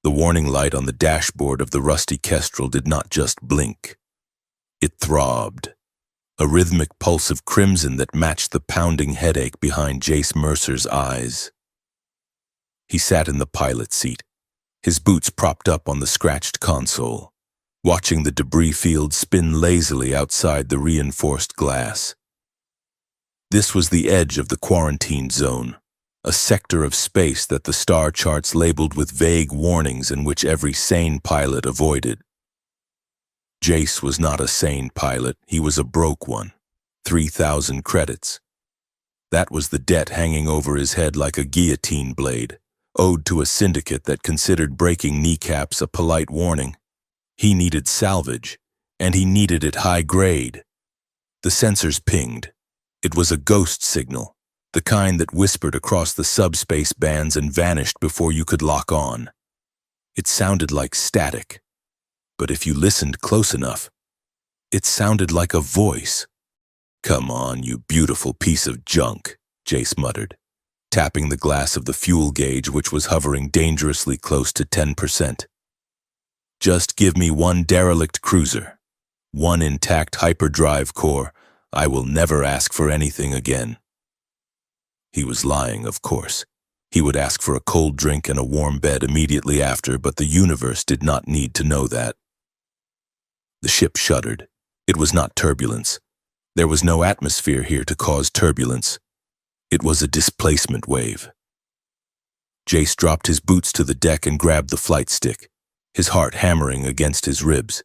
The warning light on the dashboard of the rusty Kestrel did not just blink. It throbbed, a rhythmic pulse of crimson that matched the pounding headache behind Jace Mercer's eyes. He sat in the pilot seat, his boots propped up on the scratched console, watching the debris field spin lazily outside the reinforced glass. This was the edge of the quarantine zone, a sector of space that the star charts labeled with vague warnings and which every sane pilot avoided. Jace was not a sane pilot, he was a broke one. 3,000 credits. That was the debt hanging over his head like a guillotine blade, owed to a syndicate that considered breaking kneecaps a polite warning. He needed salvage, and he needed it high grade. The sensors pinged. It was a ghost signal, the kind that whispered across the subspace bands and vanished before you could lock on. It sounded like static, but if you listened close enough, it sounded like a voice. "Come on, you beautiful piece of junk," Jace muttered, tapping the glass of the fuel gauge which was hovering dangerously close to 10%. "Just give me one derelict cruiser, one intact hyperdrive core. I will never ask for anything again." He was lying, of course. He would ask for a cold drink and a warm bed immediately after, but the universe did not need to know that. The ship shuddered. It was not turbulence. There was no atmosphere here to cause turbulence. It was a displacement wave. Jace dropped his boots to the deck and grabbed the flight stick, his heart hammering against his ribs.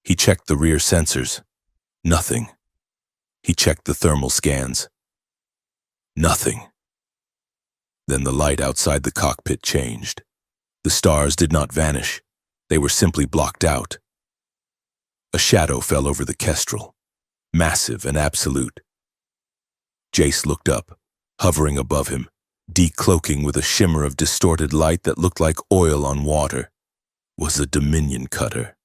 He checked the rear sensors. Nothing. He checked the thermal scans. Nothing. Then the light outside the cockpit changed. The stars did not vanish. They were simply blocked out. A shadow fell over the Kestrel, massive and absolute. Jace looked up, hovering above him, decloaking with a shimmer of distorted light that looked like oil on water. Was a Dominion cutter.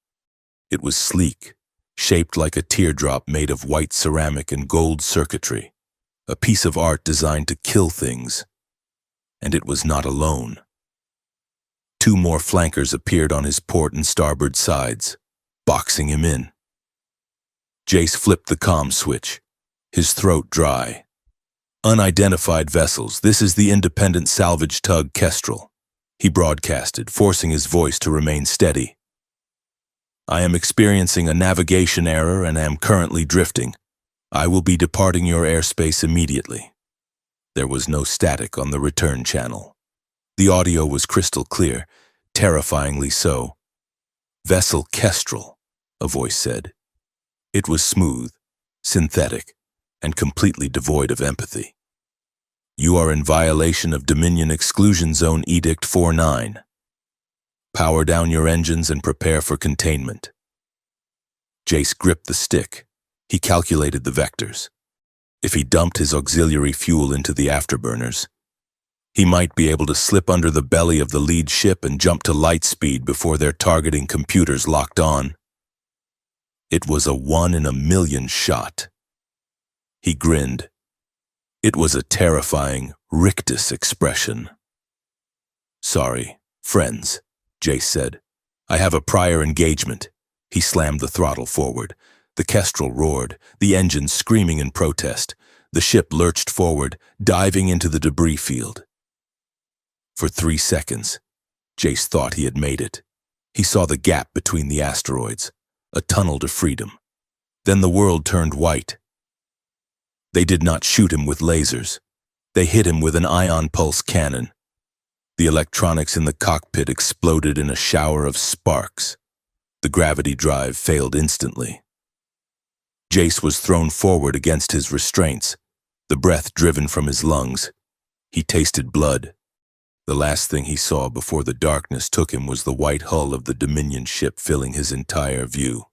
It was sleek, shaped like a teardrop made of white ceramic and gold circuitry, a piece of art designed to kill things. And it was not alone. 2 more flankers appeared on his port and starboard sides, boxing him in. Jace flipped the comm switch, his throat dry. "Unidentified vessels, this is the independent salvage tug Kestrel," he broadcasted, forcing his voice to remain steady. "I am experiencing a navigation error and am currently drifting. I will be departing your airspace immediately." There was no static on the return channel. The audio was crystal clear, terrifyingly so. "Vessel Kestrel," a voice said. It was smooth, synthetic, and completely devoid of empathy. "You are in violation of Dominion Exclusion Zone Edict 49. Power down your engines and prepare for containment." Jace gripped the stick. He calculated the vectors. If he dumped his auxiliary fuel into the afterburners, he might be able to slip under the belly of the lead ship and jump to light speed before their targeting computers locked on. It was a 1 in a million shot. He grinned. It was a terrifying, rictus expression. "Sorry, friends," Jace said. "I have a prior engagement." He slammed the throttle forward. The Kestrel roared, the engine screaming in protest. The ship lurched forward, diving into the debris field. For 3 seconds, Jace thought he had made it. He saw the gap between the asteroids, a tunnel to freedom. Then the world turned white. They did not shoot him with lasers. They hit him with an ion pulse cannon. The electronics in the cockpit exploded in a shower of sparks. The gravity drive failed instantly. Jace was thrown forward against his restraints, the breath driven from his lungs. He tasted blood. The last thing he saw before the darkness took him was the white hull of the Dominion ship filling his entire view.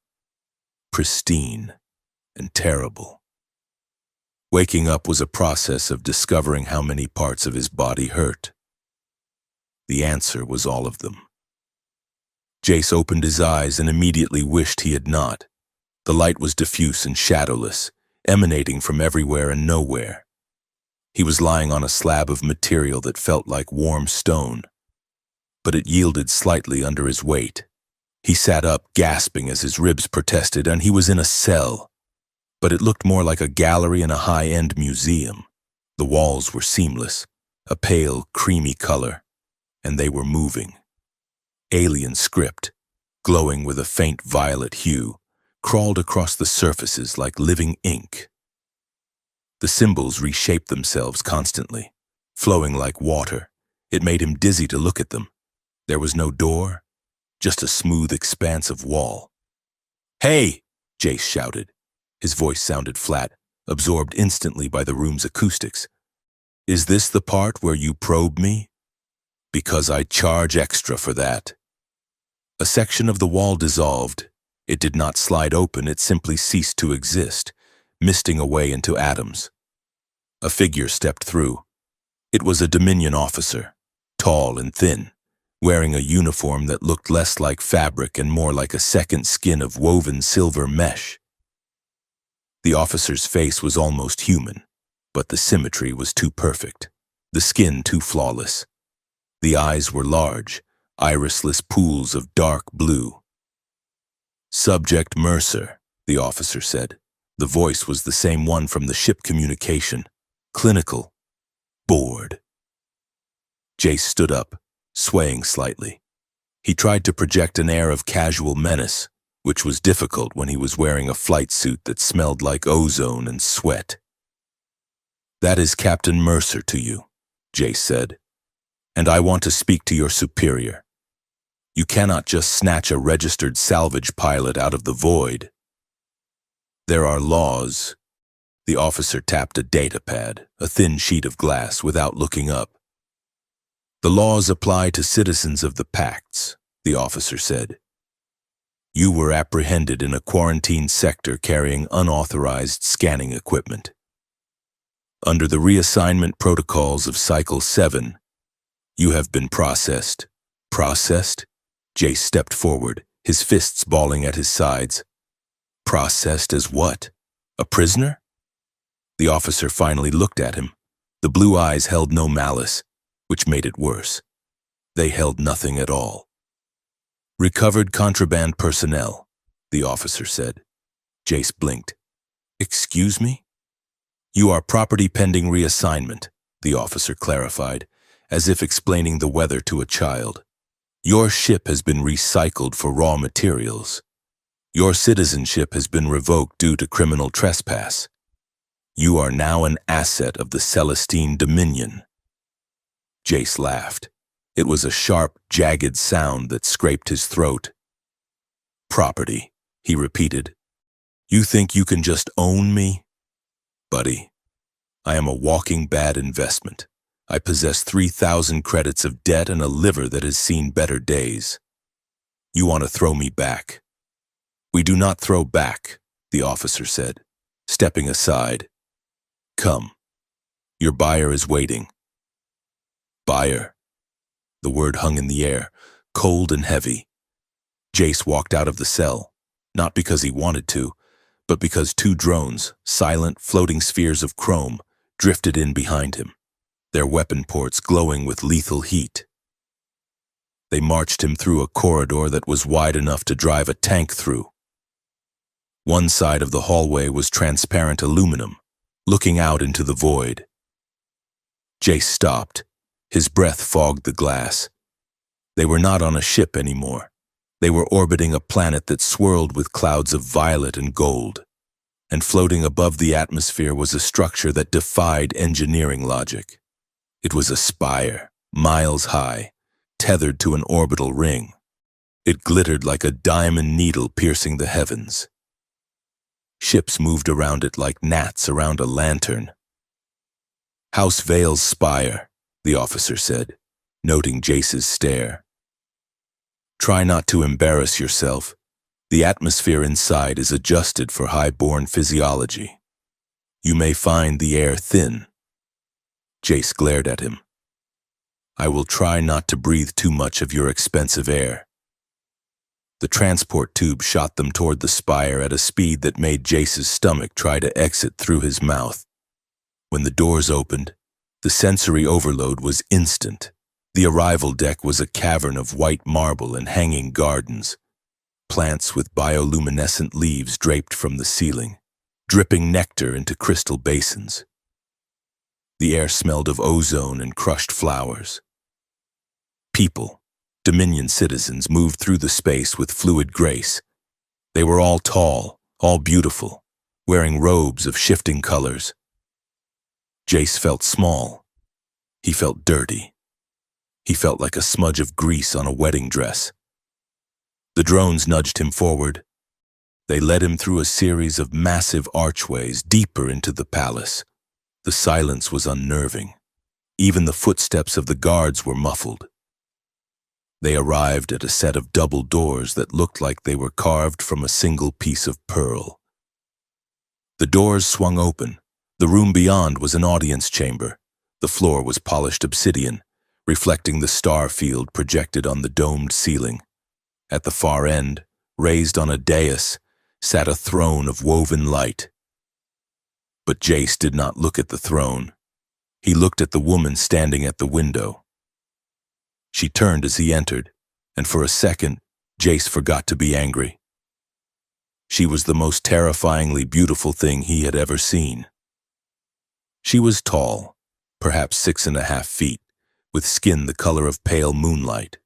Pristine and terrible. Waking up was a process of discovering how many parts of his body hurt. The answer was all of them. Jace opened his eyes and immediately wished he had not. The light was diffuse and shadowless, emanating from everywhere and nowhere. He was lying on a slab of material that felt like warm stone. but it yielded slightly under his weight. He sat up, gasping as his ribs protested, and he was in a cell. But it looked more like a gallery in a high-end museum. The walls were seamless, a pale, creamy color, and they were moving. Alien script, glowing with a faint violet hue, crawled across the surfaces like living ink. The symbols reshaped themselves constantly, flowing like water. It made him dizzy to look at them. There was no door, just a smooth expanse of wall. "Hey!" Jace shouted. His voice sounded flat, absorbed instantly by the room's acoustics. "Is this the part where you probe me? Because I charge extra for that." A section of the wall dissolved. It did not slide open, it simply ceased to exist, misting away into atoms. A figure stepped through. It was a Dominion officer, tall and thin, wearing a uniform that looked less like fabric and more like a second skin of woven silver mesh. The officer's face was almost human, but the symmetry was too perfect, the skin too flawless. The eyes were large, irisless pools of dark blue. "Subject Mercer," the officer said. The voice was the same one from the ship communication. Clinical. Bored. Jace stood up, swaying slightly. He tried to project an air of casual menace, which was difficult when he was wearing a flight suit that smelled like ozone and sweat. "That is Captain Mercer to you," Jace said. "And I want to speak to your superior. You cannot just snatch a registered salvage pilot out of the void. There are laws." The officer tapped a data pad, a thin sheet of glass, without looking up. "The laws apply to citizens of the Pacts," the officer said. "You were apprehended in a quarantined sector carrying unauthorized scanning equipment. Under the reassignment protocols of Cycle 7, you have been processed." "Processed?" Jace stepped forward, his fists balling at his sides. "Processed as what? A prisoner?" The officer finally looked at him. The blue eyes held no malice, which made it worse. They held nothing at all. "Recovered contraband personnel," the officer said. Jace blinked. "Excuse me?" "You are property pending reassignment," the officer clarified, as if explaining the weather to a child. "Your ship has been recycled for raw materials. Your citizenship has been revoked due to criminal trespass. You are now an asset of the Celestine Dominion." Jace laughed. It was a sharp, jagged sound that scraped his throat. "Property," he repeated. "You think you can just own me? Buddy, I am a walking bad investment. I possess 3,000 credits of debt and a liver that has seen better days. You want to throw me back?" "We do not throw back," the officer said, stepping aside. "Come. Your buyer is waiting." "Buyer?" The word hung in the air, cold and heavy. Jace walked out of the cell, not because he wanted to, but because two drones, silent, floating spheres of chrome, drifted in behind him, their weapon ports glowing with lethal heat. They marched him through a corridor that was wide enough to drive a tank through. One side of the hallway was transparent aluminum, looking out into the void. Jace stopped. His breath fogged the glass. They were not on a ship anymore. They were orbiting a planet that swirled with clouds of violet and gold. And floating above the atmosphere was a structure that defied engineering logic. It was a spire, miles high, tethered to an orbital ring. It glittered like a diamond needle piercing the heavens. Ships moved around it like gnats around a lantern. "House Vale's spire," the officer said, noting Jace's stare. "Try not to embarrass yourself. The atmosphere inside is adjusted for high-born physiology. You may find the air thin." Jace glared at him. "I will try not to breathe too much of your expensive air." The transport tube shot them toward the spire at a speed that made Jace's stomach try to exit through his mouth. When the doors opened, the sensory overload was instant. The arrival deck was a cavern of white marble and hanging gardens, plants with bioluminescent leaves draped from the ceiling, dripping nectar into crystal basins. The air smelled of ozone and crushed flowers. People, Dominion citizens, moved through the space with fluid grace. They were all tall, all beautiful, wearing robes of shifting colors. Jace felt small. He felt dirty. He felt like a smudge of grease on a wedding dress. The drones nudged him forward. They led him through a series of massive archways deeper into the palace. The silence was unnerving. Even the footsteps of the guards were muffled. They arrived at a set of double doors that looked like they were carved from a single piece of pearl. The doors swung open. The room beyond was an audience chamber. The floor was polished obsidian, reflecting the star field projected on the domed ceiling. At the far end, raised on a dais, sat a throne of woven light. But Jace did not look at the throne. He looked at the woman standing at the window. She turned as he entered, and for a second, Jace forgot to be angry. She was the most terrifyingly beautiful thing he had ever seen. She was tall, perhaps 6.5 feet, with skin the color of pale moonlight.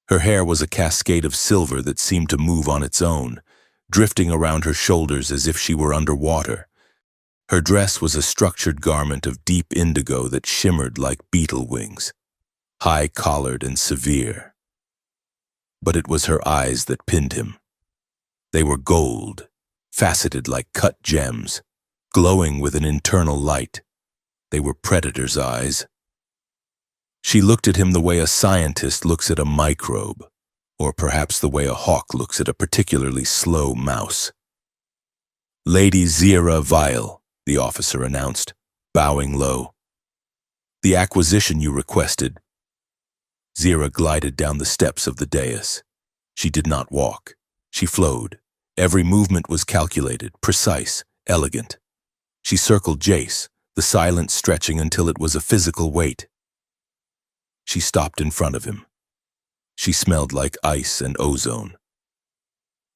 Her hair was a cascade of silver that seemed to move on its own, drifting around her shoulders as if she were underwater. Her dress was a structured garment of deep indigo that shimmered like beetle wings, high-collared and severe. But it was her eyes that pinned him. They were gold, faceted like cut gems, glowing with an internal light. They were predator's eyes. She looked at him the way a scientist looks at a microbe, or perhaps the way a hawk looks at a particularly slow mouse. "Lady Zira Vile," the officer announced, bowing low. "The acquisition you requested." Zira glided down the steps of the dais. She did not walk. She flowed. Every movement was calculated, precise, elegant. She circled Jace, the silence stretching until it was a physical weight. She stopped in front of him. She smelled like ice and ozone.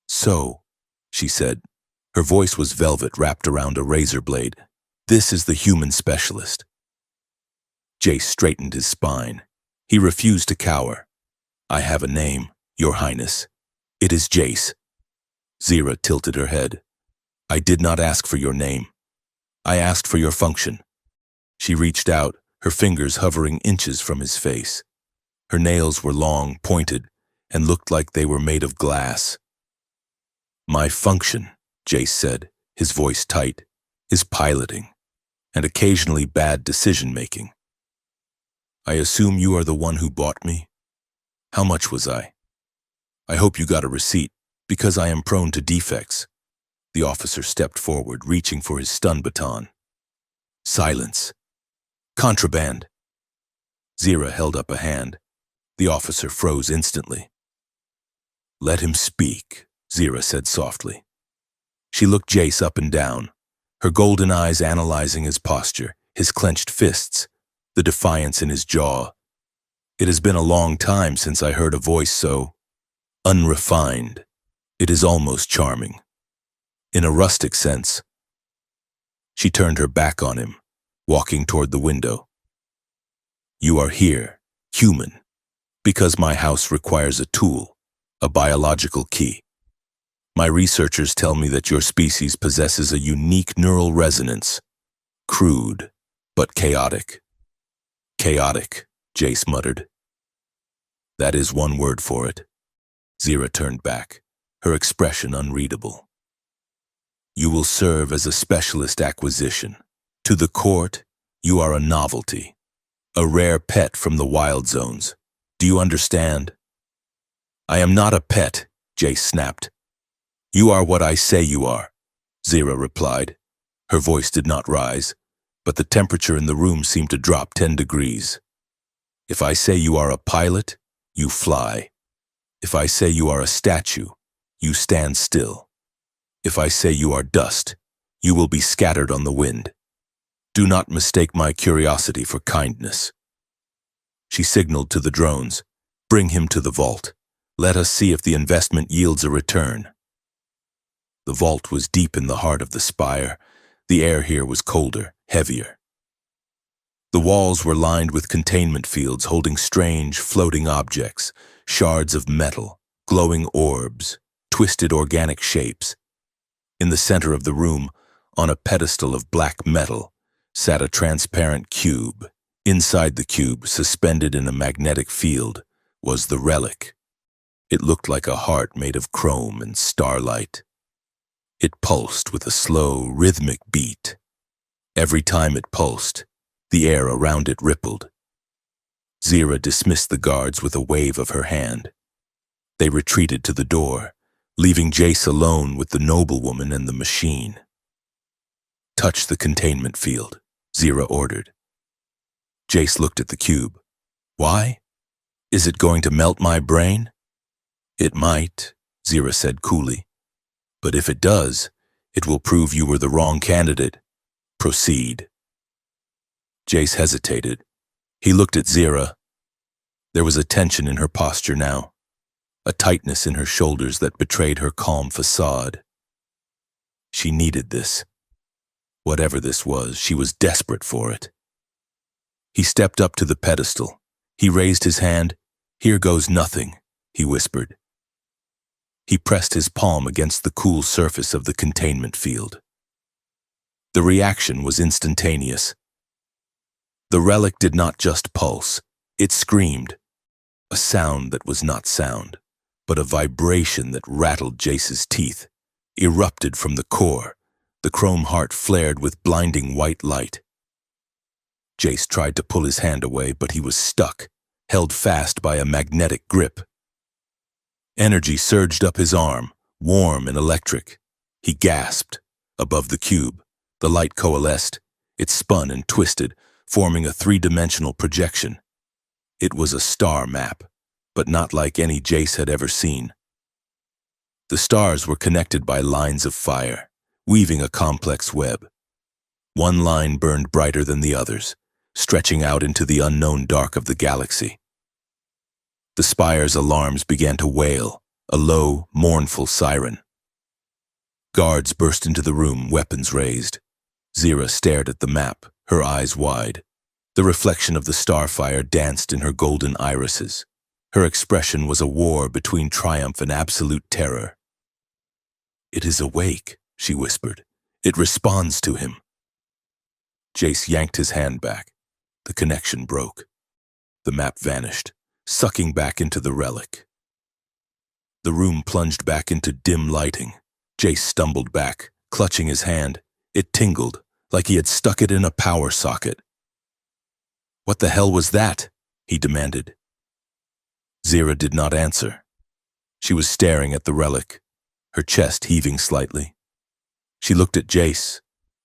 "So," she said. Her voice was velvet wrapped around a razor blade. "This is the human specialist." Jace straightened his spine. He refused to cower. "I have a name, Your Highness. It is Jace." Zira tilted her head. "I did not ask for your name. I asked for your function." She reached out, her fingers hovering inches from his face. Her nails were long, pointed, and looked like they were made of glass. "My function," Jace said, his voice tight, "is piloting, and occasionally bad decision-making. I assume you are the one who bought me? How much was I? I hope you got a receipt, because I am prone to defects." The officer stepped forward, reaching for his stun baton. "Silence. Contraband." Zira held up a hand. The officer froze instantly. "Let him speak," Zira said softly. She looked Jace up and down, her golden eyes analyzing his posture, his clenched fists, the defiance in his jaw. "It has been a long time since I heard a voice so unrefined. It is almost charming. In a rustic sense." She turned her back on him, walking toward the window. "You are here, human, because my house requires a tool, a biological key. My researchers tell me that your species possesses a unique neural resonance, crude, but chaotic." "Chaotic," Jace muttered. "That is one word for it." Zira turned back, her expression unreadable. "You will serve as a specialist acquisition. To the court, you are a novelty, a rare pet from the wild zones. Do you understand?" "I am not a pet," Jace snapped. "You are what I say you are," Zira replied. Her voice did not rise, but the temperature in the room seemed to drop 10 degrees. "If I say you are a pilot, you fly. If I say you are a statue, you stand still. If I say you are dust, you will be scattered on the wind. Do not mistake my curiosity for kindness." She signaled to the drones. Bring him to the vault. Let us see if the investment yields a return. The vault was deep in the heart of the spire. The air here was colder, heavier. The walls were lined with containment fields holding strange, floating objects, shards of metal, glowing orbs, twisted organic shapes. In the center of the room, on a pedestal of black metal, sat a transparent cube. Inside the cube, suspended in a magnetic field, was the relic. It looked like a heart made of chrome and starlight. It pulsed with a slow, rhythmic beat. Every time it pulsed, the air around it rippled. Zira dismissed the guards with a wave of her hand. They retreated to the door, leaving Jace alone with the noblewoman and the machine. Touch the containment field, Zira ordered. Jace looked at the cube. Why? Is it going to melt my brain? It might, Zira said coolly. But if it does, it will prove you were the wrong candidate. Proceed. Jace hesitated. He looked at Zira. There was a tension in her posture now, a tightness in her shoulders that betrayed her calm facade. She needed this. Whatever this was, she was desperate for it. He stepped up to the pedestal. He raised his hand. Here goes nothing, he whispered. He pressed his palm against the cool surface of the containment field. The reaction was instantaneous. The relic did not just pulse, it screamed. A sound that was not sound, but a vibration that rattled Jace's teeth, erupted from the core. The chrome heart flared with blinding white light. Jace tried to pull his hand away, but he was stuck, held fast by a magnetic grip. Energy surged up his arm, warm and electric. He gasped. Above the cube, the light coalesced. It spun and twisted, forming a three-dimensional projection. It was a star map, but not like any Jace had ever seen. The stars were connected by lines of fire, weaving a complex web. One line burned brighter than the others, stretching out into the unknown dark of the galaxy. The spire's alarms began to wail, a low, mournful siren. Guards burst into the room, weapons raised. Zira stared at the map, her eyes wide. The reflection of the starfire danced in her golden irises. Her expression was a war between triumph and absolute terror. "It is awake," she whispered. "It responds to him." Jace yanked his hand back. The connection broke. The map vanished, sucking back into the relic. The room plunged back into dim lighting. Jace stumbled back, clutching his hand. It tingled, like he had stuck it in a power socket. "What the hell was that?" he demanded. Zira did not answer. She was staring at the relic, her chest heaving slightly. She looked at Jace,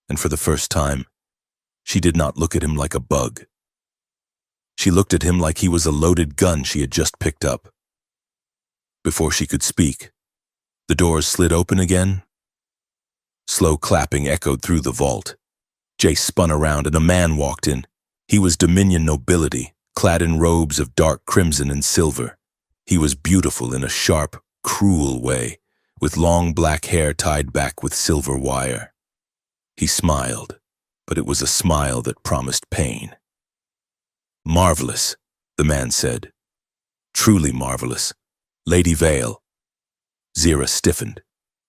and for the first time, she did not look at him like a bug. She looked at him like he was a loaded gun she had just picked up. Before she could speak, the doors slid open again. Slow clapping echoed through the vault. Jace spun around and a man walked in. He was Dominion nobility, clad in robes of dark crimson and silver. He was beautiful in a sharp, cruel way, with long black hair tied back with silver wire. He smiled, but it was a smile that promised pain. "Marvelous," the man said. "Truly marvelous. Lady Vale." Zira stiffened.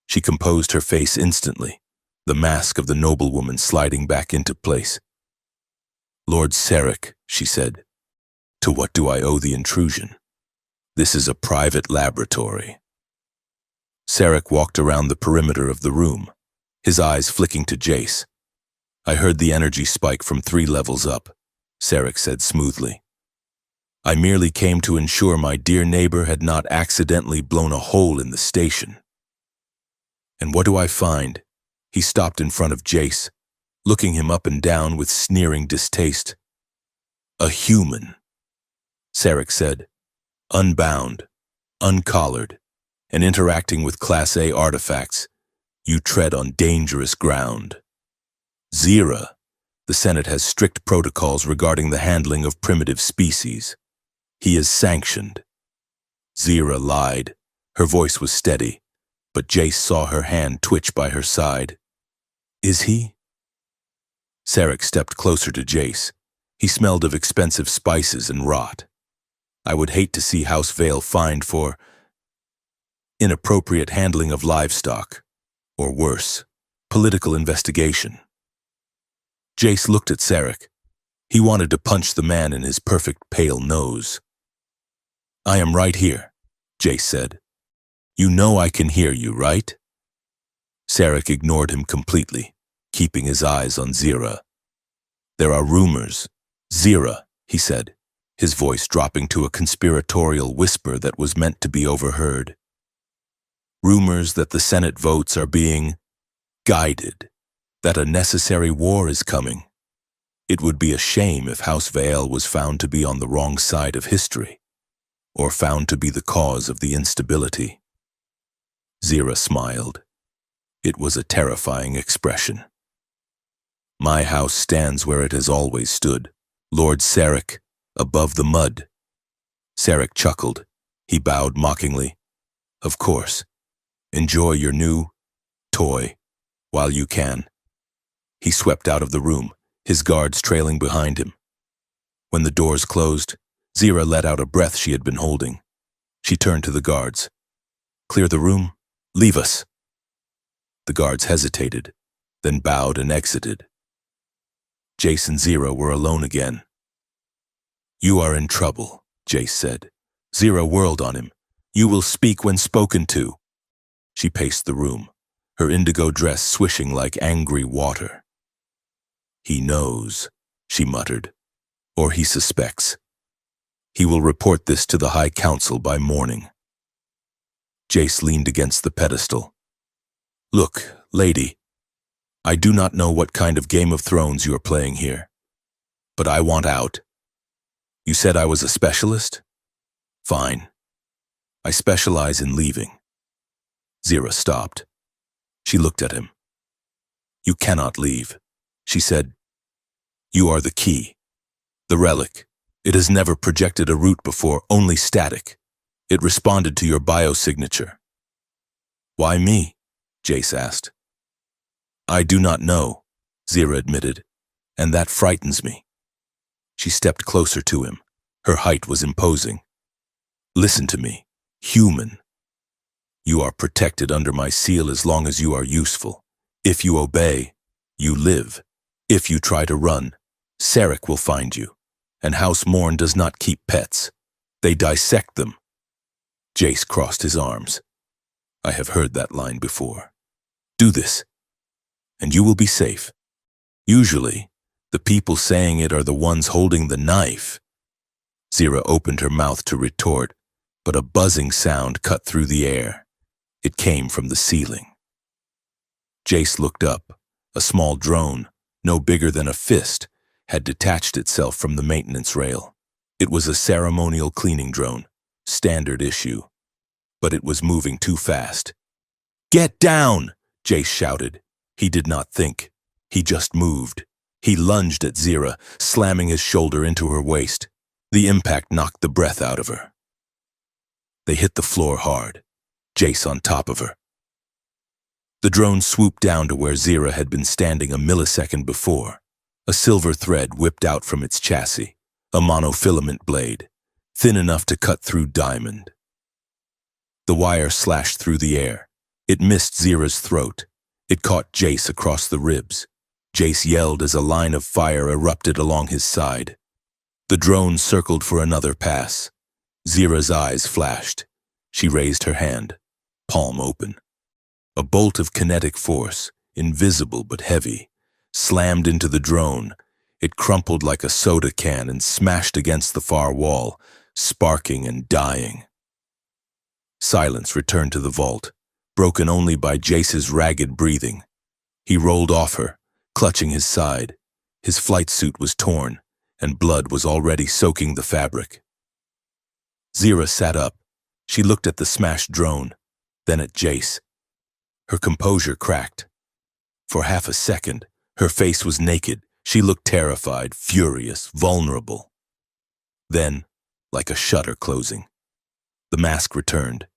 She composed her face instantly, the mask of the noblewoman sliding back into place. "Lord Sarek," she said, "to what do I owe the intrusion? This is a private laboratory." Sarek walked around the perimeter of the room, his eyes flicking to Jace. "I heard the energy spike from 3 levels up," Sarek said smoothly. "I merely came to ensure my dear neighbor had not accidentally blown a hole in the station." "And what do I find?" He stopped in front of Jace, looking him up and down with sneering distaste. "A human," Sarek said, "unbound, uncollared, and interacting with Class A artifacts. You tread on dangerous ground. Zira, the Senate has strict protocols regarding the handling of primitive species. He is sanctioned. Zira lied. Her voice was steady, but Jace saw her hand twitch by her side. Is he? Sarek stepped closer to Jace. He smelled of expensive spices and rot. I would hate to see House Vale fined for inappropriate handling of livestock, or worse, political investigation. Jace looked at Sarek. He wanted to punch the man in his perfect pale nose. I am right here, Jace said. You know I can hear you, right? Sarek ignored him completely, keeping his eyes on Zira. There are rumors. Zira, he said, his voice dropping to a conspiratorial whisper that was meant to be overheard. Rumors that the Senate votes are being guided, that a necessary war is coming. It would be a shame if House Vale was found to be on the wrong side of history, or found to be the cause of the instability. Zira smiled. It was a terrifying expression. My house stands where it has always stood, Lord Sarek, above the mud. Sarek chuckled. He bowed mockingly. Of course. Enjoy your new toy while you can. He swept out of the room, his guards trailing behind him. When the doors closed, Zira let out a breath she had been holding. She turned to the guards. Clear the room. Leave us. The guards hesitated, then bowed and exited. Jace and Zira were alone again. You are in trouble, Jace said. Zira whirled on him. You will speak when spoken to. She paced the room, her indigo dress swishing like angry water. He knows, she muttered, or he suspects. He will report this to the High Council by morning. Jace leaned against the pedestal. Look, lady, I do not know what kind of Game of Thrones you are playing here, but I want out. You said I was a specialist? Fine. I specialize in leaving. Zira stopped. She looked at him. You cannot leave, she said. You are the key, the relic. It has never projected a route before, only static. It responded to your biosignature. Why me? Jace asked. I do not know, Zira admitted, and that frightens me. She stepped closer to him. Her height was imposing. Listen to me, human. You are protected under my seal as long as you are useful. If you obey, you live. If you try to run, Sarek will find you, and House Morn does not keep pets. They dissect them. Jace crossed his arms. I have heard that line before. Do this, and you will be safe. Usually, the people saying it are the ones holding the knife. Zira opened her mouth to retort, but a buzzing sound cut through the air. It came from the ceiling. Jace looked up. A small drone, no bigger than a fist, had detached itself from the maintenance rail. It was a ceremonial cleaning drone, standard issue. But it was moving too fast. Get down! Jace shouted. He did not think. He just moved. He lunged at Zira, slamming his shoulder into her waist. The impact knocked the breath out of her. They hit the floor hard, Jace on top of her. The drone swooped down to where Zira had been standing a millisecond before. A silver thread whipped out from its chassis, a monofilament blade, thin enough to cut through diamond. The wire slashed through the air. It missed Zira's throat. It caught Jace across the ribs. Jace yelled as a line of fire erupted along his side. The drone circled for another pass. Zira's eyes flashed. She raised her hand, palm open. A bolt of kinetic force, invisible but heavy, slammed into the drone. It crumpled like a soda can and smashed against the far wall, sparking and dying. Silence returned to the vault, broken only by Jace's ragged breathing. He rolled off her, clutching his side. His flight suit was torn, and blood was already soaking the fabric. Zira sat up. She looked at the smashed drone, then at Jace. Her composure cracked. For half a second, her face was naked. She looked terrified, furious, vulnerable. Then, like a shutter closing. The mask returned.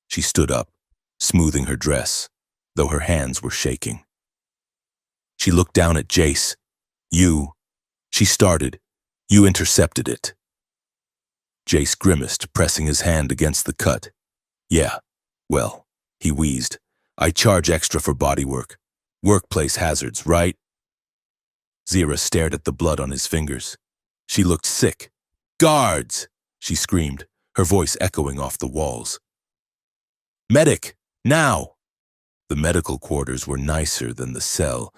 She stood up, smoothing her dress, though her hands were shaking. She looked down at Jace. "You," she started. "You intercepted it." Jace grimaced, pressing his hand against the cut. "Yeah, well," he wheezed. "I charge extra for bodywork. Workplace hazards, right?" Zira stared at the blood on his fingers. She looked sick. "Guards!" she screamed, her voice echoing off the walls. "Medic! Now!" The medical quarters were nicer than the cell,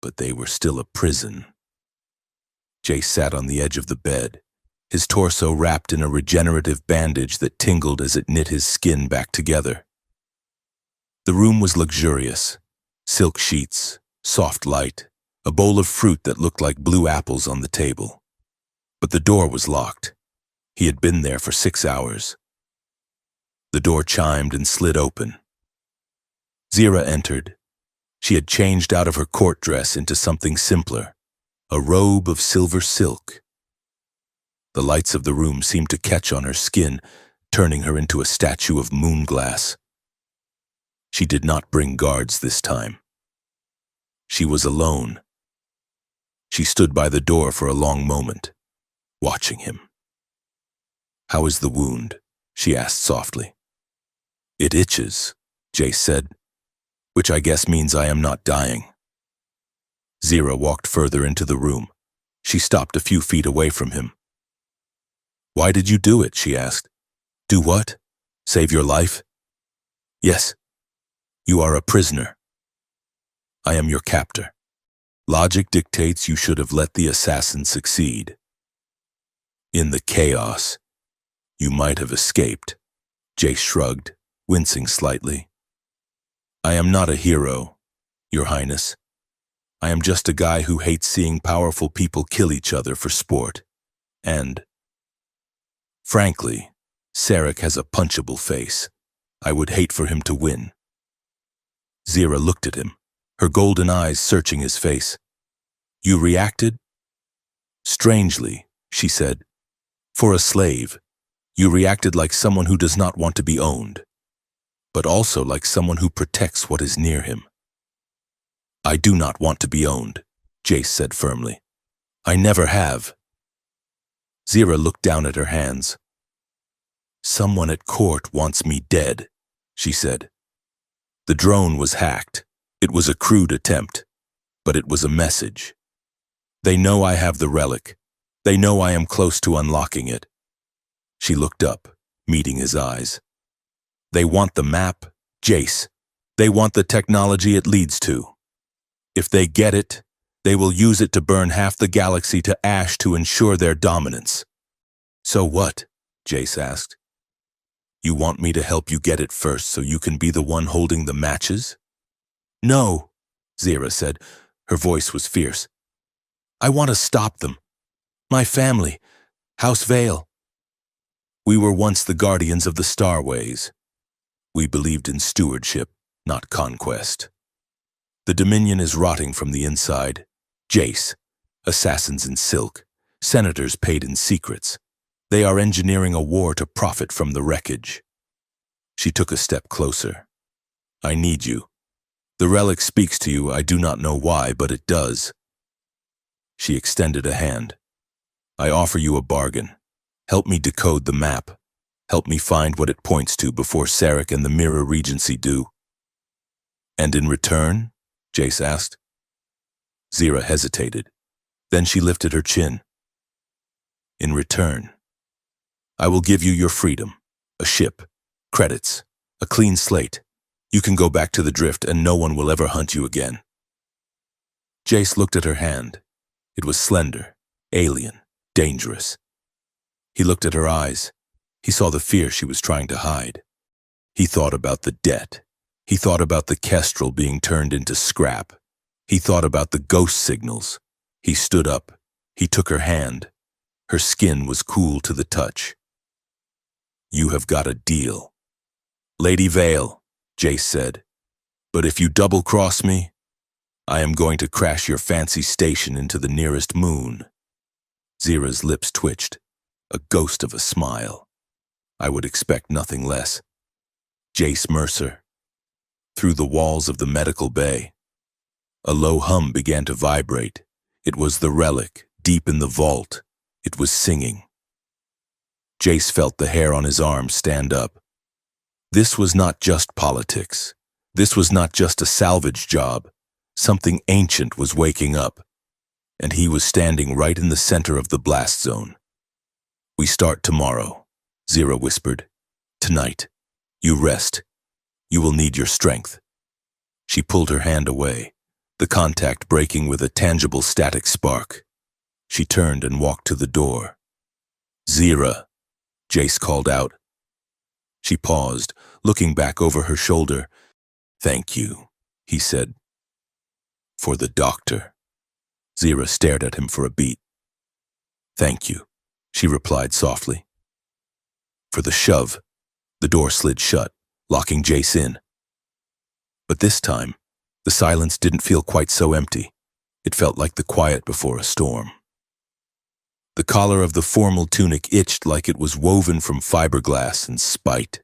but they were still a prison. Jace sat on the edge of the bed, his torso wrapped in a regenerative bandage that tingled as it knit his skin back together. The room was luxurious. Silk sheets, soft light, a bowl of fruit that looked like blue apples on the table. But the door was locked. He had been there for 6 hours. The door chimed and slid open. Zira entered. She had changed out of her court dress into something simpler, a robe of silver silk. The lights of the room seemed to catch on her skin, turning her into a statue of moonglass. She did not bring guards this time. She was alone. She stood by the door for a long moment, watching him. "How is the wound?" she asked softly. "It itches," Jace said, "which I guess means I am not dying." Zira walked further into the room. She stopped a few feet away from him. "Why did you do it?" she asked. "Do what? Save your life?" "Yes. You are a prisoner. I am your captor. Logic dictates you should have let the assassin succeed. In the chaos, you might have escaped." Jace shrugged, wincing slightly. "I am not a hero, Your Highness. I am just a guy who hates seeing powerful people kill each other for sport. And, frankly, Sarek has a punchable face. I would hate for him to win." Zira looked at him, her golden eyes searching his face. "You reacted?" "Strangely," she said. "For a slave, you reacted like someone who does not want to be owned, but also like someone who protects what is near him." "I do not want to be owned," Jace said firmly. "I never have." Zira looked down at her hands. "Someone at court wants me dead," she said. "The drone was hacked. It was a crude attempt, but it was a message. They know I have the relic. They know I am close to unlocking it." She looked up, meeting his eyes. "They want the map, Jace. They want the technology it leads to. If they get it, they will use it to burn half the galaxy to ash to ensure their dominance." "So what?" Jace asked. "You want me to help you get it first so you can be the one holding the matches?" "No," Zira said. Her voice was fierce. "I want to stop them. My family, House Vale. We were once the guardians of the Starways. We believed in stewardship, not conquest. The Dominion is rotting from the inside. Jace, assassins in silk, senators paid in secrets. They are engineering a war to profit from the wreckage." She took a step closer. "I need you. The relic speaks to you, I do not know why, but it does." She extended a hand. "I offer you a bargain. Help me decode the map. Help me find what it points to before Sarek and the Mirror Regency do." "And in return?" Jace asked. Zira hesitated. Then she lifted her chin. "In return, I will give you your freedom, a ship, credits, a clean slate. You can go back to the Drift and no one will ever hunt you again." Jace looked at her hand. It was slender, alien, dangerous. He looked at her eyes. He saw the fear she was trying to hide. He thought about the debt. He thought about the Kestrel being turned into scrap. He thought about the ghost signals. He stood up. He took her hand. Her skin was cool to the touch. "You have got a deal." "Lady Vale," Jace said, "but if you double-cross me, I am going to crash your fancy station into the nearest moon." Zira's lips twitched. a ghost of a smile. I would expect nothing less. Jace Mercer. Through the walls of the medical bay, a low hum began to vibrate. It was the relic, deep in the vault. It was singing. Jace felt the hair on his arm stand up. This was not just politics. This was not just a salvage job. Something ancient was waking up, and he was standing right in the center of the blast zone. "We start tomorrow," Zira whispered. "Tonight. You rest. You will need your strength." She pulled her hand away, the contact breaking with a tangible static spark. She turned and walked to the door. "Zira," Jace called out. She paused, looking back over her shoulder. "Thank you," he said. "For the doctor." Zira stared at him for a beat. "Thank you," she replied softly. "For the shove." The door slid shut, locking Jace in. But this time, the silence didn't feel quite so empty. It felt like the quiet before a storm. The collar of the formal tunic itched like it was woven from fiberglass and spite.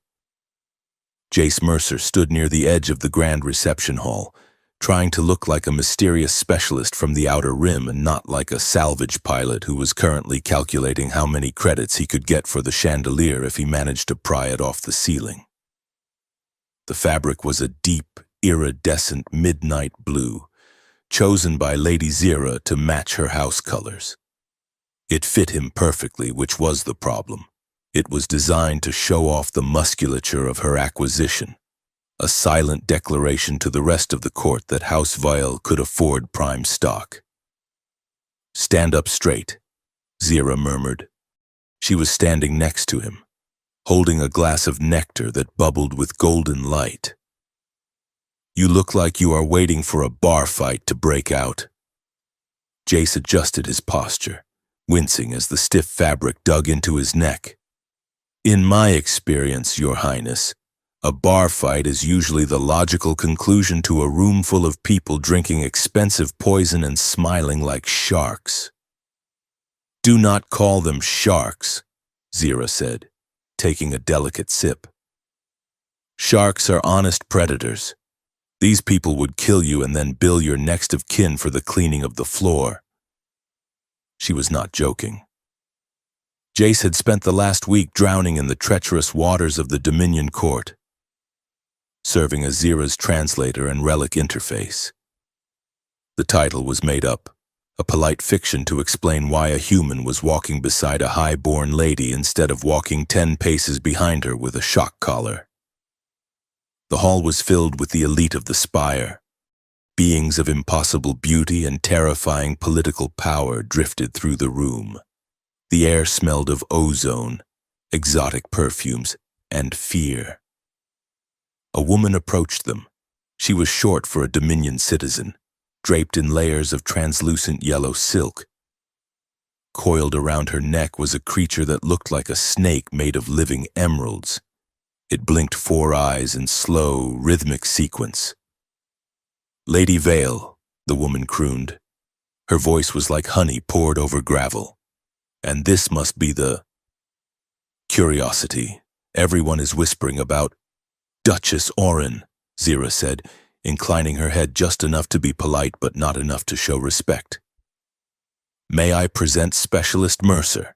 Jace Mercer stood near the edge of the grand reception hall, trying to look like a mysterious specialist from the outer rim and not like a salvage pilot who was currently calculating how many credits he could get for the chandelier if he managed to pry it off the ceiling. The fabric was a deep, iridescent midnight blue, chosen by Lady Zira to match her house colors. It fit him perfectly, which was the problem. It was designed to show off the musculature of her acquisition, a silent declaration to the rest of the court that House Vial could afford prime stock. "Stand up straight," Zira murmured. She was standing next to him, holding a glass of nectar that bubbled with golden light. "You look like you are waiting for a bar fight to break out." Jace adjusted his posture, wincing as the stiff fabric dug into his neck. "In my experience, Your Highness, a bar fight is usually the logical conclusion to a room full of people drinking expensive poison and smiling like sharks." "Do not call them sharks," Zira said, taking a delicate sip. "Sharks are honest predators. These people would kill you and then bill your next of kin for the cleaning of the floor." She was not joking. Jace had spent the last week drowning in the treacherous waters of the Dominion Court, serving as Zira's translator and relic interface. The title was made up, a polite fiction to explain why a human was walking beside a high-born lady instead of walking 10 paces behind her with a shock collar. The hall was filled with the elite of the spire. Beings of impossible beauty and terrifying political power drifted through the room. The air smelled of ozone, exotic perfumes, and fear. A woman approached them. She was short for a Dominion citizen, draped in layers of translucent yellow silk. Coiled around her neck was a creature that looked like a snake made of living emeralds. It blinked 4 eyes in slow, rhythmic sequence. "Lady Vale," the woman crooned. Her voice was like honey poured over gravel. "And this must be the curiosity everyone is whispering about." "Duchess Orin," Zira said, inclining her head just enough to be polite but not enough to show respect. "May I present Specialist Mercer?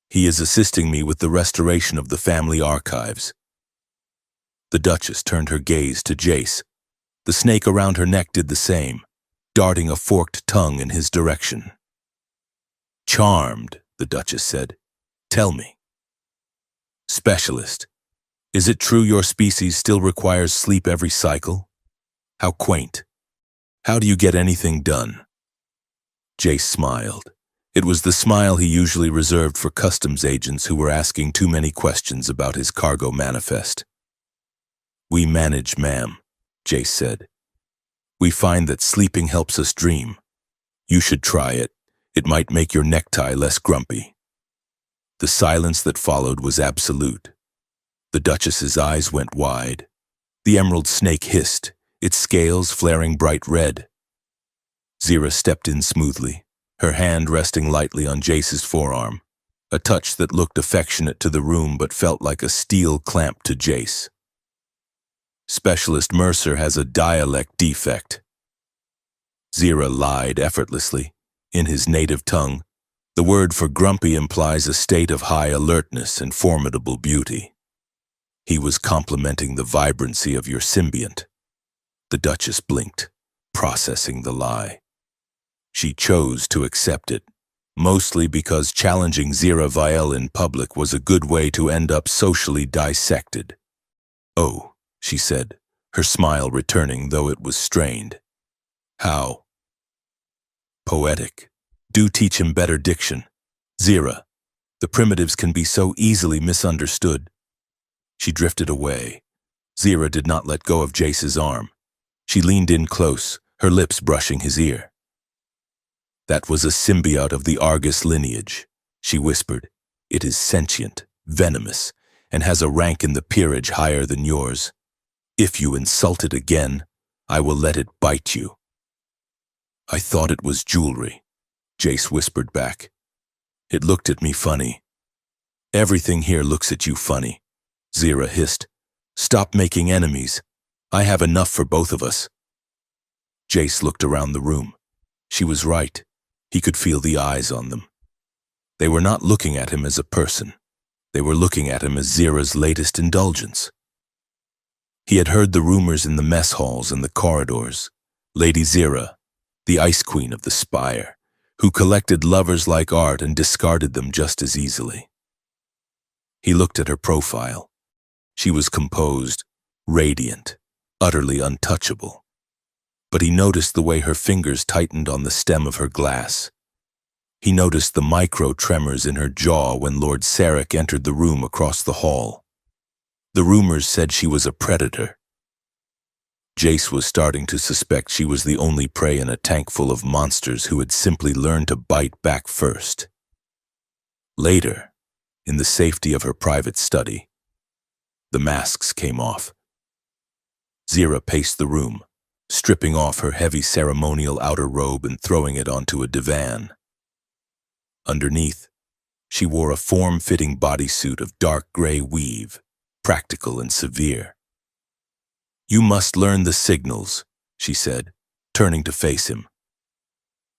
He is assisting me with the restoration of the family archives." The Duchess turned her gaze to Jace. The snake around her neck did the same, darting a forked tongue in his direction. "Charmed," the Duchess said. "Tell me." "Specialist, is it true your species still requires sleep every cycle? How quaint. How do you get anything done?" Jace smiled. It was the smile he usually reserved for customs agents who were asking too many questions about his cargo manifest. "We manage, ma'am," Jace said. "We find that sleeping helps us dream. You should try it. It might make your necktie less grumpy." The silence that followed was absolute. The Duchess's eyes went wide. The emerald snake hissed, its scales flaring bright red. Zira stepped in smoothly, her hand resting lightly on Jace's forearm. a touch that looked affectionate to the room but felt like a steel clamp to Jace. Specialist Mercer has a dialect defect. Zira lied effortlessly. In his native tongue, the word for grumpy implies a state of high alertness and formidable beauty. He was complimenting the vibrancy of your symbiont. The Duchess blinked, processing the lie. She chose to accept it, mostly because challenging Zira Vielle in public was a good way to end up socially dissected. "Oh," she said, her smile returning though it was strained. "How?" "Poetic. Do teach him better diction. Zira, the primitives can be so easily misunderstood." She drifted away. Zira did not let go of Jace's arm. She leaned in close, her lips brushing his ear. "That was a symbiote of the Argus lineage," she whispered. "It is sentient, venomous, and has a rank in the peerage higher than yours. If you insult it again, I will let it bite you." "I thought it was jewelry," Jace whispered back. "It looked at me funny." "Everything here looks at you funny," Zira hissed. "Stop making enemies. I have enough for both of us." Jace looked around the room. She was right. He could feel the eyes on them. They were not looking at him as a person. They were looking at him as Zira's latest indulgence. He had heard the rumors in the mess halls and the corridors. Lady Zira, the Ice Queen of the Spire, who collected lovers like art and discarded them just as easily. He looked at her profile. She was composed, radiant, utterly untouchable. But he noticed the way her fingers tightened on the stem of her glass. He noticed the micro-tremors in her jaw when Lord Sarek entered the room across the hall. The rumors said she was a predator. Jace was starting to suspect she was the only prey in a tank full of monsters who had simply learned to bite back first. Later, in the safety of her private study, the masks came off. Zira paced the room, stripping off her heavy ceremonial outer robe and throwing it onto a divan. Underneath, she wore a form-fitting bodysuit of dark gray weave, practical and severe. "You must learn the signals," she said, turning to face him.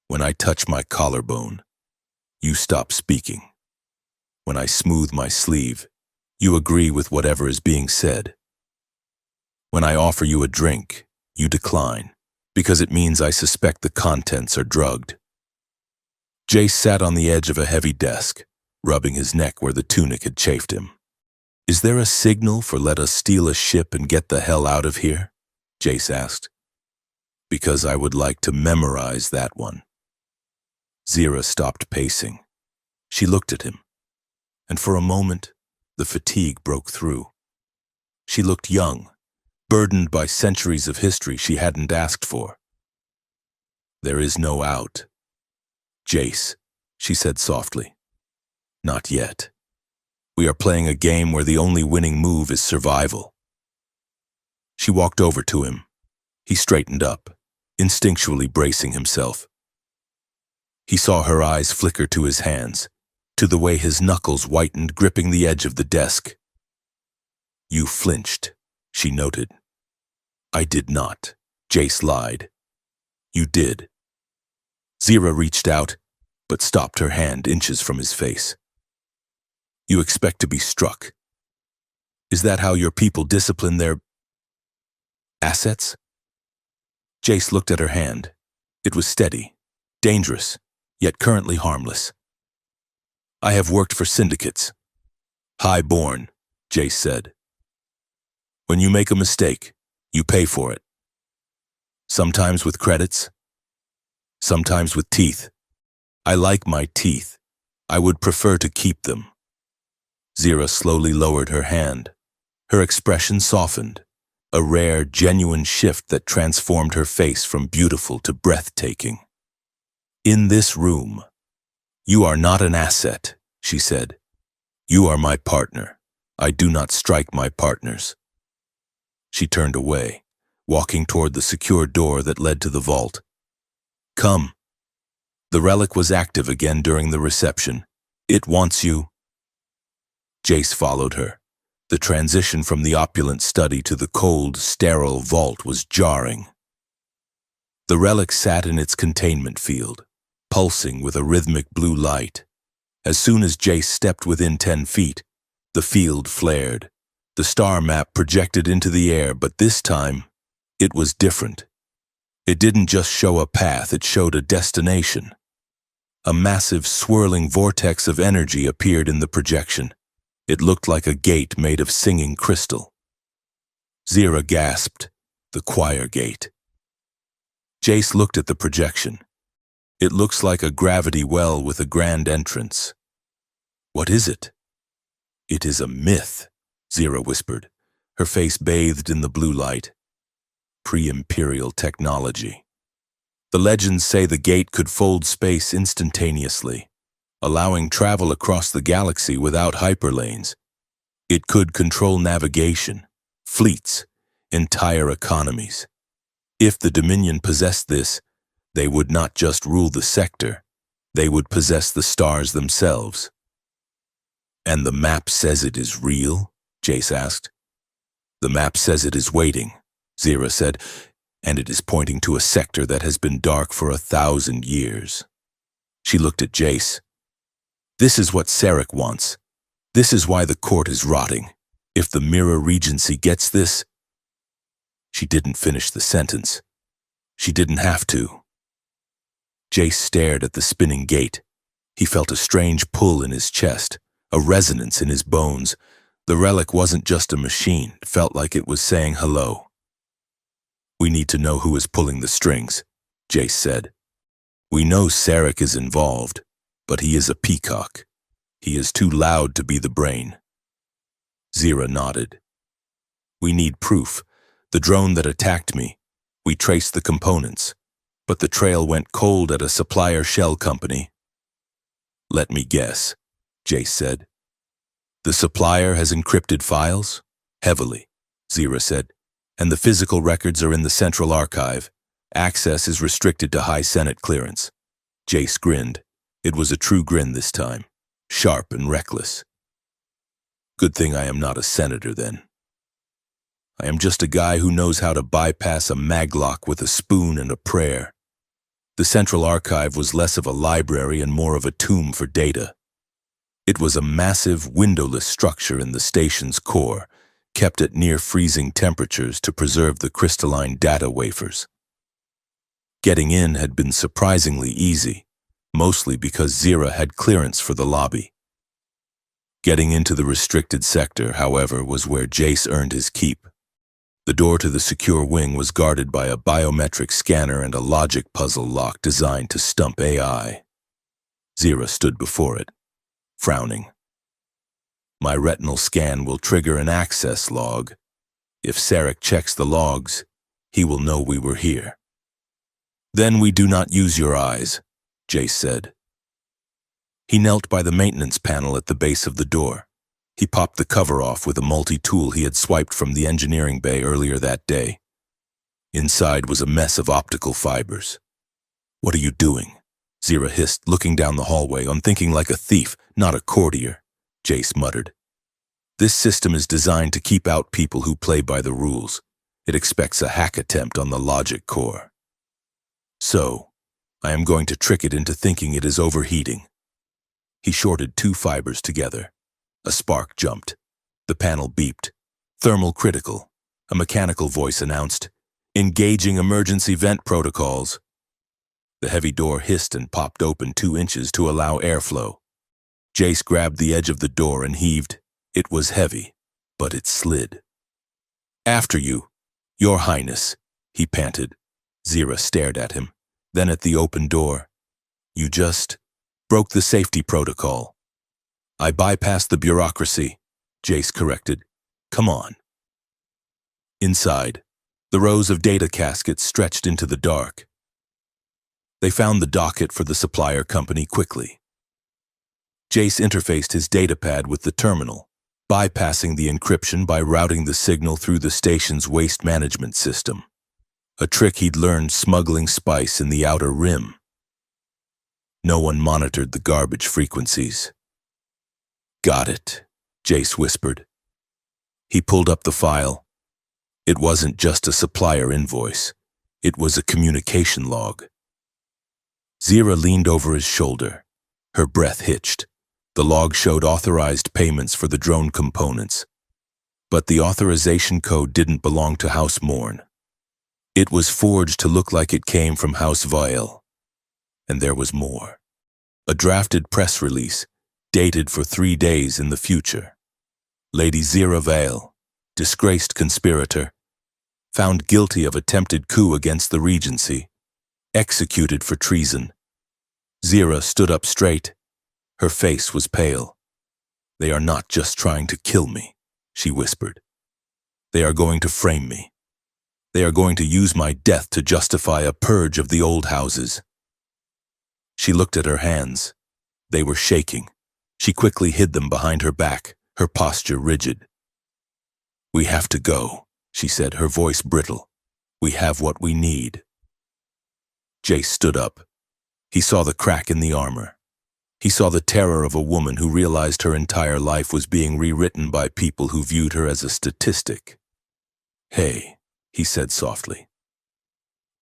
"When I touch my collarbone, you stop speaking. When I smooth my sleeve, you agree with whatever is being said. When I offer you a drink, you decline, because it means I suspect the contents are drugged." Jace sat on the edge of a heavy desk, rubbing his neck where the tunic had chafed him. "Is there a signal for let us steal a ship and get the hell out of here?" Jace asked. "Because I would like to memorize that one." Zira stopped pacing. She looked at him, and for a moment, the fatigue broke through. She looked young, burdened by centuries of history she hadn't asked for. "There is no out." "Jace," she said softly. "Not yet. We are playing a game where the only winning move is survival." She walked over to him. He straightened up, instinctually bracing himself. He saw her eyes flicker to his hands, to the way his knuckles whitened gripping the edge of the desk. "You flinched," she noted. "I did not," Jace lied. "You did." Zira reached out, but stopped her hand inches from his face. "You expect to be struck. Is that how your people discipline their assets?" Jace looked at her hand. It was steady, dangerous, yet currently harmless. "I have worked for syndicates." "High-born," Jace said. "When you make a mistake, you pay for it. Sometimes with credits, sometimes with teeth. I like my teeth. I would prefer to keep them." Zira slowly lowered her hand. Her expression softened, a rare, genuine shift that transformed her face from beautiful to breathtaking. "In this room, you are not an asset," she said. "You are my partner. I do not strike my partners." She turned away, walking toward the secure door that led to the vault. "Come." The relic was active again during the reception. It wants you. Jace followed her. The transition from the opulent study to the cold, sterile vault was jarring. The relic sat in its containment field, pulsing with a rhythmic blue light. As soon as Jace stepped within 10 feet, the field flared. The star map projected into the air, but this time, it was different. It didn't just show a path, it showed a destination. A massive, swirling vortex of energy appeared in the projection. It looked like a gate made of singing crystal. Zira gasped, the choir gate. Jace looked at the projection. It looks like a gravity well with a grand entrance. What is it? It is a myth, Zira whispered, her face bathed in the blue light. Pre-imperial technology. The legends say the gate could fold space instantaneously, allowing travel across the galaxy without hyperlanes. It could control navigation, fleets, entire economies. If the Dominion possessed this, they would not just rule the sector, they would possess the stars themselves. And the map says it is real? Jace asked. The map says it is waiting, Zira said, and it is pointing to a sector that has been dark for 1,000 years. She looked at Jace. This is what Sarek wants. This is why the court is rotting. If the Mirror Regency gets this... She didn't finish the sentence. She didn't have to. Jace stared at the spinning gate. He felt a strange pull in his chest, a resonance in his bones. The relic wasn't just a machine. It felt like it was saying hello. We need to know who is pulling the strings, Jace said. We know Sarek is involved, but he is a peacock. He is too loud to be the brain. Zira nodded. We need proof. The drone that attacked me. We traced the components, but the trail went cold at a supplier shell company. Let me guess, Jace said. The supplier has encrypted files? Heavily, Zira said. And the physical records are in the Central Archive. Access is restricted to high Senate clearance. Jace grinned. It was a true grin this time, sharp and reckless. Good thing I am not a senator then. I am just a guy who knows how to bypass a maglock with a spoon and a prayer. The Central Archive was less of a library and more of a tomb for data. It was a massive, windowless structure in the station's core, kept at near freezing temperatures to preserve the crystalline data wafers. Getting in had been surprisingly easy, mostly because Zira had clearance for the lobby. Getting into the restricted sector, however, was where Jace earned his keep. The door to the secure wing was guarded by a biometric scanner and a logic puzzle lock designed to stump AI. Zira stood before it, frowning. My retinal scan will trigger an access log. If Sarek checks the logs, he will know we were here. Then we do not use your eyes, Jace said. He knelt by the maintenance panel at the base of the door. He popped the cover off with a multi-tool he had swiped from the engineering bay earlier that day. Inside was a mess of optical fibers. What are you doing? Zira hissed, looking down the hallway, unthinking like a thief, not a courtier. Jace muttered. This system is designed to keep out people who play by the rules. It expects a hack attempt on the logic core. So, I am going to trick it into thinking it is overheating. He shorted 2 fibers together. A spark jumped. The panel beeped. Thermal critical. A mechanical voice announced, engaging emergency vent protocols. The heavy door hissed and popped open 2 inches to allow airflow. Jace grabbed the edge of the door and heaved. It was heavy, but it slid. After you, Your Highness, he panted. Zira stared at him, then at the open door. You just broke the safety protocol. I bypassed the bureaucracy, Jace corrected. Come on. Inside, the rows of data caskets stretched into the dark. They found the docket for the supplier company quickly. Jace interfaced his datapad with the terminal, bypassing the encryption by routing the signal through the station's waste management system, a trick he'd learned smuggling spice in the Outer Rim. No one monitored the garbage frequencies. Got it, Jace whispered. He pulled up the file. It wasn't just a supplier invoice. It was a communication log. Zira leaned over his shoulder. Her breath hitched. The log showed authorized payments for the drone components. But the authorization code didn't belong to House Morn. It was forged to look like it came from House Vial. And there was more. A drafted press release, dated for 3 days in the future. Lady Zira Vale, disgraced conspirator, found guilty of attempted coup against the Regency, executed for treason. Zira stood up straight. Her face was pale. They are not just trying to kill me, she whispered. They are going to frame me. They are going to use my death to justify a purge of the old houses. She looked at her hands. They were shaking. She quickly hid them behind her back, her posture rigid. We have to go, she said, her voice brittle. We have what we need. Jace stood up. He saw the crack in the armor. He saw the terror of a woman who realized her entire life was being rewritten by people who viewed her as a statistic. Hey, he said softly.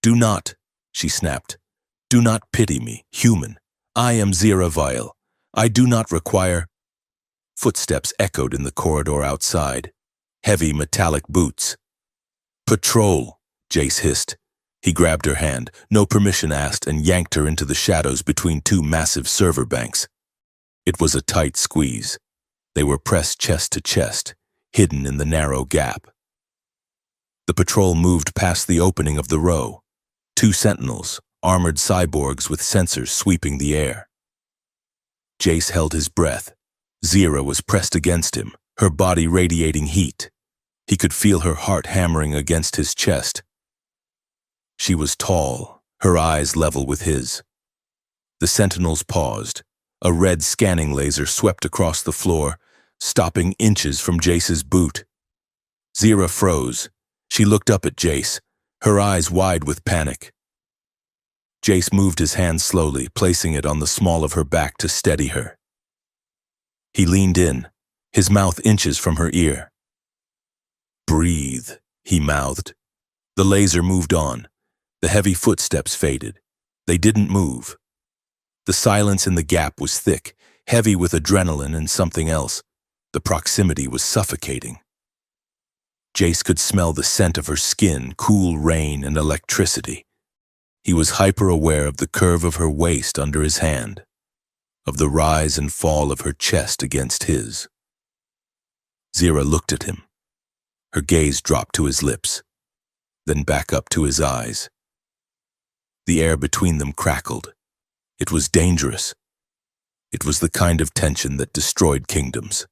Do not, she snapped. Do not pity me, human. I am Zira Vile. I do not require... Footsteps echoed in the corridor outside. Heavy metallic boots. Patrol, Jace hissed. He grabbed her hand, no permission asked, and yanked her into the shadows between 2 massive server banks. It was a tight squeeze. They were pressed chest to chest, hidden in the narrow gap. The patrol moved past the opening of the row. 2 sentinels, armored cyborgs with sensors sweeping the air. Jace held his breath. Zira was pressed against him, her body radiating heat. He could feel her heart hammering against his chest. She was tall, her eyes level with his. The sentinels paused. A red scanning laser swept across the floor, stopping inches from Jace's boot. Zira froze. She looked up at Jace, her eyes wide with panic. Jace moved his hand slowly, placing it on the small of her back to steady her. He leaned in, his mouth inches from her ear. Breathe, he mouthed. The laser moved on. The heavy footsteps faded. They didn't move. The silence in the gap was thick, heavy with adrenaline and something else. The proximity was suffocating. Jace could smell the scent of her skin, cool rain and electricity. He was hyper-aware of the curve of her waist under his hand, of the rise and fall of her chest against his. Zira looked at him. Her gaze dropped to his lips, then back up to his eyes. The air between them crackled. It was dangerous. It was the kind of tension that destroyed kingdoms.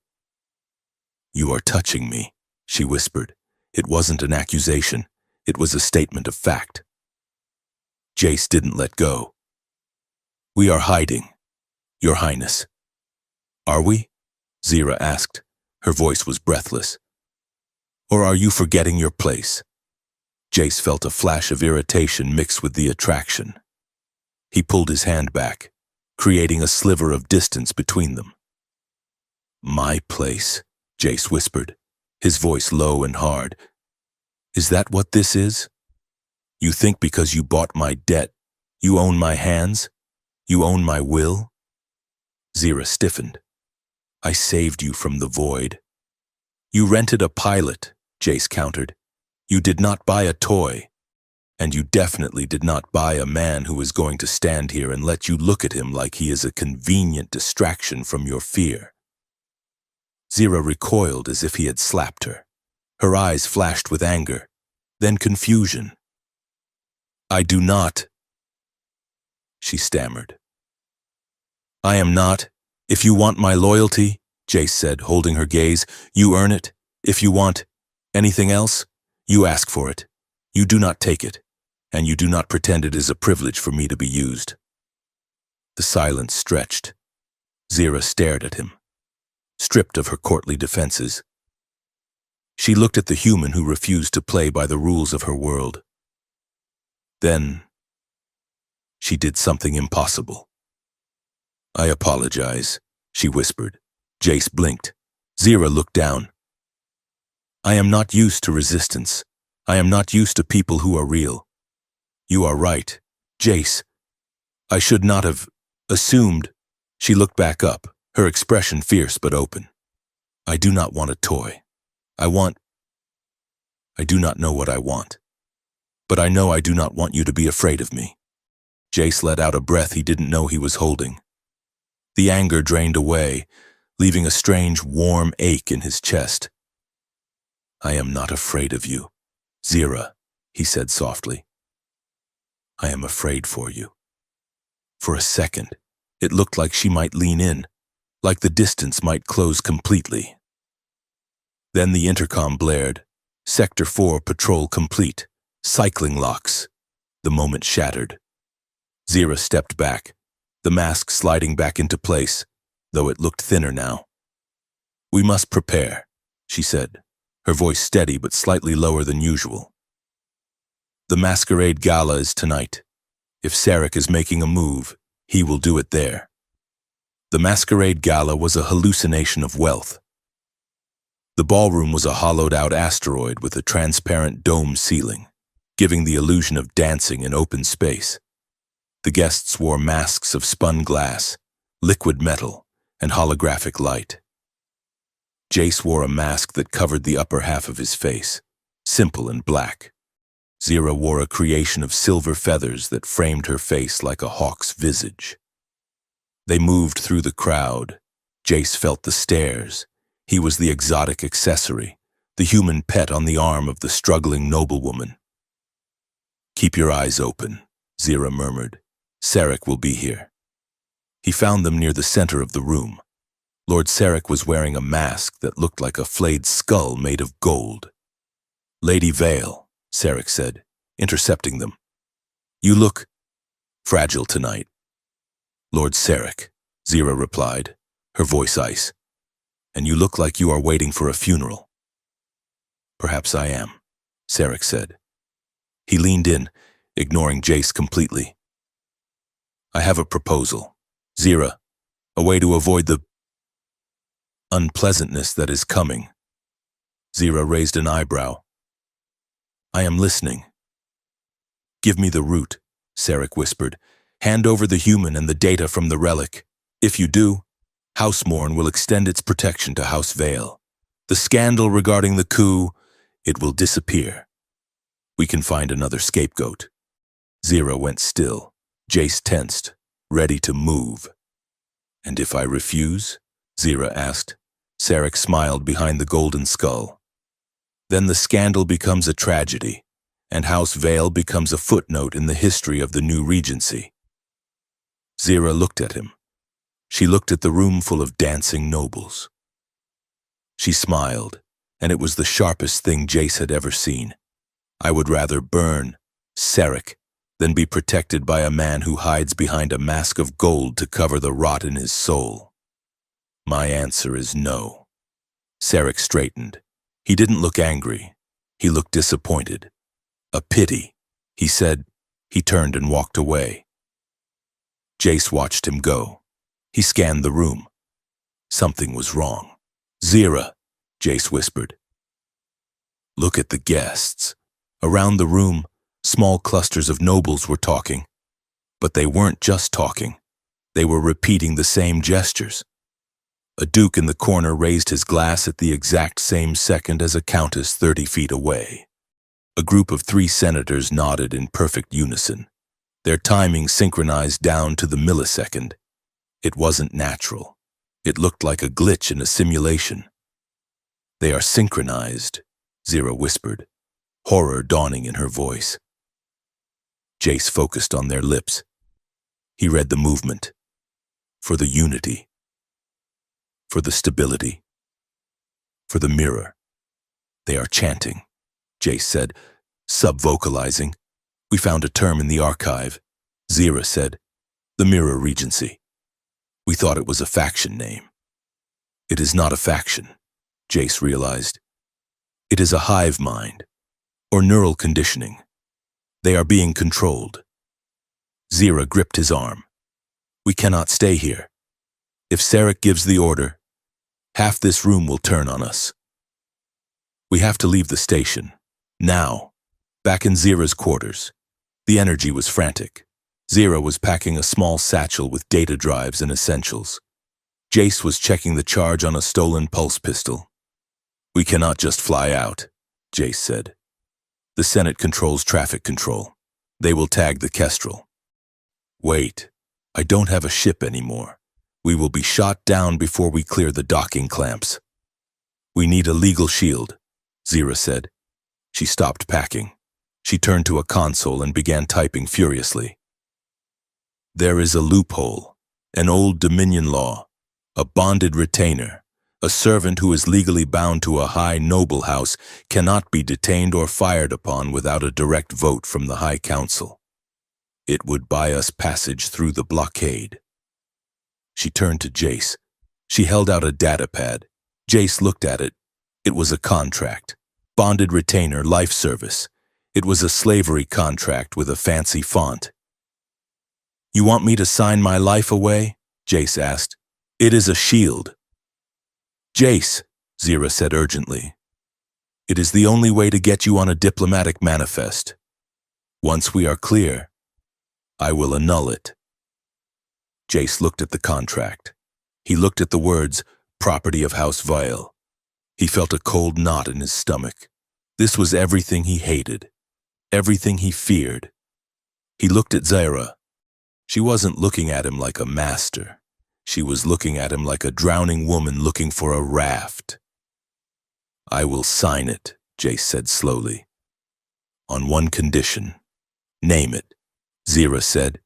You are touching me, she whispered. It wasn't an accusation. It was a statement of fact. Jace didn't let go. We are hiding, Your Highness. Are we? Zira asked. Her voice was breathless. Or are you forgetting your place? Jace felt a flash of irritation mixed with the attraction. He pulled his hand back, creating a sliver of distance between them. My place, Jace whispered, his voice low and hard. Is that what this is? You think because you bought my debt, you own my hands? You own my will? Zira stiffened. I saved you from the void. You rented a pilot, Jace countered. You did not buy a toy, and you definitely did not buy a man who is going to stand here and let you look at him like he is a convenient distraction from your fear. Zira recoiled as if he had slapped her. Her eyes flashed with anger, then confusion. I do not, she stammered. I am not. If you want my loyalty, Jace said, holding her gaze, you earn it. If you want anything else, you ask for it. You do not take it, and you do not pretend it is a privilege for me to be used. The silence stretched. Zira stared at him, stripped of her courtly defenses. She looked at the human who refused to play by the rules of her world. Then, she did something impossible. I apologize, she whispered, Jace blinked. Zira looked down. I am not used to resistance. I am not used to people who are real. You are right, Jace. I should not have assumed. She looked back up, her expression fierce but open. I do not want a toy. I do not know what I want. But I know I do not want you to be afraid of me. Jace let out a breath he didn't know he was holding. The anger drained away, leaving a strange, warm ache in his chest. I am not afraid of you, Zira, he said softly. I am afraid for you. For a second, it looked like she might lean in, like the distance might close completely. Then the intercom blared. Sector 4 patrol complete. Cycling locks. The moment shattered. Zira stepped back, the mask sliding back into place, though it looked thinner now. We must prepare, she said, her voice steady but slightly lower than usual. The masquerade gala is tonight. If Sarek is making a move, he will do it there. The masquerade gala was a hallucination of wealth. The ballroom was a hollowed-out asteroid with a transparent dome ceiling, giving the illusion of dancing in open space. The guests wore masks of spun glass, liquid metal, and holographic light. Jace wore a mask that covered the upper half of his face, simple and black. Zira wore a creation of silver feathers that framed her face like a hawk's visage. They moved through the crowd. Jace felt the stares. He was the exotic accessory, the human pet on the arm of the struggling noblewoman. Keep your eyes open, Zira murmured. Sarek will be here. He found them near the center of the room. Lord Sarek was wearing a mask that looked like a flayed skull made of gold. Lady Vale, Sarek said, intercepting them. You look fragile tonight. Lord Sarek, Zira replied, her voice ice. And you look like you are waiting for a funeral. Perhaps I am, Sarek said. He leaned in, ignoring Jace completely. I have a proposal. Zira, a way to avoid the unpleasantness that is coming. Zira raised an eyebrow. I am listening. Give me the root, Sarek whispered. Hand over the human and the data from the relic. If you do, House Morn will extend its protection to House Vale. The scandal regarding the coup, it will disappear. We can find another scapegoat. Zira went still. Jace tensed, ready to move. And if I refuse? Zira asked. Sarek smiled behind the golden skull. Then the scandal becomes a tragedy, and House Vale becomes a footnote in the history of the new regency. Zira looked at him. She looked at the room full of dancing nobles. She smiled, and it was the sharpest thing Jace had ever seen. I would rather burn, Sarek, than be protected by a man who hides behind a mask of gold to cover the rot in his soul. My answer is no. Sarek straightened. He didn't look angry. He looked disappointed. A pity, he said. He turned and walked away. Jace watched him go. He scanned the room. Something was wrong. Zira, Jace whispered. Look at the guests. Around the room, small clusters of nobles were talking. But they weren't just talking. They were repeating the same gestures. A duke in the corner raised his glass at the exact same second as a countess 30 feet away. A group of 3 senators nodded in perfect unison. Their timing synchronized down to the millisecond. It wasn't natural. It looked like a glitch in a simulation. They are synchronized, Zira whispered, horror dawning in her voice. Jace focused on their lips. He read the movement. For the unity. For the stability. For the mirror. They are chanting, Jace said, sub-vocalizing. We found a term in the archive. Zira said, the Mirror Regency. We thought it was a faction name. It is not a faction, Jace realized. It is a hive mind, or neural conditioning. They are being controlled. Zira gripped his arm. We cannot stay here. If Sarek gives the order, Half this room will turn on us. We have to leave the station. Now. Back in Zira's quarters. The energy was frantic. Zira was packing a small satchel with data drives and essentials. Jace was checking the charge on a stolen pulse pistol. We cannot just fly out, Jace said. The Senate controls traffic control. They will tag the Kestrel. Wait, I don't have a ship anymore. We will be shot down before we clear the docking clamps. We need a legal shield, Zira said. She stopped packing. She turned to a console and began typing furiously. There is a loophole, an old Dominion law, a bonded retainer, a servant who is legally bound to a high noble house cannot be detained or fired upon without a direct vote from the High Council. It would buy us passage through the blockade. She turned to Jace. She held out a data pad. Jace looked at it. It was a contract. Bonded retainer, life service. It was a slavery contract with a fancy font. You want me to sign my life away? Jace asked. It is a shield. Jace, Zira said urgently. It is the only way to get you on a diplomatic manifest. Once we are clear, I will annul it. Jace looked at the contract. He looked at the words, property of House Vial. He felt a cold knot in his stomach. This was everything he hated, everything he feared. He looked at Zira. She wasn't looking at him like a master. She was looking at him like a drowning woman looking for a raft. I will sign it, Jace said slowly. On one condition. Name it, Zira said.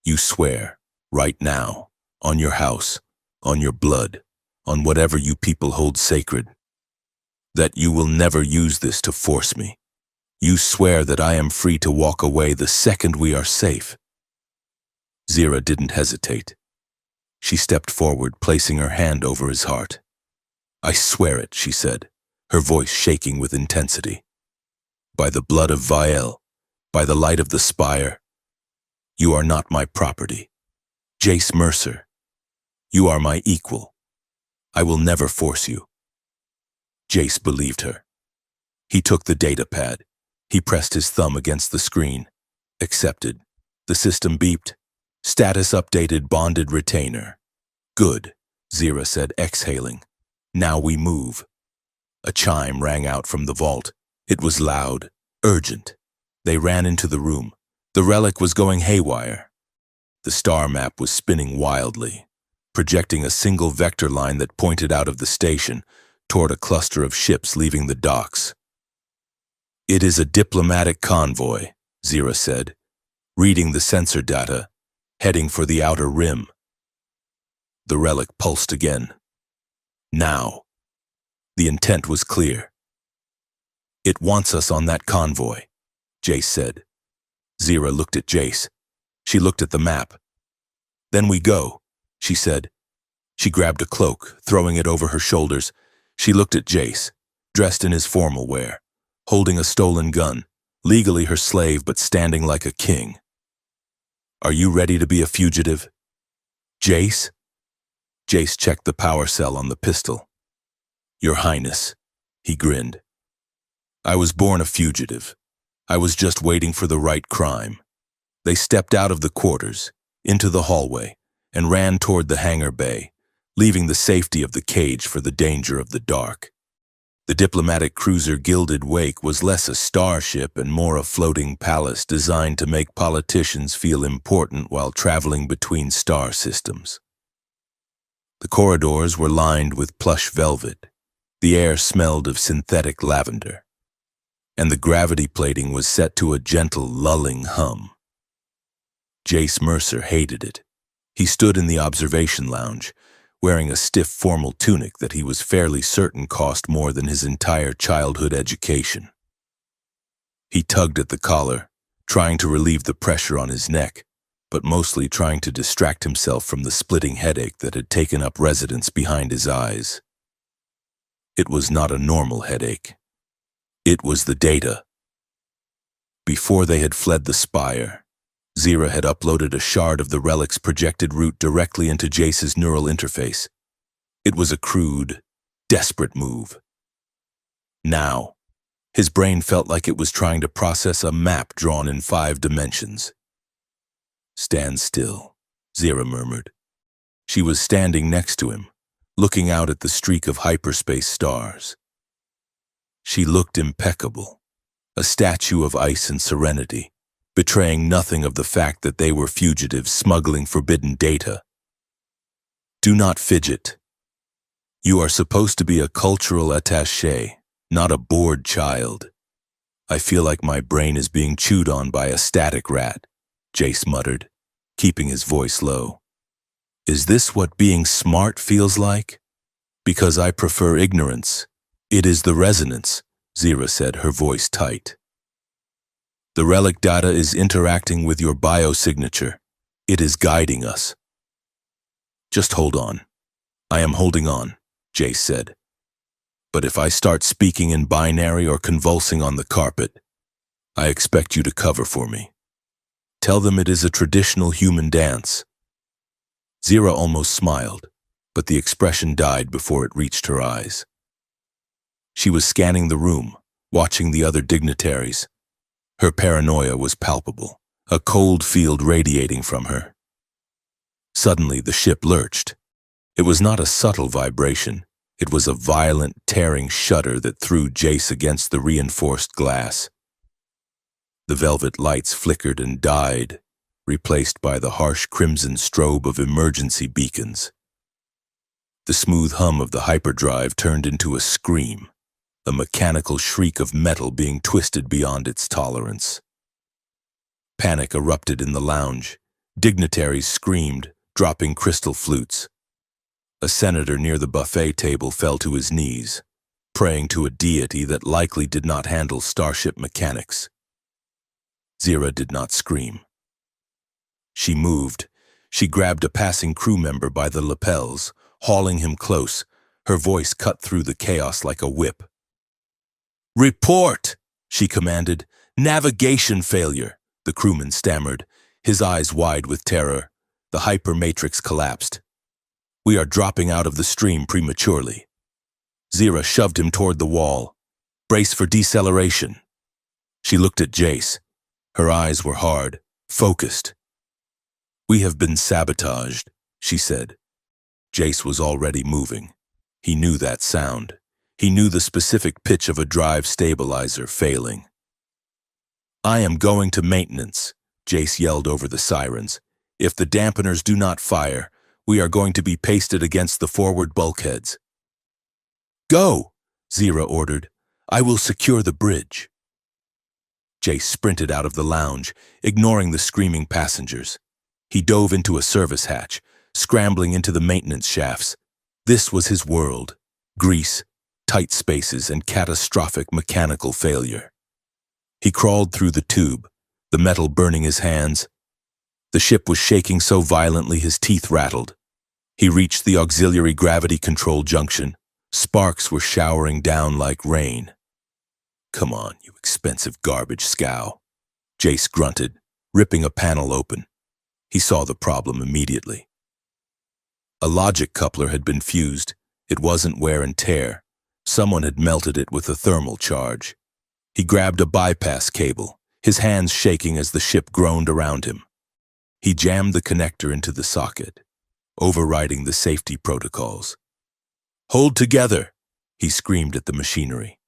You swear, right now, on your house, on your blood, on whatever you people hold sacred, that you will never use this to force me. You swear that I am free to walk away the second we are safe. Zira didn't hesitate. She stepped forward, placing her hand over his heart. I swear it, she said, her voice shaking with intensity. By the blood of Vial, by the light of the spire, you are not my property. Jace Mercer, you are my equal. I will never force you. Jace believed her. He took the data pad. He pressed his thumb against the screen. Accepted. The system beeped. Status updated, bonded retainer. Good, Zira said, exhaling. Now we move. A chime rang out from the vault. It was loud, urgent. They ran into the room. The relic was going haywire. The star map was spinning wildly, projecting a single vector line that pointed out of the station toward a cluster of ships leaving the docks. It is a diplomatic convoy, Zira said, reading the sensor data, heading for the outer rim. The relic pulsed again. Now. The intent was clear. It wants us on that convoy, Jace said. Zira looked at Jace. She looked at the map. Then we go, she said. She grabbed a cloak, throwing it over her shoulders. She looked at Jace, dressed in his formal wear, holding a stolen gun, legally her slave but standing like a king. Are you ready to be a fugitive? Jace? Jace checked the power cell on the pistol. Your Highness, he grinned. I was born a fugitive. I was just waiting for the right crime. They stepped out of the quarters, into the hallway, and ran toward the hangar bay, leaving the safety of the cage for the danger of the dark. The diplomatic cruiser Gilded Wake was less a starship and more a floating palace designed to make politicians feel important while traveling between star systems. The corridors were lined with plush velvet. The air smelled of synthetic lavender, and the gravity plating was set to a gentle, lulling hum. Jace Mercer hated it. He stood in the observation lounge, wearing a stiff formal tunic that he was fairly certain cost more than his entire childhood education. He tugged at the collar, trying to relieve the pressure on his neck, but mostly trying to distract himself from the splitting headache that had taken up residence behind his eyes. It was not a normal headache. It was the data. Before they had fled the spire, Zira had uploaded a shard of the relic's projected route directly into Jace's neural interface. It was a crude, desperate move. Now, his brain felt like it was trying to process a map drawn in 5 dimensions. "Stand still," Zira murmured. She was standing next to him, looking out at the streak of hyperspace stars. She looked impeccable, a statue of ice and serenity, betraying nothing of the fact that they were fugitives smuggling forbidden data. "Do not fidget. You are supposed to be a cultural attaché, not a bored child." "I feel like my brain is being chewed on by a static rat," Jace muttered, keeping his voice low. "Is this what being smart feels like? Because I prefer ignorance." "It is the resonance," Zira said, her voice tight. "The relic data is interacting with your biosignature. It is guiding us." "Just hold on." "I am holding on," Jace said. "But if I start speaking in binary or convulsing on the carpet, I expect you to cover for me. Tell them it is a traditional human dance." Zira almost smiled, but the expression died before it reached her eyes. She was scanning the room, watching the other dignitaries. Her paranoia was palpable, a cold field radiating from her. Suddenly, the ship lurched. It was not a subtle vibration. It was a violent, tearing shudder that threw Jace against the reinforced glass. The velvet lights flickered and died, replaced by the harsh crimson strobe of emergency beacons. The smooth hum of the hyperdrive turned into a scream, a mechanical shriek of metal being twisted beyond its tolerance. Panic erupted in the lounge. Dignitaries screamed, dropping crystal flutes. A senator near the buffet table fell to his knees, praying to a deity that likely did not handle starship mechanics. Zira did not scream. She moved. She grabbed a passing crew member by the lapels, hauling him close, her voice cut through the chaos like a whip. "Report!" she commanded. "Navigation failure," the crewman stammered, his eyes wide with terror. The hypermatrix collapsed. "We are dropping out of the stream prematurely." Zira shoved him toward the wall. "Brace for deceleration." She looked at Jace. Her eyes were hard, focused. "We have been sabotaged," she said. Jace was already moving. He knew that sound. He knew the specific pitch of a drive stabilizer failing. "I am going to maintenance," Jace yelled over the sirens. "If the dampeners do not fire, we are going to be pasted against the forward bulkheads." "Go," Zira ordered. "I will secure the bridge." Jace sprinted out of the lounge, ignoring the screaming passengers. He dove into a service hatch, scrambling into the maintenance shafts. This was his world: grease, tight spaces, and catastrophic mechanical failure. He crawled through the tube, the metal burning his hands. The ship was shaking so violently his teeth rattled. He reached the auxiliary gravity control junction. Sparks were showering down like rain. "Come on, you expensive garbage scow," Jace grunted, ripping a panel open. He saw the problem immediately. A logic coupler had been fused. It wasn't wear and tear. Someone had melted it with a thermal charge. He grabbed a bypass cable, his hands shaking as the ship groaned around him. He jammed the connector into the socket, overriding the safety protocols. "Hold together," he screamed at the machinery.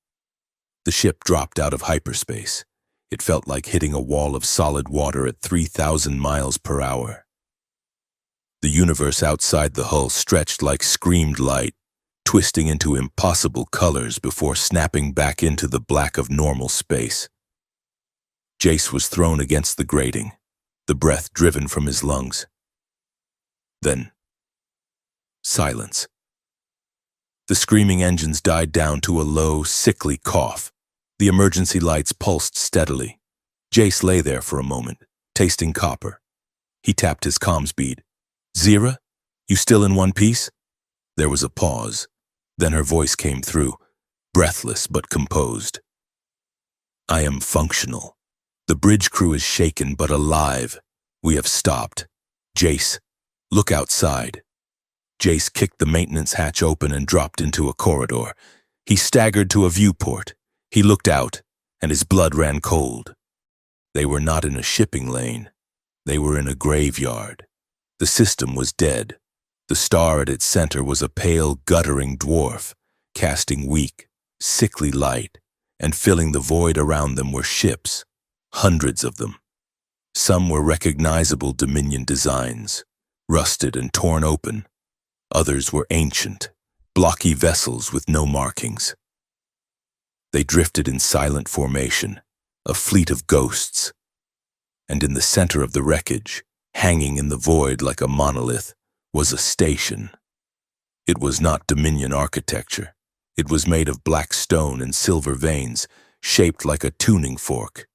The ship dropped out of hyperspace. It felt like hitting a wall of solid water at 3,000 miles per hour. The universe outside the hull stretched like screamed light, twisting into impossible colors before snapping back into the black of normal space. Jace was thrown against the grating, the breath driven from his lungs. Then, silence. The screaming engines died down to a low, sickly cough. The emergency lights pulsed steadily. Jace lay there for a moment, tasting copper. He tapped his comms bead. "Zira, you still in one piece?" There was a pause. Then her voice came through, breathless but composed. "I am functional. The bridge crew is shaken but alive. We have stopped. Jace, look outside." Jace kicked the maintenance hatch open and dropped into a corridor. He staggered to a viewport. He looked out, and his blood ran cold. They were not in a shipping lane. They were in a graveyard. The system was dead. The star at its center was a pale, guttering dwarf, casting weak, sickly light, and filling the void around them were ships, hundreds of them. Some were recognizable Dominion designs, rusted and torn open. Others were ancient, blocky vessels with no markings. They drifted in silent formation, a fleet of ghosts. And in the center of the wreckage, hanging in the void like a monolith, was a station. It was not Dominion architecture. It was made of black stone and silver veins, shaped like a tuning fork.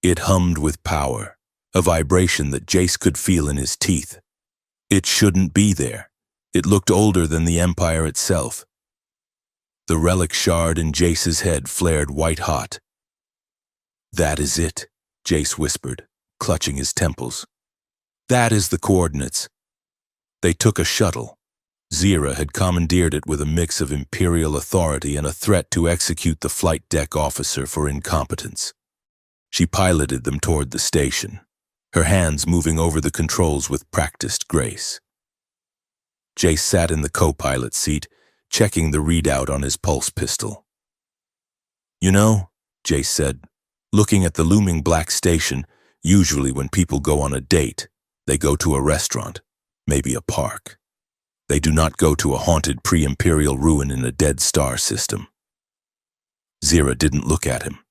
It hummed with power, a vibration that Jace could feel in his teeth. It shouldn't be there. It looked older than the Empire itself. The relic shard in Jace's head flared white-hot. "That is it," Jace whispered, clutching his temples. "That is the coordinates." They took a shuttle. Zira had commandeered it with a mix of Imperial authority and a threat to execute the flight deck officer for incompetence. She piloted them toward the station, her hands moving over the controls with practiced grace. Jace sat in the co-pilot seat, checking the readout on his pulse pistol. "You know," Jace said, looking at the looming black station, usually when people go on a date, they go to a restaurant, maybe a park. They do not go to a haunted pre-imperial ruin in a dead star system. Zira didn't look at him.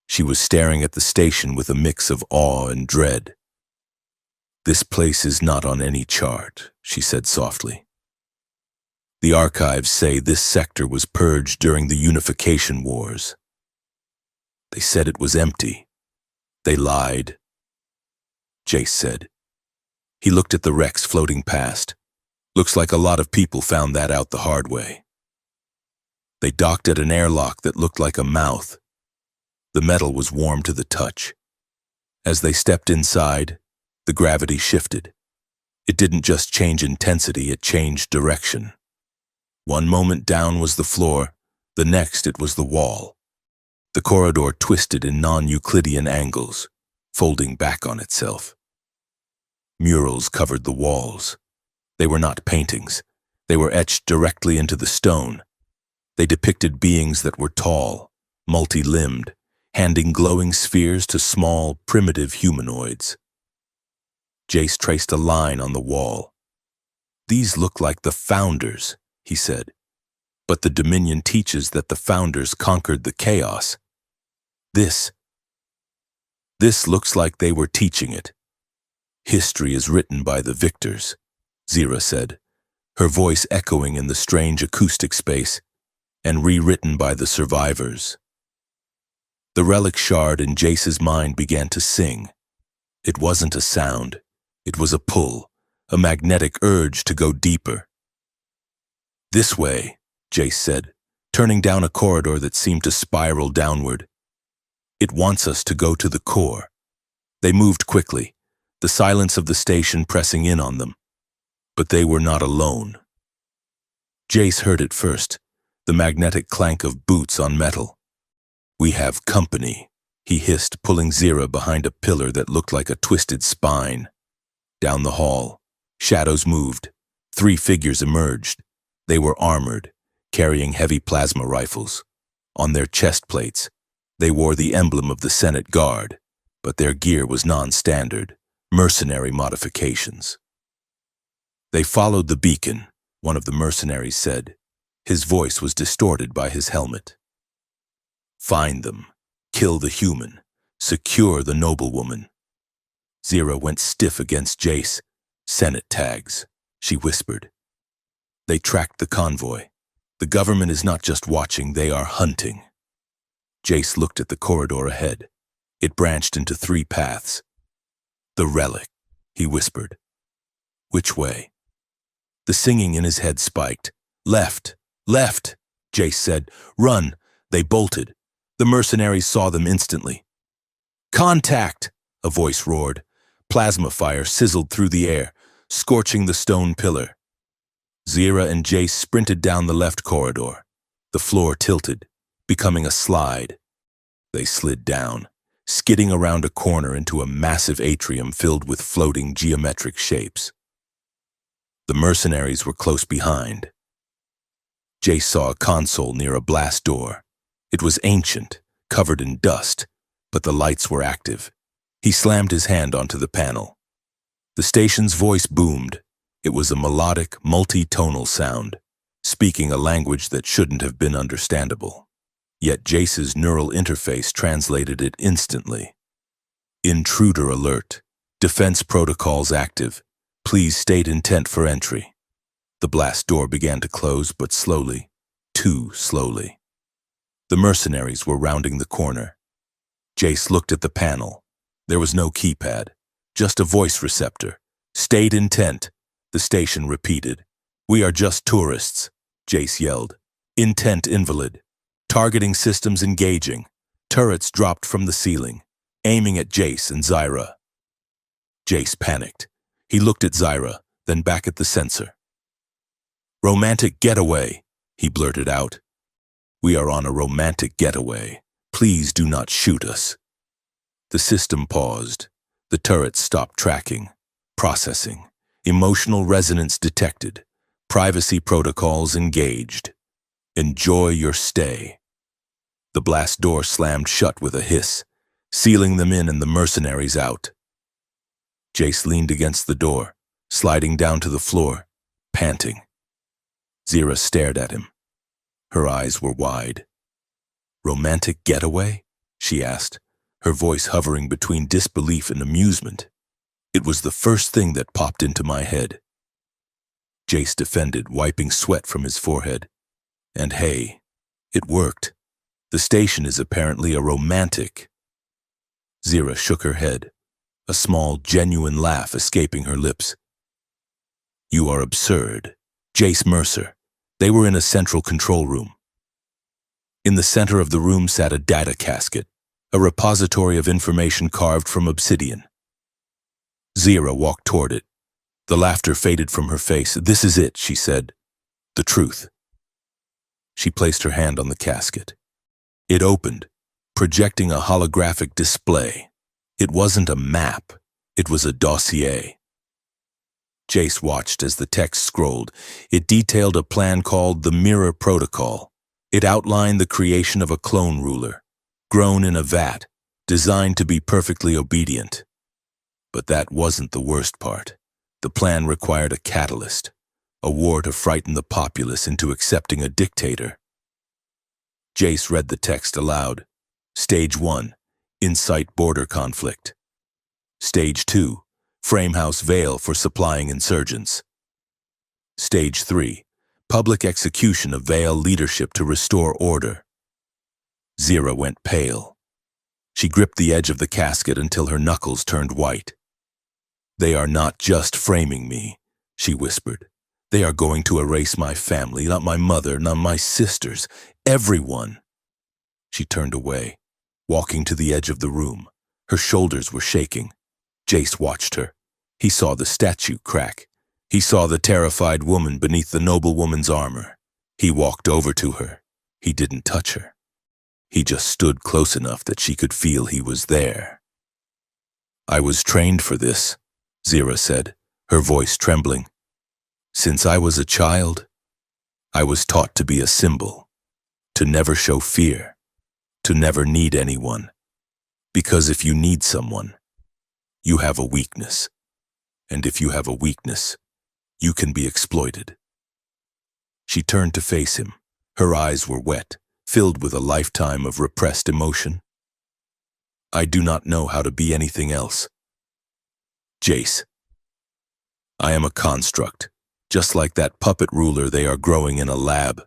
She was staring at the station with a mix of awe and dread. "This place is not on any chart," she said softly. "The archives say this sector was purged during the Unification Wars. They said it was empty. They lied," Jace said. He looked at the wrecks floating past. "Looks like a lot of people found that out the hard way." They docked at an airlock that looked like a mouth. The metal was warm to the touch. As they stepped inside, the gravity shifted. It didn't just change intensity, it changed direction. One moment down was the floor, the next it was the wall. The corridor twisted in non-Euclidean angles, folding back on itself. Murals covered the walls. They were not paintings. They were etched directly into the stone. They depicted beings that were tall, multi-limbed, handing glowing spheres to small, primitive humanoids. Jace traced a line on the wall. "These look like the Founders," he said. "But the Dominion teaches that the Founders conquered the chaos. This looks like they were teaching it." "History is written by the victors," Zira said, her voice echoing in the strange acoustic space, "and rewritten by the survivors." The relic shard in Jace's mind began to sing. It wasn't a sound. It was a pull, a magnetic urge to go deeper. "This way," Jace said, turning down a corridor that seemed to spiral downward. "It wants us to go to the core." They moved quickly, the silence of the station pressing in on them. But they were not alone. Jace heard it first, the magnetic clank of boots on metal. "We have company," he hissed, pulling Zira behind a pillar that looked like a twisted spine. Down the hall, shadows moved. 3 figures emerged. They were armored, carrying heavy plasma rifles. On their chest plates, they wore the emblem of the Senate Guard, but their gear was non-standard, mercenary modifications. "They followed the beacon," one of the mercenaries said. His voice was distorted by his helmet. "Find them, kill the human, secure the Noblewoman." Zira went stiff against Jace. "Senate tags," she whispered. They tracked the convoy. The government is not just watching, they are hunting. Jace looked at the corridor ahead. It branched into 3 paths. "The relic," he whispered. "Which way?" The singing in his head spiked. "Left, left," Jace said. "Run." They bolted. The mercenaries saw them instantly. "Contact!" a voice roared. Plasma fire sizzled through the air, scorching the stone pillar. Zira and Jace sprinted down the left corridor. The floor tilted, becoming a slide. They slid down, skidding around a corner into a massive atrium filled with floating geometric shapes. The mercenaries were close behind. Jace saw a console near a blast door. It was ancient, covered in dust, but the lights were active. He slammed his hand onto the panel. The station's voice boomed. It was a melodic, multi-tonal sound, speaking a language that shouldn't have been understandable. Yet Jace's neural interface translated it instantly. Intruder alert. Defense protocols active. Please state intent for entry. The blast door began to close, but slowly, too slowly. The mercenaries were rounding the corner. Jace looked at the panel. There was no keypad, just a voice receptor. State intent, the station repeated. We are just tourists, Jace yelled. Intent invalid. Targeting systems engaging. Turrets dropped from the ceiling, aiming at Jace and Zyra. Jace panicked. He looked at Zyra, then back at the sensor. Romantic getaway, he blurted out. We are on a romantic getaway. Please do not shoot us. The system paused. The turret stopped tracking. Processing. Emotional resonance detected. Privacy protocols engaged. Enjoy your stay. The blast door slammed shut with a hiss, sealing them in and the mercenaries out. Jace leaned against the door, sliding down to the floor, panting. Zyra stared at him. Her eyes were wide. Romantic getaway? She asked, her voice hovering between disbelief and amusement. It was the first thing that popped into my head. Jace defended, wiping sweat from his forehead. And hey, it worked. The station is apparently a romantic. Zyra shook her head, a small, genuine laugh escaping her lips. You are absurd. Jace Mercer. They were in a central control room. In the center of the room sat a data casket, a repository of information carved from obsidian. Zyra walked toward it. The laughter faded from her face. This is it, she said. The truth. She placed her hand on the casket. It opened, projecting a holographic display. It wasn't a map. It was a dossier. Jace watched as the text scrolled. It detailed a plan called the Mirror Protocol. It outlined the creation of a clone ruler, grown in a vat, designed to be perfectly obedient. But that wasn't the worst part. The plan required a catalyst, a war to frighten the populace into accepting a dictator. Jace read the text aloud. Stage 1, incite border conflict. Stage 2, Framehouse Veil for supplying insurgents. Stage 3, public execution of Veil leadership to restore order. Zyra went pale. She gripped the edge of the casket until her knuckles turned white. They are not just framing me, she whispered. They are going to erase my family, not my mother, not my sisters, everyone. She turned away, walking to the edge of the room. Her shoulders were shaking. Jace watched her. He saw the statue crack. He saw the terrified woman beneath the noblewoman's armor. He walked over to her. He didn't touch her. He just stood close enough that she could feel he was there. I was trained for this, Zyra said, her voice trembling. Since I was a child, I was taught to be a symbol, to never show fear, to never need anyone. Because if you need someone, you have a weakness. And if you have a weakness, you can be exploited. She turned to face him. Her eyes were wet, filled with a lifetime of repressed emotion. I do not know how to be anything else. Jace. I am a construct, just like that puppet ruler they are growing in a lab.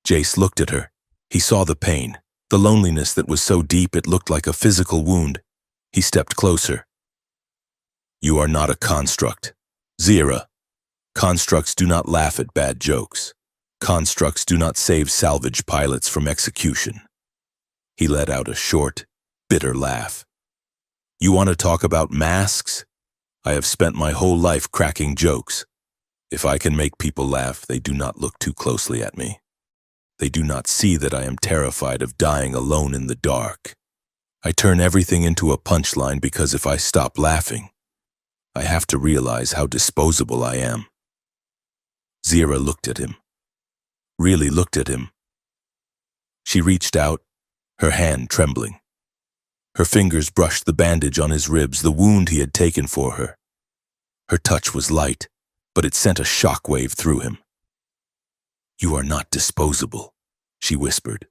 Jace looked at her. He saw the pain, the loneliness that was so deep it looked like a physical wound. He stepped closer. You are not a construct. Zyra. Constructs do not laugh at bad jokes. Constructs do not save salvage pilots from execution. He let out a short, bitter laugh. You want to talk about masks? I have spent my whole life cracking jokes. If I can make people laugh, they do not look too closely at me. They do not see that I am terrified of dying alone in the dark. I turn everything into a punchline because if I stop laughing, I have to realize how disposable I am. Zira looked at him. Really looked at him. She reached out, her hand trembling. Her fingers brushed the bandage on his ribs, the wound he had taken for her. Her touch was light, but it sent a shockwave through him. "You are not disposable," she whispered.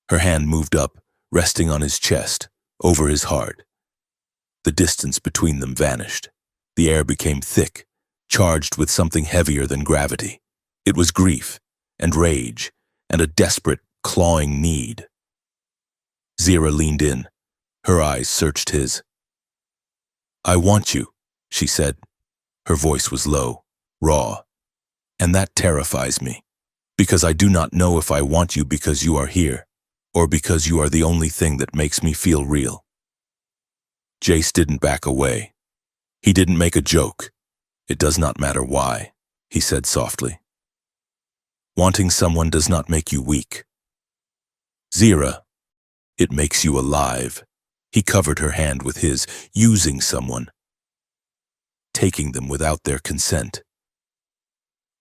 Her hand moved up, resting on his chest, over his heart. The distance between them vanished. The air became thick, charged with something heavier than gravity. It was grief, and rage, and a desperate, clawing need. Zira leaned in. Her eyes searched his. "I want you," she said. Her voice was low, raw. "And that terrifies me, because I do not know if I want you because you are here, or because you are the only thing that makes me feel real." Jace didn't back away. He didn't make a joke. "It does not matter why," he said softly. "Wanting someone does not make you weak. Zira, it makes you alive." He covered her hand with his. "Using someone, taking them without their consent.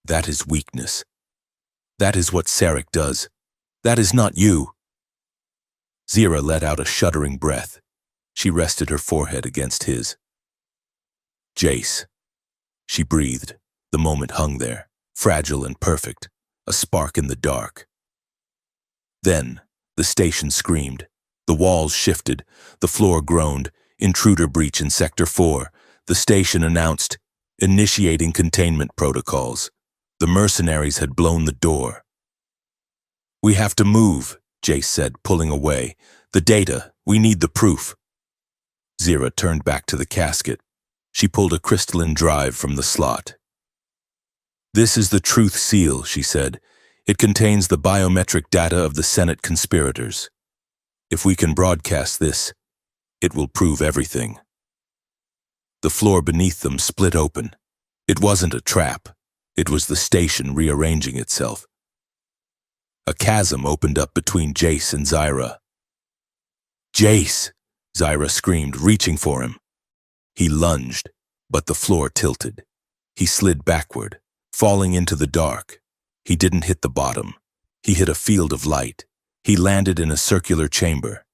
That is weakness. That is what Sarek does. That is not you." Zira let out a shuddering breath. She rested her forehead against his. "Jace," she breathed. The moment hung there, fragile and perfect, a spark in the dark. Then, the station screamed. The walls shifted. The floor groaned. Intruder breach in Sector 4. The station announced, initiating containment protocols. The mercenaries had blown the door. "We have to move," Jace said, pulling away. "The data. We need the proof." Zira turned back to the casket. She pulled a crystalline drive from the slot. "This is the truth seal," she said. "It contains the biometric data of the Senate conspirators. If we can broadcast this, it will prove everything." The floor beneath them split open. It wasn't a trap. It was the station rearranging itself. A chasm opened up between Jace and Zira. "Jace!" Zira screamed, reaching for him. He lunged, but the floor tilted. He slid backward, falling into the dark. He didn't hit the bottom. He hit a field of light. He landed in a circular chamber.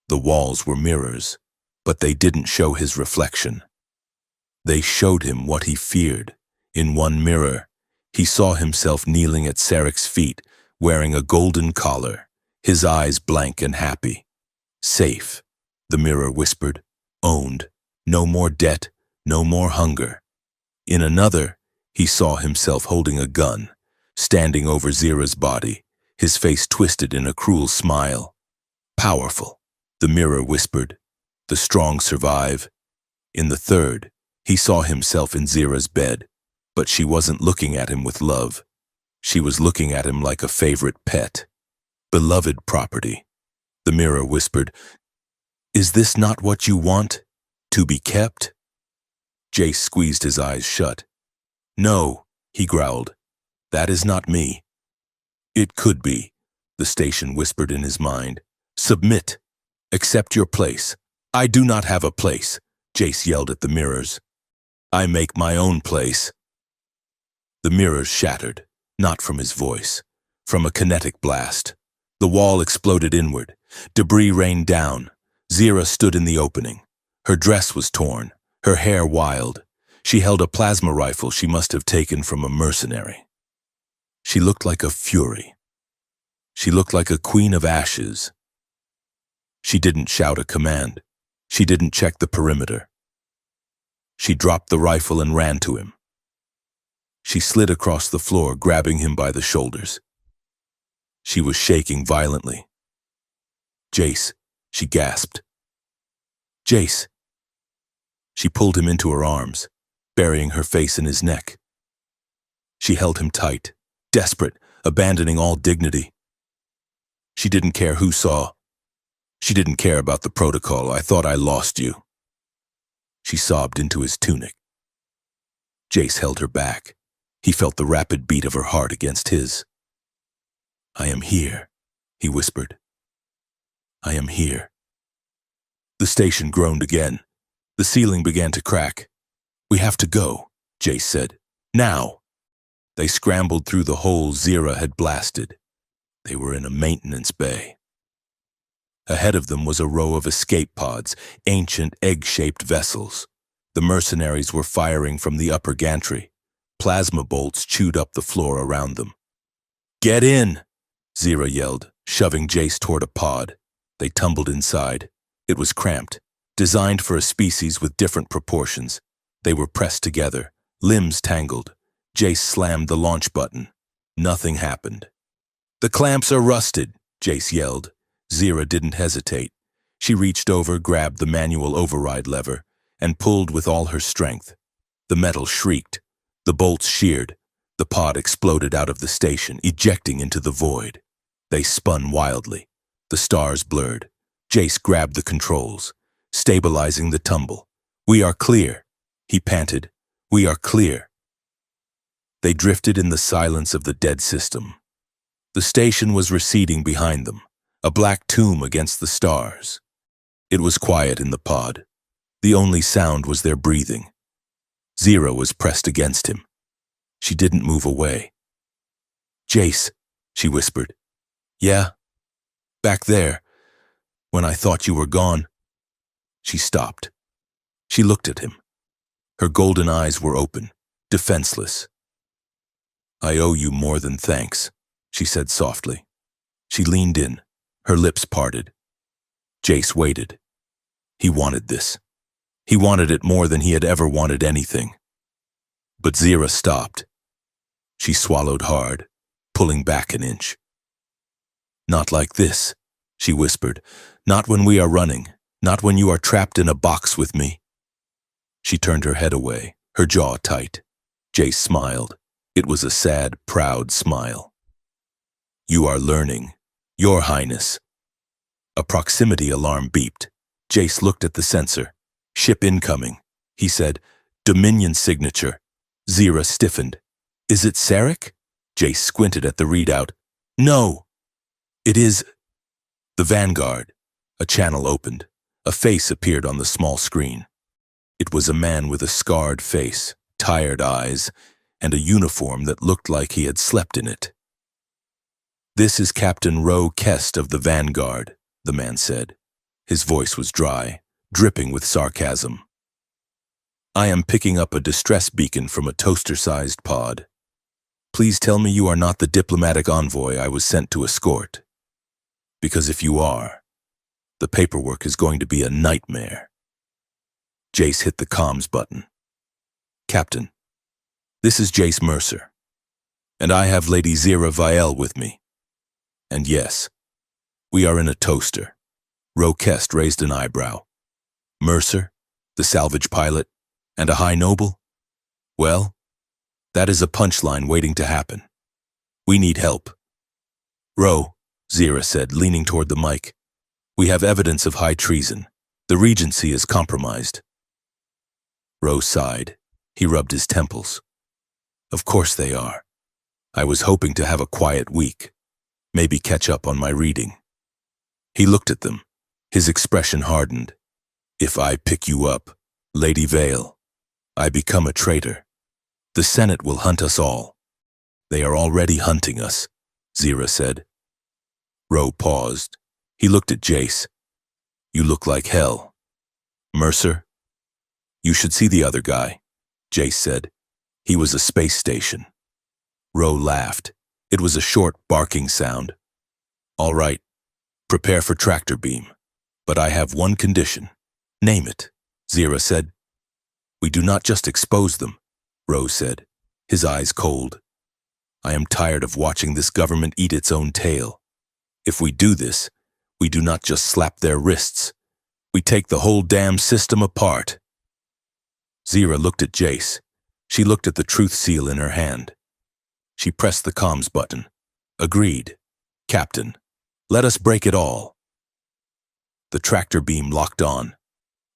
The walls were mirrors, but they didn't show his reflection. They showed him what he feared. In one mirror, he saw himself kneeling at Sarek's feet, wearing a golden collar, his eyes blank and happy. "Safe," the mirror whispered. "Owned. No more debt, no more hunger." In another, he saw himself holding a gun, standing over Zira's body, his face twisted in a cruel smile. "Powerful," the mirror whispered. "The strong survive." In the third, he saw himself in Zira's bed, but she wasn't looking at him with love. She was looking at him like a favorite pet. "Beloved property," the mirror whispered. "Is this not what you want? To be kept?" Jace squeezed his eyes shut. "No," he growled. "That is not me." "It could be," the station whispered in his mind. "Submit. Accept your place." "I do not have a place," Jace yelled at the mirrors. "I make my own place." The mirrors shattered, not from his voice, from a kinetic blast. The wall exploded inward. Debris rained down. Zira stood in the opening. Her dress was torn, her hair wild. She held a plasma rifle she must have taken from a mercenary. She looked like a fury. She looked like a queen of ashes. She didn't shout a command. She didn't check the perimeter. She dropped the rifle and ran to him. She slid across the floor, grabbing him by the shoulders. She was shaking violently. "Jace," she gasped. "Jace." She pulled him into her arms, burying her face in his neck. She held him tight, desperate, abandoning all dignity. She didn't care who saw. She didn't care about the protocol. "I thought I lost you." She sobbed into his tunic. Jace held her back. He felt the rapid beat of her heart against his. "I am here," he whispered. "I am here." The station groaned again. The ceiling began to crack. "We have to go," Jace said. "Now!" They scrambled through the hole Zira had blasted. They were in a maintenance bay. Ahead of them was a row of escape pods, ancient egg-shaped vessels. The mercenaries were firing from the upper gantry. Plasma bolts chewed up the floor around them. "Get in!" Zira yelled, shoving Jace toward a pod. They tumbled inside. It was cramped, designed for a species with different proportions. They were pressed together, limbs tangled. Jace slammed the launch button. Nothing happened. "The clamps are rusted," Jace yelled. Zira didn't hesitate. She reached over, grabbed the manual override lever, and pulled with all her strength. The metal shrieked. The bolts sheared. The pod exploded out of the station, ejecting into the void. They spun wildly. The stars blurred. Jace grabbed the controls, stabilizing the tumble. "We are clear," he panted. "We are clear." They drifted in the silence of the dead system. The station was receding behind them, a black tomb against the stars. It was quiet in the pod. The only sound was their breathing. Zira was pressed against him. She didn't move away. "Jace," she whispered. "Yeah? Back there, when I thought you were gone." She stopped. She looked at him. Her golden eyes were open, defenseless. "I owe you more than thanks," she said softly. She leaned in, her lips parted. Jace waited. He wanted this. He wanted it more than he had ever wanted anything. But Zira stopped. She swallowed hard, pulling back an inch. "Not like this," she whispered. "Not when we are running. Not when you are trapped in a box with me." She turned her head away, her jaw tight. Jace smiled. It was a sad, proud smile. "You are learning, Your Highness." A proximity alarm beeped. Jace looked at the sensor. "Ship incoming," he said. "Dominion signature." Zira stiffened. "Is it Sarek?" Jace squinted at the readout. "No. It is the Vanguard." A channel opened. A face appeared on the small screen. It was a man with a scarred face, tired eyes, and a uniform that looked like he had slept in it. "This is Captain Roe Kest of the Vanguard," the man said. His voice was dry, dripping with sarcasm. "I am picking up a distress beacon from a toaster-sized pod. Please tell me you are not the diplomatic envoy I was sent to escort. Because if you are, the paperwork is going to be a nightmare." Jace hit the comms button. "Captain, this is Jace Mercer, and I have Lady Zira Vielle with me. And yes, we are in a toaster." Roquest raised an eyebrow. "Mercer, the salvage pilot, and a high noble? Well, that is a punchline waiting to happen. We need help." "Ro," Zira said, leaning toward the mic, "we have evidence of high treason. The Regency is compromised." Ro sighed. He rubbed his temples. "Of course they are. I was hoping to have a quiet week, maybe catch up on my reading." He looked at them. His expression hardened. "If I pick you up, Lady Vale, I become a traitor. The Senate will hunt us all." "They are already hunting us," Zira said. Ro paused. He looked at Jace. "You look like hell. Mercer, you should see the other guy," Jace said. "He was a space station." Ro laughed. It was a short, barking sound. "All right, prepare for tractor beam. But I have one condition." "Name it," Zira said. "We do not just expose them," Ro said, his eyes cold. "I am tired of watching this government eat its own tail. If we do this, we do not just slap their wrists. We take the whole damn system apart." Zira looked at Jace. She looked at the truth seal in her hand. She pressed the comms button. "Agreed. Captain, let us break it all." The tractor beam locked on.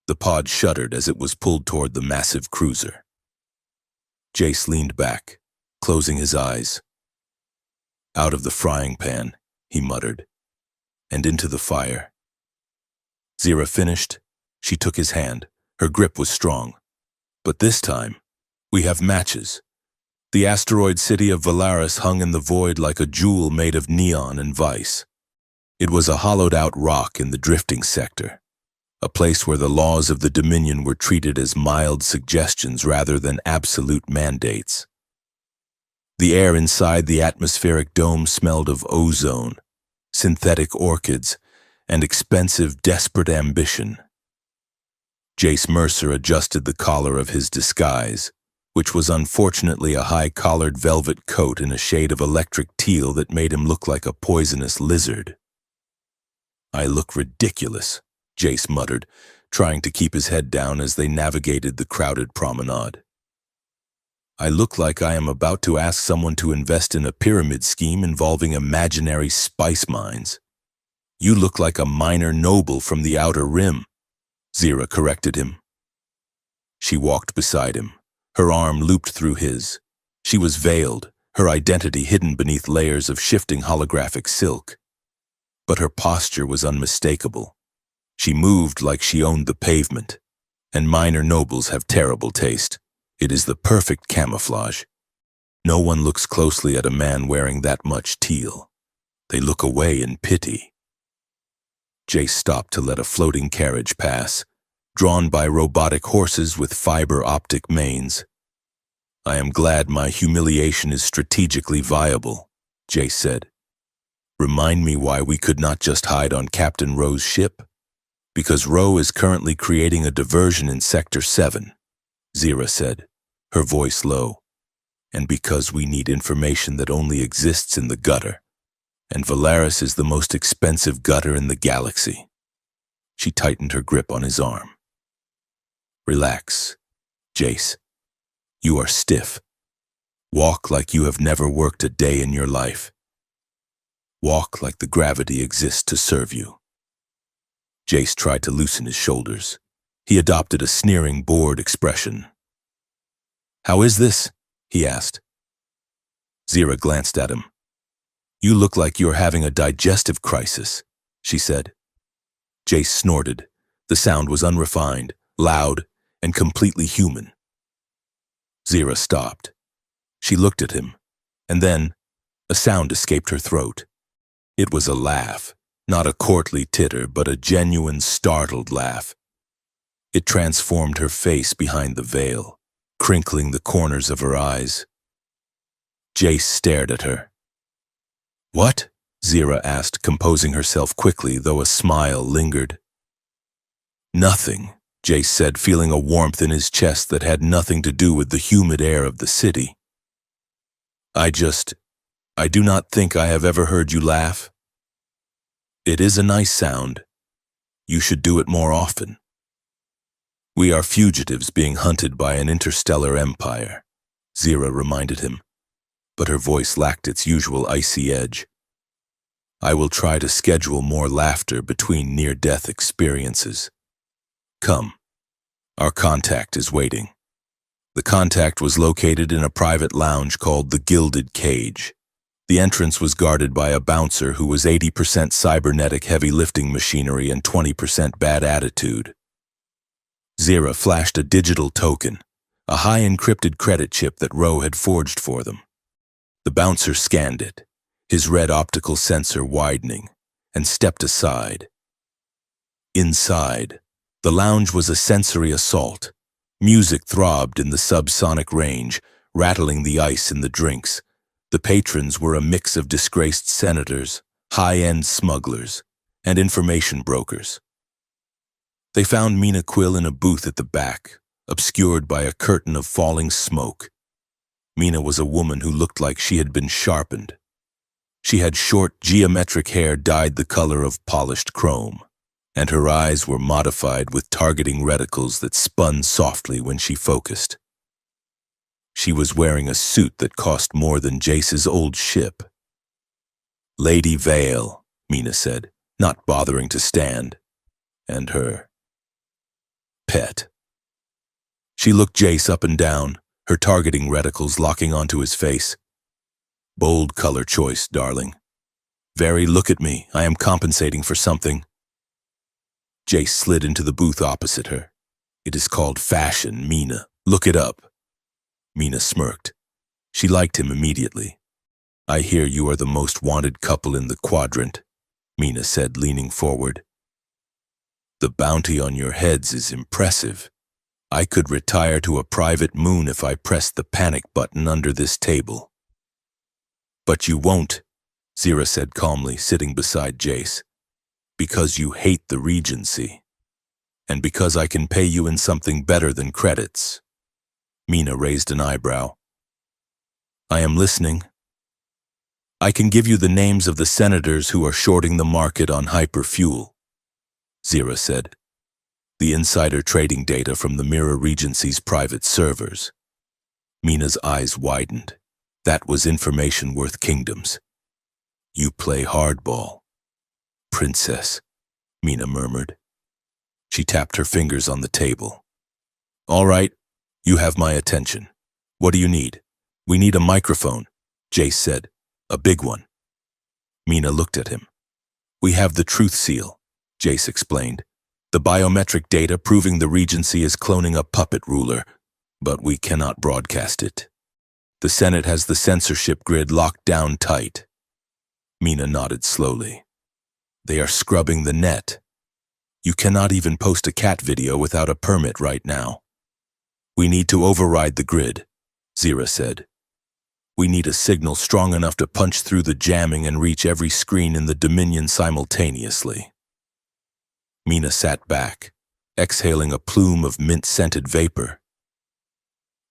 The pod shuddered as it was pulled toward the massive cruiser. Jace leaned back, closing his eyes. "Out of the frying pan," he muttered, "and into the fire." Zira finished. She took his hand. Her grip was strong. "But this time, we have matches." The asteroid city of Valaris hung in the void like a jewel made of neon and vice. It was a hollowed-out rock in the drifting sector, a place where the laws of the Dominion were treated as mild suggestions rather than absolute mandates. The air inside the atmospheric dome smelled of ozone, synthetic orchids, and expensive, desperate ambition. Jace Mercer adjusted the collar of his disguise, which was unfortunately a high-collared velvet coat in a shade of electric teal that made him look like a poisonous lizard. "I look ridiculous," Jace muttered, trying to keep his head down as they navigated the crowded promenade. "I look like I am about to ask someone to invest in a pyramid scheme involving imaginary spice mines." "You look like a minor noble from the Outer Rim," Zira corrected him. She walked beside him, her arm looped through his. She was veiled, her identity hidden beneath layers of shifting holographic silk. But her posture was unmistakable. She moved like she owned the pavement, and minor nobles have terrible taste. It is the perfect camouflage. No one looks closely at a man wearing that much teal. They look away in pity. Jace stopped to let a floating carriage pass, drawn by robotic horses with fiber-optic manes. "I am glad my humiliation is strategically viable," Jace said. "Remind me why we could not just hide on Captain Rowe's ship?" "Because Rowe is currently creating a diversion in Sector 7, Zira said, her voice low. "And because we need information that only exists in the gutter. And Valaris is the most expensive gutter in the galaxy." She tightened her grip on his arm. "Relax, Jace. You are stiff. Walk like you have never worked a day in your life. Walk like the gravity exists to serve you." Jace tried to loosen his shoulders. He adopted a sneering, bored expression. "How is this?" he asked. Zira glanced at him. "You look like you're having a digestive crisis," she said. Jace snorted. The sound was unrefined, loud, and completely human. Zira stopped. She looked at him, and then a sound escaped her throat. It was a laugh, not a courtly titter, but a genuine, startled laugh. It transformed her face behind the veil, crinkling the corners of her eyes. Jace stared at her. "What?" Zira asked, composing herself quickly, though a smile lingered. "Nothing," Jace said, feeling a warmth in his chest that had nothing to do with the humid air of the city. I do not think I have ever heard you laugh. It is a nice sound. You should do it more often." "We are fugitives being hunted by an interstellar empire," Zira reminded him, but her voice lacked its usual icy edge. "I will try to schedule more laughter between near-death experiences. Come, our contact is waiting." The contact was located in a private lounge called the Gilded Cage. The entrance was guarded by a bouncer who was 80% cybernetic heavy lifting machinery and 20% bad attitude. Zira flashed a digital token, a high-encrypted credit chip that Rowe had forged for them. The bouncer scanned it, his red optical sensor widening, and stepped aside. Inside, the lounge was a sensory assault. Music throbbed in the subsonic range, rattling the ice in the drinks. The patrons were a mix of disgraced senators, high-end smugglers, and information brokers. They found Mina Quill in a booth at the back, obscured by a curtain of falling smoke. Mina was a woman who looked like she had been sharpened. She had short, geometric hair dyed the color of polished chrome, and her eyes were modified with targeting reticles that spun softly when she focused. She was wearing a suit that cost more than Jace's old ship. "Lady Vale," Mina said, not bothering to stand, and her pet. She looked Jace up and down, her targeting reticles locking onto his face. Bold color choice, darling. Very, look at me. I am compensating for something. Jace slid into the booth opposite her. It is called fashion, Mina. Look it up. Mina smirked. She liked him immediately. I hear you are the most wanted couple in the quadrant, Mina said, leaning forward. The bounty on your heads is impressive. I could retire to a private moon if I pressed the panic button under this table. But you won't, Zira said calmly, sitting beside Jace. Because you hate the Regency. And because I can pay you in something better than credits. Mina raised an eyebrow. I am listening. I can give you the names of the senators who are shorting the market on hyperfuel, Zira said. The insider trading data from the Mirror Regency's private servers. Mina's eyes widened. That was information worth kingdoms. You play hardball. Princess, Mina murmured. She tapped her fingers on the table. All right, you have my attention. What do you need? We need a microphone, Jace said. A big one. Mina looked at him. We have the truth seal, Jace explained. The biometric data proving the Regency is cloning a puppet ruler, but we cannot broadcast it. The Senate has the censorship grid locked down tight. Mina nodded slowly. They are scrubbing the net. You cannot even post a cat video without a permit right now. We need to override the grid, Zira said. We need a signal strong enough to punch through the jamming and reach every screen in the Dominion simultaneously. Mina sat back, exhaling a plume of mint-scented vapor.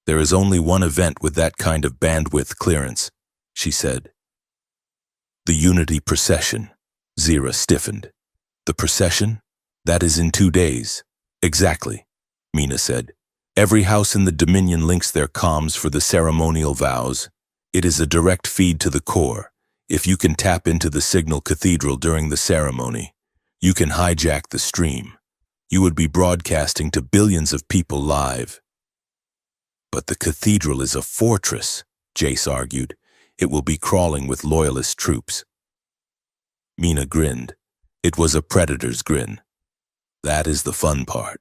There is only one event with that kind of bandwidth clearance, she said. The Unity Procession, Zira stiffened. The procession? That is in 2 days. Exactly, Mina said. Every house in the Dominion links their comms for the ceremonial vows. It is a direct feed to the core. If you can tap into the signal cathedral during the ceremony, you can hijack the stream. You would be broadcasting to billions of people live. But the cathedral is a fortress, Jace argued. It will be crawling with loyalist troops. Mina grinned. It was a predator's grin. That is the fun part.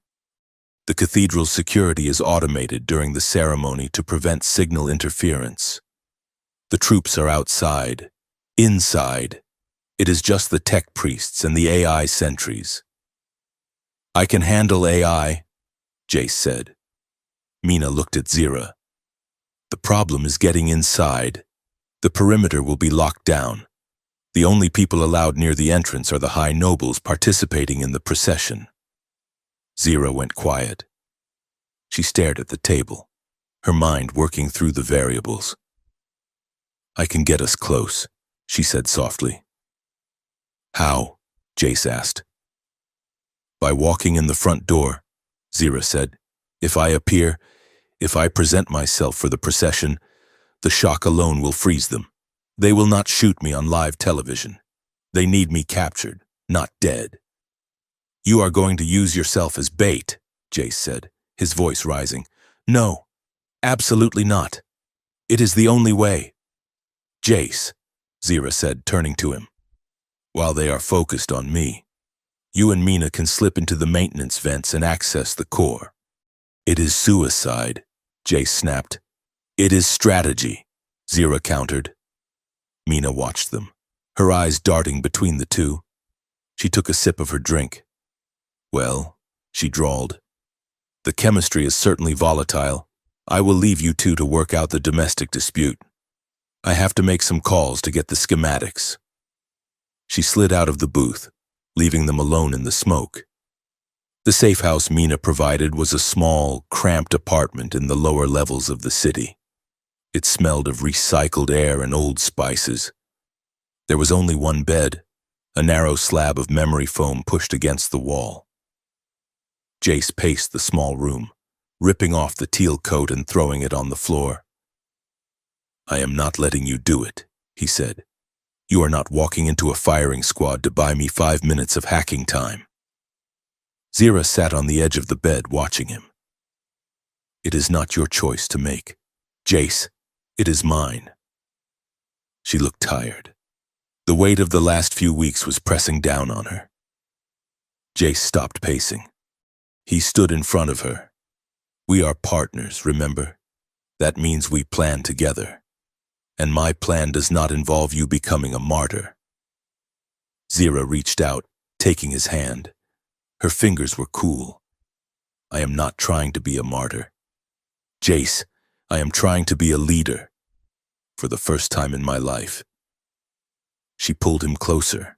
The cathedral's security is automated during the ceremony to prevent signal interference. The troops are outside. Inside. It is just the tech priests and the AI sentries. I can handle AI, Jace said. Mina looked at Zira. The problem is getting inside. The perimeter will be locked down. The only people allowed near the entrance are the high nobles participating in the procession. Zira went quiet. She stared at the table, her mind working through the variables. I can get us close, she said softly. How? Jace asked. By walking in the front door, Zira said. If I present myself for the procession, the shock alone will freeze them. They will not shoot me on live television. They need me captured, not dead. You are going to use yourself as bait, Jace said, his voice rising. No, absolutely not. It is the only way. Jace, Zira said, turning to him. While they are focused on me, you and Mina can slip into the maintenance vents and access the core. It is suicide, Jace snapped. It is strategy, Zira countered. Mina watched them, her eyes darting between the two. She took a sip of her drink. Well, she drawled. The chemistry is certainly volatile. I will leave you two to work out the domestic dispute. I have to make some calls to get the schematics. She slid out of the booth, leaving them alone in the smoke. The safe house Mina provided was a small, cramped apartment in the lower levels of the city. It smelled of recycled air and old spices. There was only one bed, a narrow slab of memory foam pushed against the wall. Jace paced the small room, ripping off the teal coat and throwing it on the floor. I am not letting you do it, he said. You are not walking into a firing squad to buy me 5 minutes of hacking time. Zira sat on the edge of the bed watching him. It is not your choice to make, Jace, it is mine. She looked tired. The weight of the last few weeks was pressing down on her. Jace stopped pacing. He stood in front of her. We are partners, remember? That means we plan together. And my plan does not involve you becoming a martyr. Zira reached out, taking his hand. Her fingers were cool. I am not trying to be a martyr. Jace, I am trying to be a leader. For the first time in my life. She pulled him closer.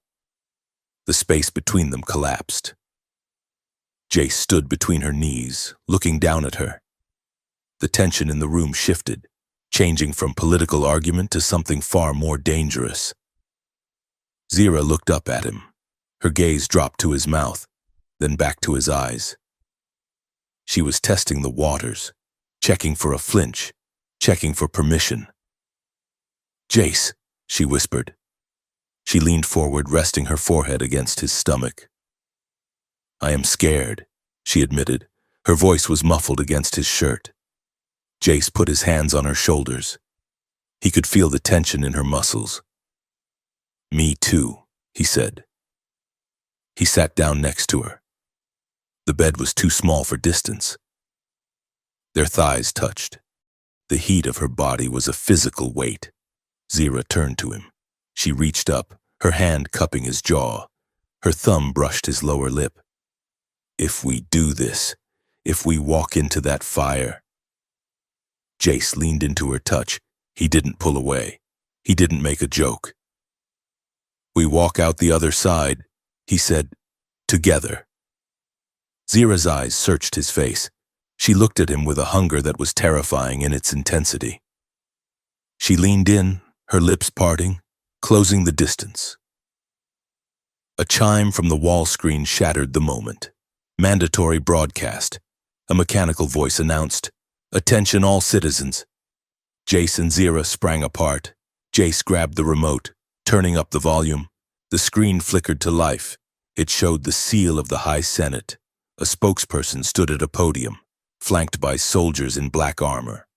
The space between them collapsed. Jace stood between her knees, looking down at her. The tension in the room shifted, changing from political argument to something far more dangerous. Zira looked up at him. Her gaze dropped to his mouth, then back to his eyes. She was testing the waters, checking for a flinch, checking for permission. Jace, she whispered. She leaned forward, resting her forehead against his stomach. I am scared, she admitted. Her voice was muffled against his shirt. Jace put his hands on her shoulders. He could feel the tension in her muscles. Me too, he said. He sat down next to her. The bed was too small for distance. Their thighs touched. The heat of her body was a physical weight. Zira turned to him. She reached up, her hand cupping his jaw. Her thumb brushed his lower lip. If we do this, if we walk into that fire. Jace leaned into her touch. He didn't pull away. He didn't make a joke. We walk out the other side, he said, together. Zira's eyes searched his face. She looked at him with a hunger that was terrifying in its intensity. She leaned in, her lips parting, closing the distance. A chime from the wall screen shattered the moment. Mandatory broadcast. A mechanical voice announced, "Attention all citizens." Jace and Zira sprang apart. Jace grabbed the remote, turning up the volume. The screen flickered to life. It showed the seal of the High Senate. A spokesperson stood at a podium, flanked by soldiers in black armor.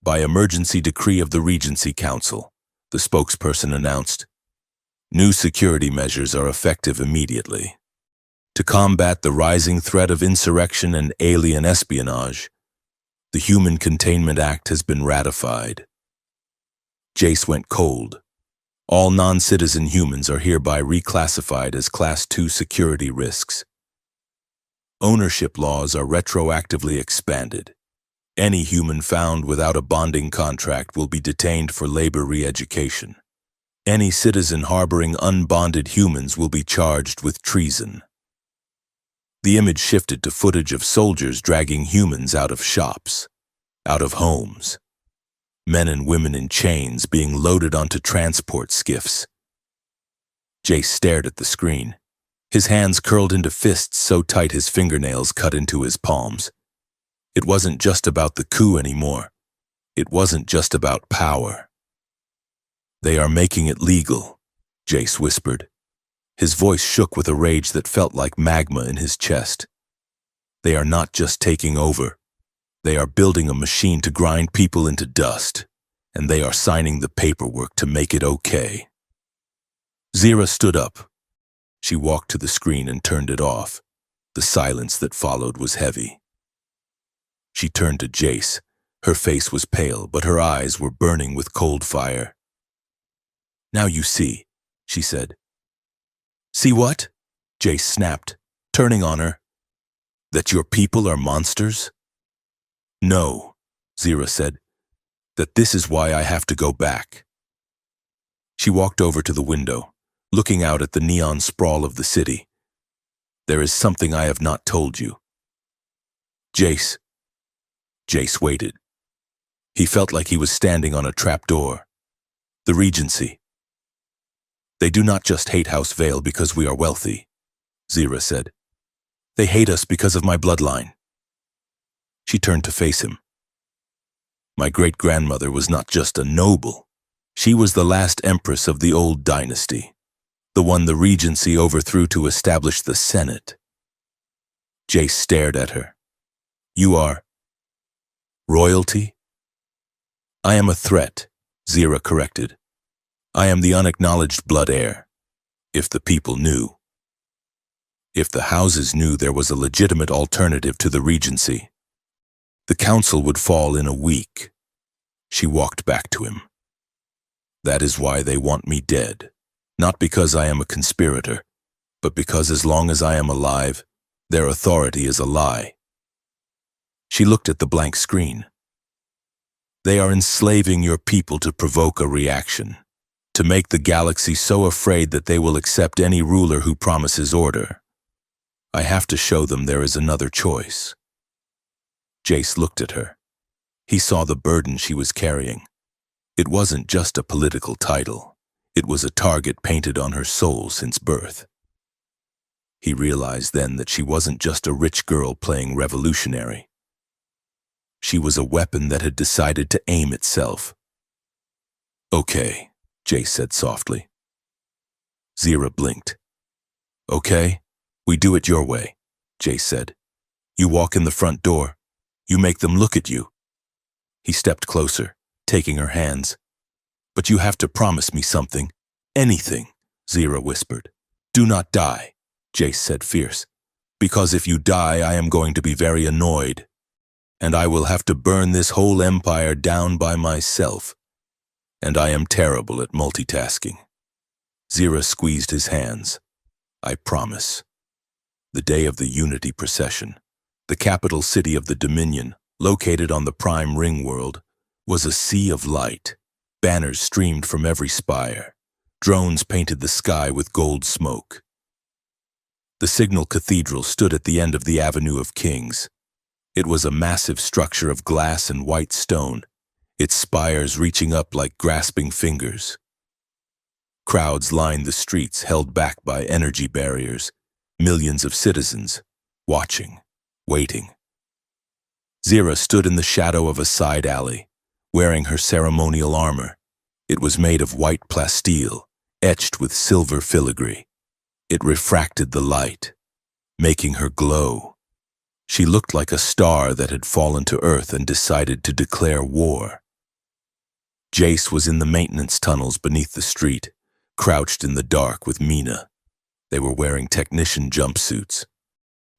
By emergency decree of the Regency Council, the spokesperson announced, new security measures are effective immediately. To combat the rising threat of insurrection and alien espionage, the Human Containment Act has been ratified. Jace went cold. All non-citizen humans are hereby reclassified as Class 2 security risks. Ownership laws are retroactively expanded. Any human found without a bonding contract will be detained for labor re-education. Any citizen harboring unbonded humans will be charged with treason. The image shifted to footage of soldiers dragging humans out of shops, out of homes. Men and women in chains being loaded onto transport skiffs. Jace stared at the screen. His hands curled into fists so tight his fingernails cut into his palms. It wasn't just about the coup anymore. It wasn't just about power. They are making it legal, Jace whispered. His voice shook with a rage that felt like magma in his chest. They are not just taking over. They are building a machine to grind people into dust, and they are signing the paperwork to make it okay. Zira stood up. She walked to the screen and turned it off. The silence that followed was heavy. She turned to Jace. Her face was pale, but her eyes were burning with cold fire. Now you see, she said. See what? Jace snapped, turning on her. That your people are monsters? No, Zira said. That this is why I have to go back. She walked over to the window, looking out at the neon sprawl of the city. There is something I have not told you. Jace. Jace waited. He felt like he was standing on a trapdoor. The Regency. They do not just hate House Vale because we are wealthy, Zira said. They hate us because of my bloodline. She turned to face him. My great-grandmother was not just a noble. She was the last empress of the old dynasty, the one the Regency overthrew to establish the Senate. Jace stared at her. You are royalty? I am a threat, Zira corrected. I am the unacknowledged blood heir. If the people knew. If the houses knew there was a legitimate alternative to the regency, the council would fall in a week. She walked back to him. That is why they want me dead. Not because I am a conspirator, but because as long as I am alive, their authority is a lie. She looked at the blank screen. They are enslaving your people to provoke a reaction, to make the galaxy so afraid that they will accept any ruler who promises order. I have to show them there is another choice. Jace looked at her. He saw the burden she was carrying. It wasn't just a political title. It was a target painted on her soul since birth. He realized then that she wasn't just a rich girl playing revolutionary. She was a weapon that had decided to aim itself. Okay, Jace said softly. Zira blinked. Okay, we do it your way, Jace said. You walk in the front door. You make them look at you. He stepped closer, taking her hands. But you have to promise me something. Anything, Zira whispered. Do not die, Jace said fierce. Because if you die, I am going to be very annoyed. And I will have to burn this whole empire down by myself. And I am terrible at multitasking. Zira squeezed his hands. I promise. The day of the Unity procession, the capital city of the Dominion, located on the prime ring world, was a sea of light. Banners streamed from every spire. Drones painted the sky with gold smoke. The Signal Cathedral stood at the end of the Avenue of Kings. It was a massive structure of glass and white stone, its spires reaching up like grasping fingers. Crowds lined the streets, held back by energy barriers. Millions of citizens, watching, waiting. Zira stood in the shadow of a side alley, wearing her ceremonial armor. It was made of white plasteel, etched with silver filigree. It refracted the light, making her glow. She looked like a star that had fallen to Earth and decided to declare war. Jace was in the maintenance tunnels beneath the street, crouched in the dark with Mina. They were wearing technician jumpsuits.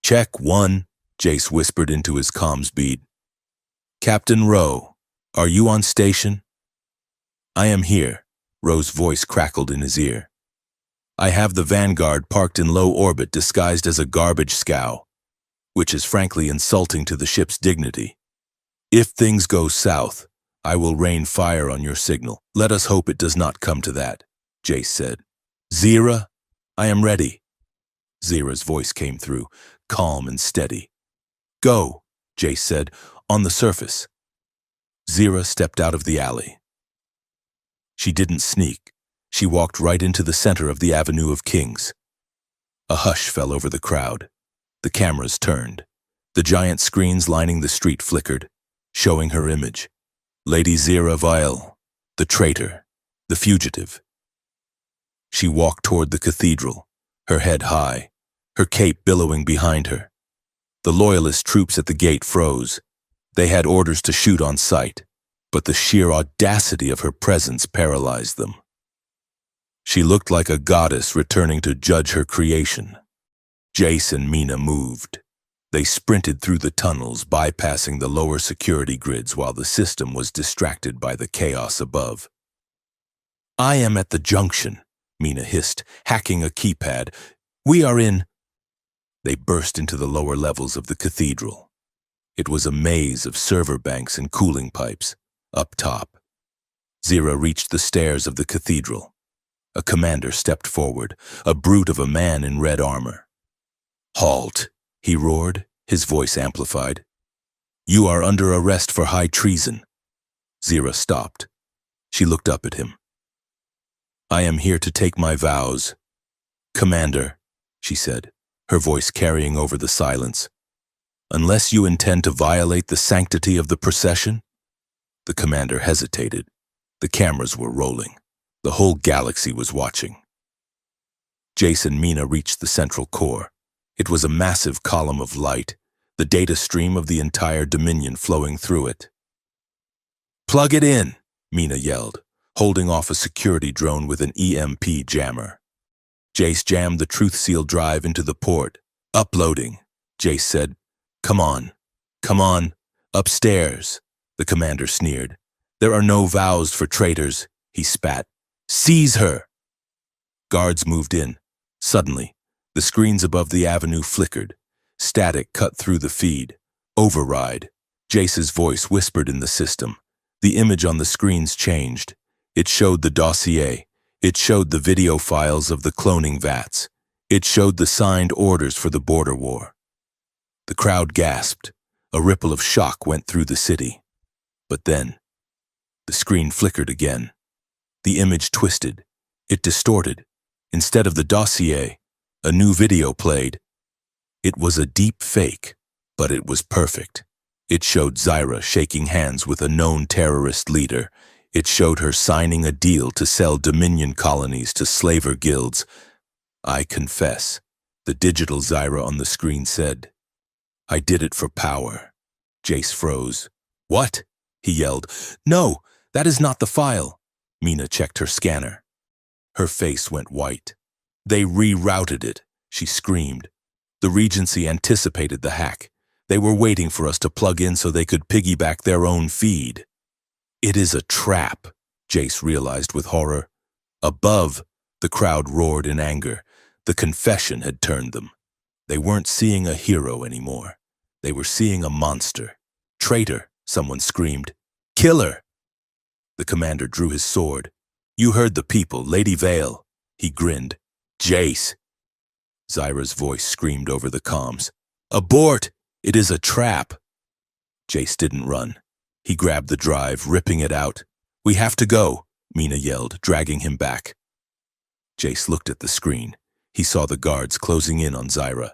Check 1, Jace whispered into his comms bead. Captain Rowe, are you on station? I am here, Rowe's voice crackled in his ear. I have the Vanguard parked in low orbit disguised as a garbage scow, which is frankly insulting to the ship's dignity. If things go south, I will rain fire on your signal. Let us hope it does not come to that, Jace said. Zira, I am ready. Zira's voice came through, calm and steady. Go, Jace said, on the surface. Zira stepped out of the alley. She didn't sneak. She walked right into the center of the Avenue of Kings. A hush fell over the crowd. The cameras turned. The giant screens lining the street flickered, showing her image. Lady Zira Vile, the traitor, the fugitive. She walked toward the cathedral, her head high, her cape billowing behind her. The loyalist troops at the gate froze. They had orders to shoot on sight, but the sheer audacity of her presence paralyzed them. She looked like a goddess returning to judge her creation. Jace and Mina moved. They sprinted through the tunnels, bypassing the lower security grids while the system was distracted by the chaos above. I am at the junction, Mina hissed, hacking a keypad. We are in... They burst into the lower levels of the cathedral. It was a maze of server banks and cooling pipes. Up top, Zira reached the stairs of the cathedral. A commander stepped forward, a brute of a man in red armor. Halt, he roared, his voice amplified. You are under arrest for high treason. Zira stopped. She looked up at him. I am here to take my vows. Commander, she said, her voice carrying over the silence. Unless you intend to violate the sanctity of the procession? The commander hesitated. The cameras were rolling. The whole galaxy was watching. Jace and Mina reached the central core. It was a massive column of light, the data stream of the entire Dominion flowing through it. Plug it in, Mina yelled, holding off a security drone with an EMP jammer. Jace jammed the truth seal drive into the port. Uploading, Jace said. Come on, upstairs, the commander sneered. There are no vows for traitors, he spat. Seize her! Guards moved in. Suddenly, the screens above the avenue flickered. Static cut through the feed. Override. Jace's voice whispered in the system. The image on the screens changed. It showed the dossier. It showed the video files of the cloning vats. It showed the signed orders for the border war. The crowd gasped. A ripple of shock went through the city. But then, the screen flickered again. The image twisted. It distorted. Instead of the dossier, a new video played. It was a deep fake, but it was perfect. It showed Zyra shaking hands with a known terrorist leader. It showed her signing a deal to sell Dominion colonies to slaver guilds. I confess, the digital Zyra on the screen said. I did it for power. Jace froze. What? He yelled. No, that is not the file. Mina checked her scanner. Her face went white. They rerouted it, she screamed. The Regency anticipated the hack. They were waiting for us to plug in so they could piggyback their own feed. It is a trap, Jace realized with horror. Above, the crowd roared in anger. The confession had turned them. They weren't seeing a hero anymore. They were seeing a monster. Traitor, someone screamed. Killer! The commander drew his sword. You heard the people, Lady Vale. He grinned. Jace! Zyra's voice screamed over the comms. Abort! It is a trap! Jace didn't run. He grabbed the drive, ripping it out. We have to go, Mina yelled, dragging him back. Jace looked at the screen. He saw the guards closing in on Zyra.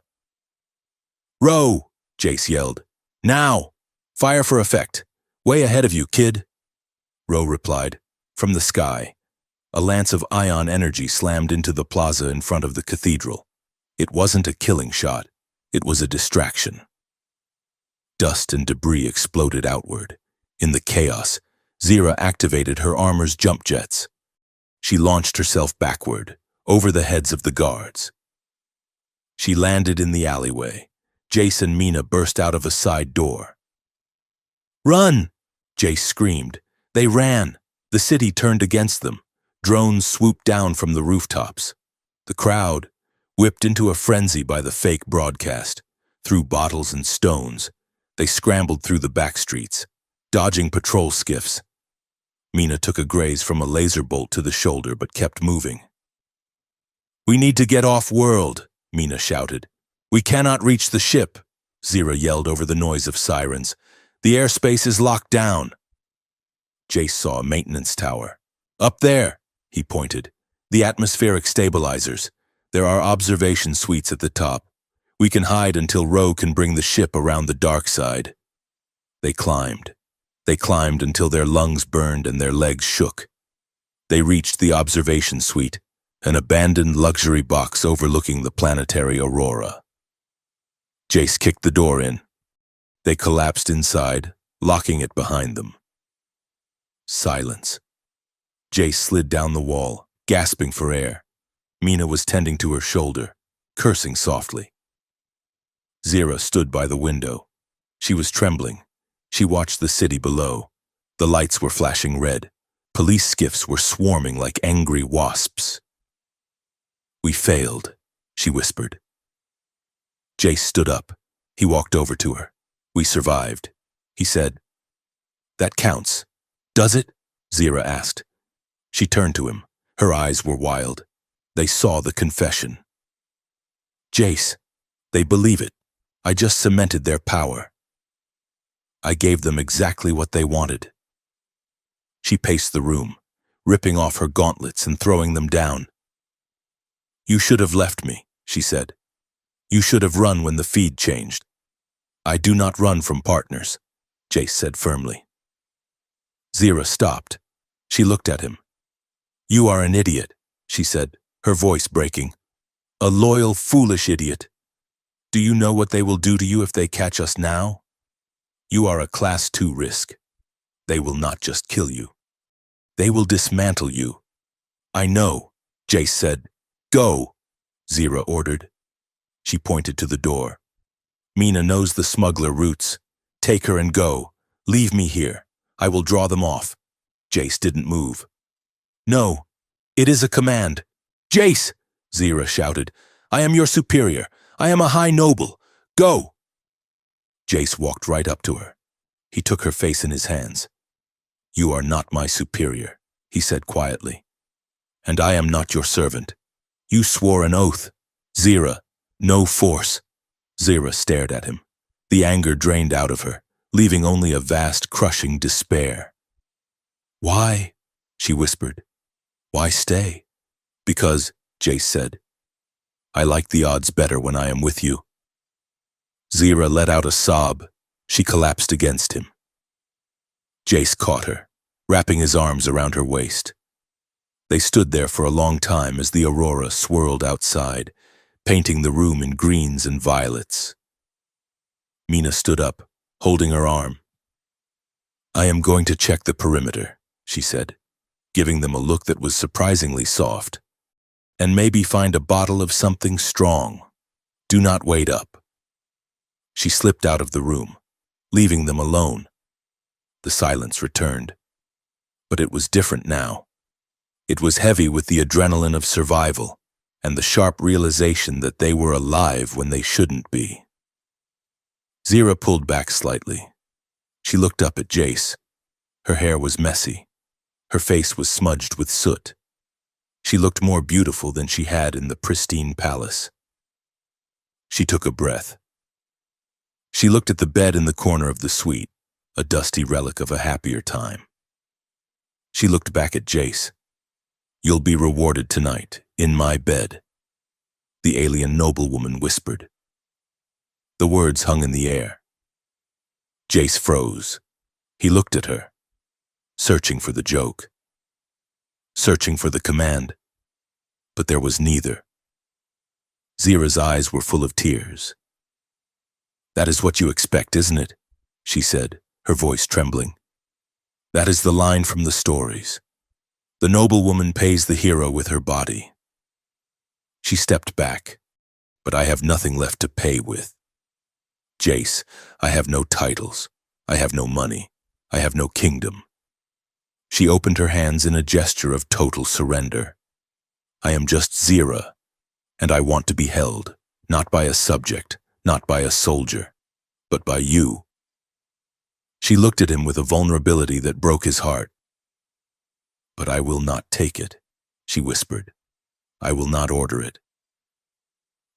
Row! Jace yelled. Now! Fire for effect. Way ahead of you, kid. Row replied. From the sky, a lance of ion energy slammed into the plaza in front of the cathedral. It wasn't a killing shot. It was a distraction. Dust and debris exploded outward. In the chaos, Zyra activated her armor's jump jets. She launched herself backward, over the heads of the guards. She landed in the alleyway. Jace and Mina burst out of a side door. Run! Jace screamed. They ran. The city turned against them. Drones swooped down from the rooftops. The crowd, whipped into a frenzy by the fake broadcast, threw bottles and stones. They scrambled through the back streets, dodging patrol skiffs. Mina took a graze from a laser bolt to the shoulder but kept moving. We need to get off-world, Mina shouted. We cannot reach the ship, Zyra yelled over the noise of sirens. The airspace is locked down. Jace saw a maintenance tower. Up there, he pointed. The atmospheric stabilizers. There are observation suites at the top. We can hide until Roe can bring the ship around the dark side. They climbed. They climbed until their lungs burned and their legs shook. They reached the observation suite, an abandoned luxury box overlooking the planetary aurora. Jace kicked the door in. They collapsed inside, locking it behind them. Silence. Jace slid down the wall, gasping for air. Mina was tending to her shoulder, cursing softly. Zyra stood by the window. She was trembling. She watched the city below. The lights were flashing red. Police skiffs were swarming like angry wasps. We failed, she whispered. Jace stood up. He walked over to her. We survived, he said. That counts. Does it? Zyra asked. She turned to him. Her eyes were wild. They saw the confession. Jace, they believe it. I just cemented their power. I gave them exactly what they wanted. She paced the room, ripping off her gauntlets and throwing them down. You should have left me, she said. You should have run when the feed changed. I do not run from partners, Jace said firmly. Zyra stopped. She looked at him. You are an idiot, she said, her voice breaking. A loyal, foolish idiot. Do you know what they will do to you if they catch us now? You are a Class 2 risk. They will not just kill you. They will dismantle you. I know, Jace said. Go, Zira ordered. She pointed to the door. Mina knows the smuggler routes. Take her and go. Leave me here. I will draw them off. Jace didn't move. No, it is a command. Jace, Zira shouted. I am your superior. I am a high noble. Go! Jace walked right up to her. He took her face in his hands. You are not my superior, he said quietly. And I am not your servant. You swore an oath. Zira, no force. Zira stared at him. The anger drained out of her, leaving only a vast, crushing despair. Why? She whispered. Why stay? Because, Jace said. I like the odds better when I am with you. Zira let out a sob. She collapsed against him. Jace caught her, wrapping his arms around her waist. They stood there for a long time as the aurora swirled outside, painting the room in greens and violets. Mina stood up, holding her arm. I am going to check the perimeter, she said, giving them a look that was surprisingly soft. And maybe find a bottle of something strong. Do not wait up. She slipped out of the room, leaving them alone. The silence returned. But it was different now. It was heavy with the adrenaline of survival and the sharp realization that they were alive when they shouldn't be. Zira pulled back slightly. She looked up at Jace. Her hair was messy. Her face was smudged with soot. She looked more beautiful than she had in the pristine palace. She took a breath. She looked at the bed in the corner of the suite, a dusty relic of a happier time. She looked back at Jace. You'll be rewarded tonight, in my bed, the alien noblewoman whispered. The words hung in the air. Jace froze. He looked at her, searching for the joke, searching for the command, but there was neither. Zira's eyes were full of tears. That is what you expect, isn't it? She said, her voice trembling. That is the line from the stories. The noblewoman pays the hero with her body. She stepped back, but I have nothing left to pay with. Jace, I have no titles. I have no money. I have no kingdom. She opened her hands in a gesture of total surrender. I am just Zira, and I want to be held, not by a subject, not by a soldier, but by you. She looked at him with a vulnerability that broke his heart. But I will not take it, she whispered. I will not order it.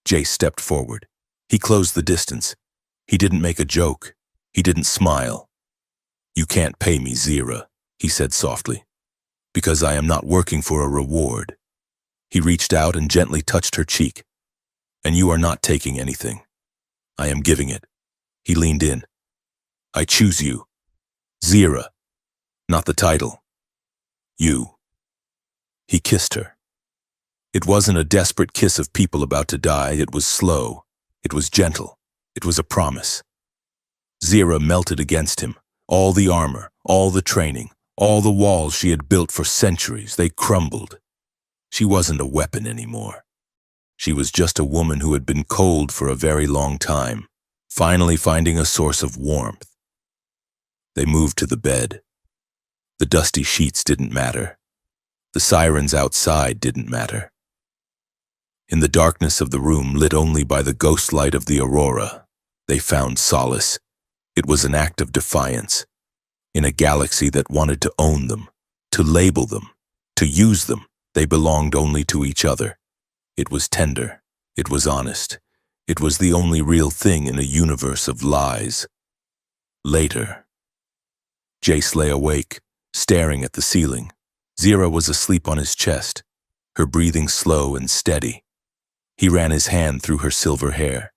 Jace stepped forward. He closed the distance. He didn't make a joke. He didn't smile. You can't pay me, Zira, he said softly, because I am not working for a reward. He reached out and gently touched her cheek. And you are not taking anything. I am giving it. He leaned in. I choose you. Zira. Not the title. You. He kissed her. It wasn't a desperate kiss of people about to die. It was slow. It was gentle. It was a promise. Zira melted against him. All the armor, all the training, all the walls she had built for centuries, they crumbled. She wasn't a weapon anymore. She was just a woman who had been cold for a very long time, finally finding a source of warmth. They moved to the bed. The dusty sheets didn't matter. The sirens outside didn't matter. In the darkness of the room, lit only by the ghost light of the aurora, they found solace. It was an act of defiance. In a galaxy that wanted to own them, to label them, to use them, they belonged only to each other. It was tender. It was honest. It was the only real thing in a universe of lies. Later, Jace lay awake, staring at the ceiling. Zira was asleep on his chest, her breathing slow and steady. He ran his hand through her silver hair.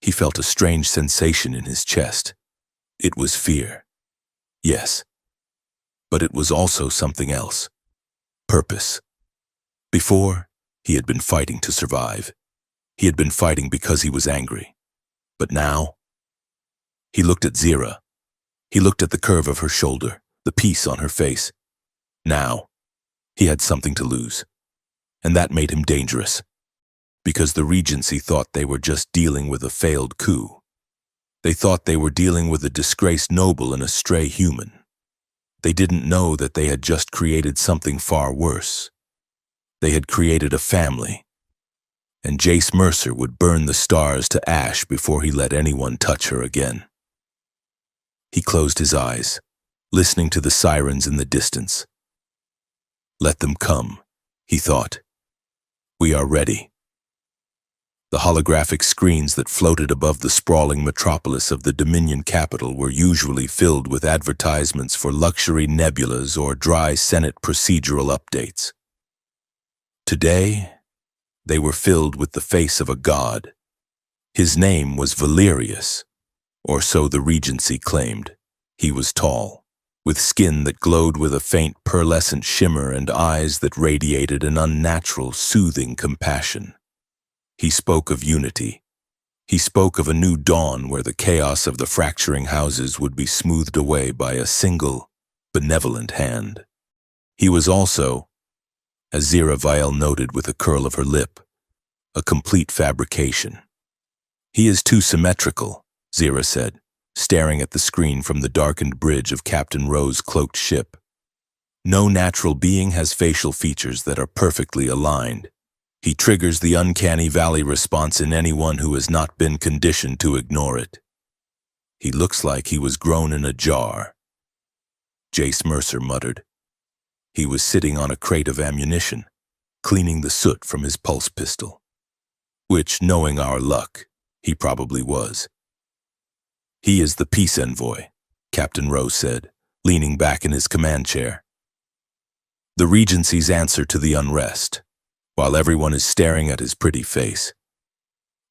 He felt a strange sensation in his chest. It was fear. Yes. But it was also something else. Purpose. Before, he had been fighting to survive. He had been fighting because he was angry. But now, he looked at Zira. He looked at the curve of her shoulder, the peace on her face. Now, he had something to lose, and that made him dangerous, because the Regency thought they were just dealing with a failed coup. They thought they were dealing with a disgraced noble and a stray human. They didn't know that they had just created something far worse. They had created a family, and Jace Mercer would burn the stars to ash before he let anyone touch her again. He closed his eyes, listening to the sirens in the distance. Let them come, he thought. We are ready. The holographic screens that floated above the sprawling metropolis of the Dominion capital were usually filled with advertisements for luxury nebulas or dry Senate procedural updates. Today, they were filled with the face of a god. His name was Valerius, or so the Regency claimed. He was tall, with skin that glowed with a faint pearlescent shimmer and eyes that radiated an unnatural, soothing compassion. He spoke of unity. He spoke of a new dawn where the chaos of the fracturing houses would be smoothed away by a single, benevolent hand. He was also, as Zira Vial noted with a curl of her lip, a complete fabrication. He is too symmetrical, Zira said, staring at the screen from the darkened bridge of Captain Rowe's cloaked ship. No natural being has facial features that are perfectly aligned. He triggers the uncanny valley response in anyone who has not been conditioned to ignore it. He looks like he was grown in a jar. Jace Mercer muttered. He was sitting on a crate of ammunition, cleaning the soot from his pulse pistol. Which, knowing our luck, he probably was. He is the peace envoy, Captain Rowe said, leaning back in his command chair. The Regency's answer to the unrest, while everyone is staring at his pretty face.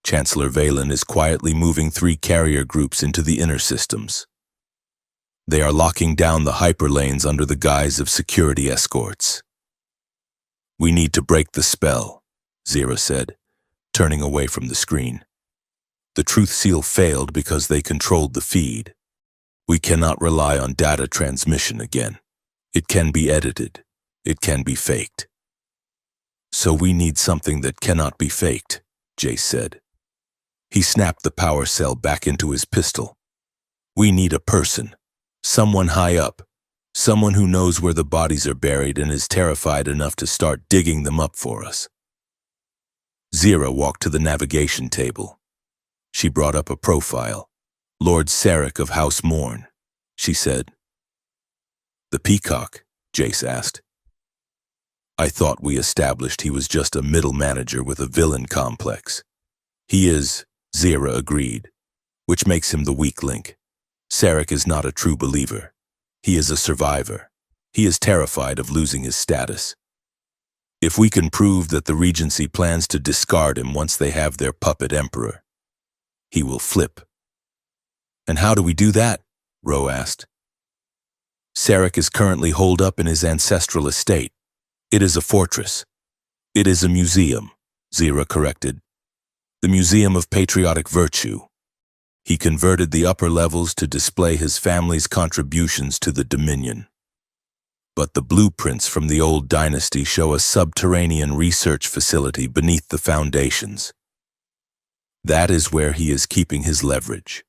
Chancellor Valen is quietly moving 3 carrier groups into the inner systems. They are locking down the hyperlanes under the guise of security escorts. We need to break the spell, Zira said, turning away from the screen. The truth seal failed because they controlled the feed. We cannot rely on data transmission again. It can be edited. It can be faked. So we need something that cannot be faked, Jace said. He snapped the power cell back into his pistol. We need a person, someone high up, someone who knows where the bodies are buried and is terrified enough to start digging them up for us. Zira walked to the navigation table. She brought up a profile. Lord Sarek of House Morn, she said. The Peacock, Jace asked. I thought we established he was just a middle manager with a villain complex. He is, Zira agreed, which makes him the weak link. Sarek is not a true believer. He is a survivor. He is terrified of losing his status. If we can prove that the Regency plans to discard him once they have their puppet emperor, he will flip. And how do we do that? Rowe asked. Sarek is currently holed up in his ancestral estate. It is a fortress. It is a museum, Zira corrected. The Museum of Patriotic Virtue. He converted the upper levels to display his family's contributions to the Dominion. But the blueprints from the old dynasty show a subterranean research facility beneath the foundations. That is where he is keeping his leverage.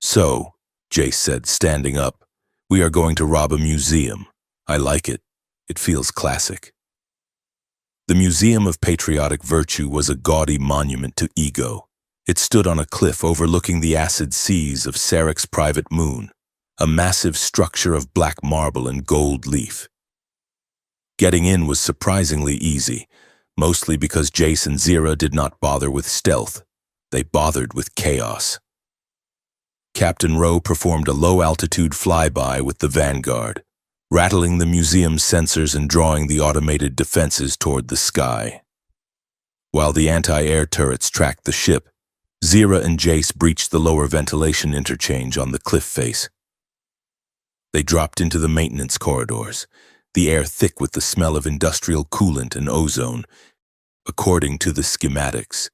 So, Jace said, standing up, we are going to rob a museum. I like it. It feels classic. The Museum of Patriotic Virtue was a gaudy monument to ego. It stood on a cliff overlooking the acid seas of Sarek's private moon, a massive structure of black marble and gold leaf. Getting in was surprisingly easy, mostly because Jace and Zira did not bother with stealth. They bothered with chaos. Captain Rowe performed a low-altitude flyby with the Vanguard, rattling the museum's sensors and drawing the automated defenses toward the sky. While the anti-air turrets tracked the ship, Zira and Jace breached the lower ventilation interchange on the cliff face. They dropped into the maintenance corridors, the air thick with the smell of industrial coolant and ozone. According to the schematics,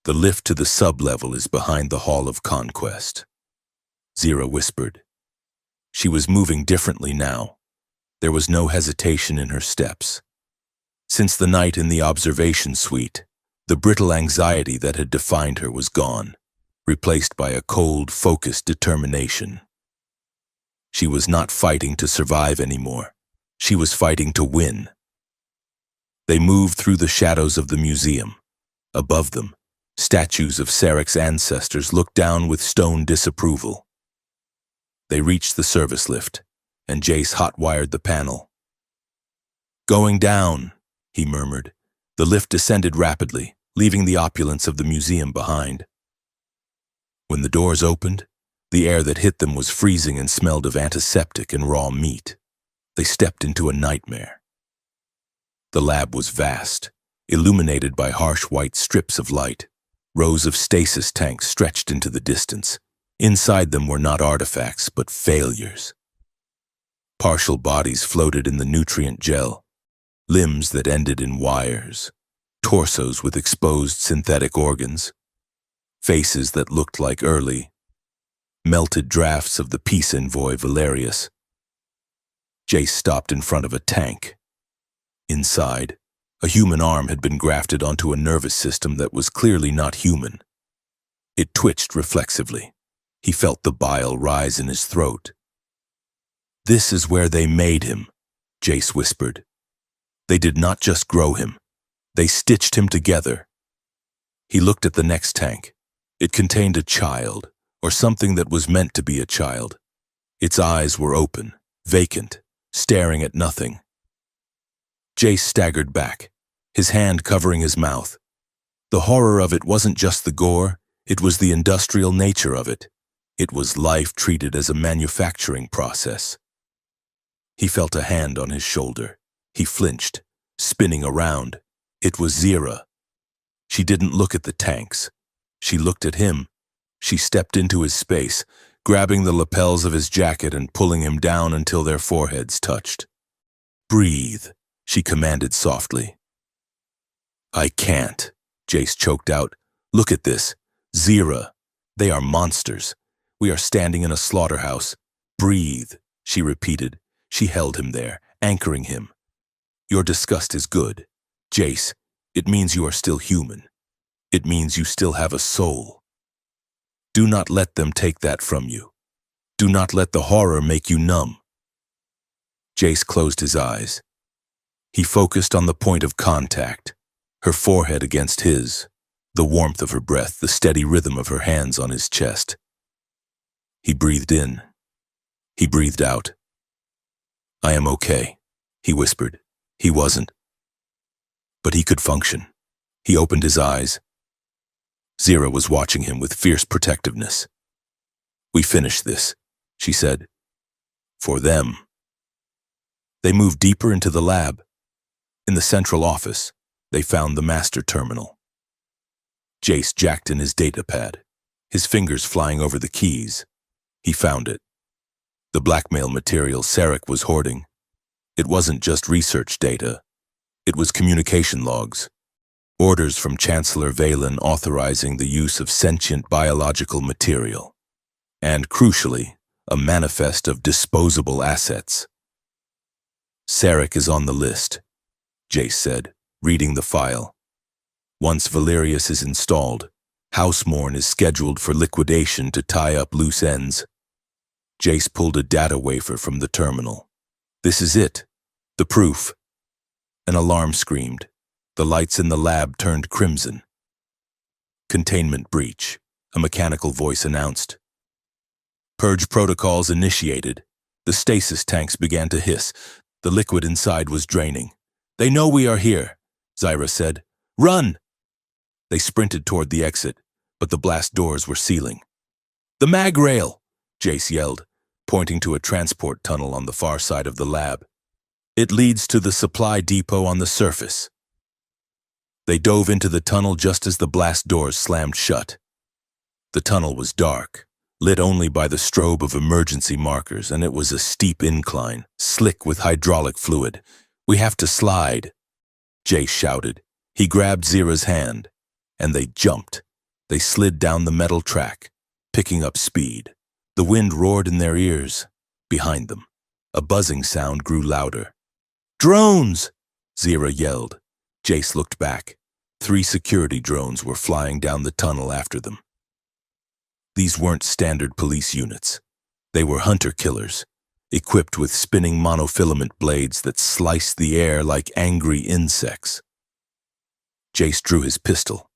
the lift to the sub-level is behind the Hall of Conquest. Zira whispered. She was moving differently now. There was no hesitation in her steps. Since the night in the observation suite, the brittle anxiety that had defined her was gone, replaced by a cold, focused determination. She was not fighting to survive anymore. She was fighting to win. They moved through the shadows of the museum. Above them, statues of Sarek's ancestors looked down with stone disapproval. They reached the service lift, and Jace hot-wired the panel. "Going down," he murmured. The lift descended rapidly, leaving the opulence of the museum behind. When the doors opened, the air that hit them was freezing and smelled of antiseptic and raw meat. They stepped into a nightmare. The lab was vast, illuminated by harsh white strips of light. Rows of stasis tanks stretched into the distance. Inside them were not artifacts, but failures. Partial bodies floated in the nutrient gel, limbs that ended in wires, torsos with exposed synthetic organs, faces that looked like early, melted drafts of the peace envoy Valerius. Jace stopped in front of a tank. Inside, a human arm had been grafted onto a nervous system that was clearly not human. It twitched reflexively. He felt the bile rise in his throat. "This is where they made him," Jace whispered. "They did not just grow him. They stitched him together." He looked at the next tank. It contained a child, or something that was meant to be a child. Its eyes were open, vacant, staring at nothing. Jace staggered back, his hand covering his mouth. The horror of it wasn't just the gore, it was the industrial nature of it. It was life treated as a manufacturing process. He felt a hand on his shoulder. He flinched, spinning around. It was Zira. She didn't look at the tanks. She looked at him. She stepped into his space, grabbing the lapels of his jacket and pulling him down until their foreheads touched. "Breathe," she commanded softly. "I can't," Jace choked out. "Look at this. Zira. They are monsters. We are standing in a slaughterhouse. Breathe," she repeated. She held him there, anchoring him. "Your disgust is good. Jace, it means you are still human. It means you still have a soul. Do not let them take that from you. Do not let the horror make you numb." Jace closed his eyes. He focused on the point of contact, her forehead against his, the warmth of her breath, the steady rhythm of her hands on his chest. He breathed in. He breathed out. "I am okay," he whispered. He wasn't. But he could function. He opened his eyes. Zira was watching him with fierce protectiveness. "We finished this," she said. "For them." They moved deeper into the lab. In the central office, they found the master terminal. Jace jacked in his datapad, his fingers flying over the keys. He found it. The blackmail material Sarek was hoarding. It wasn't just research data. It was communication logs. Orders from Chancellor Valen authorizing the use of sentient biological material. And, crucially, a manifest of disposable assets. "Sarek is on the list," Jace said, reading the file. "Once Valerius is installed, Housemorn is scheduled for liquidation to tie up loose ends." Jace pulled a data wafer from the terminal. "This is it. The proof." An alarm screamed. The lights in the lab turned crimson. "Containment breach," a mechanical voice announced. Purge protocols initiated. The stasis tanks began to hiss. The liquid inside was draining. "They know we are here," Zyra said. "Run!" They sprinted toward the exit, but the blast doors were sealing. "The mag rail!" Jace yelled, pointing to a transport tunnel on the far side of the lab. "It leads to the supply depot on the surface." They dove into the tunnel just as the blast doors slammed shut. The tunnel was dark, lit only by the strobe of emergency markers, and it was a steep incline, slick with hydraulic fluid. "We have to slide," Jace shouted. He grabbed Zira's hand, and they jumped. They slid down the metal track, picking up speed. The wind roared in their ears. Behind them, a buzzing sound grew louder. "Drones!" Zira yelled. Jace looked back. 3 security drones were flying down the tunnel after them. These weren't standard police units. They were hunter-killers, equipped with spinning monofilament blades that sliced the air like angry insects. Jace drew his pistol.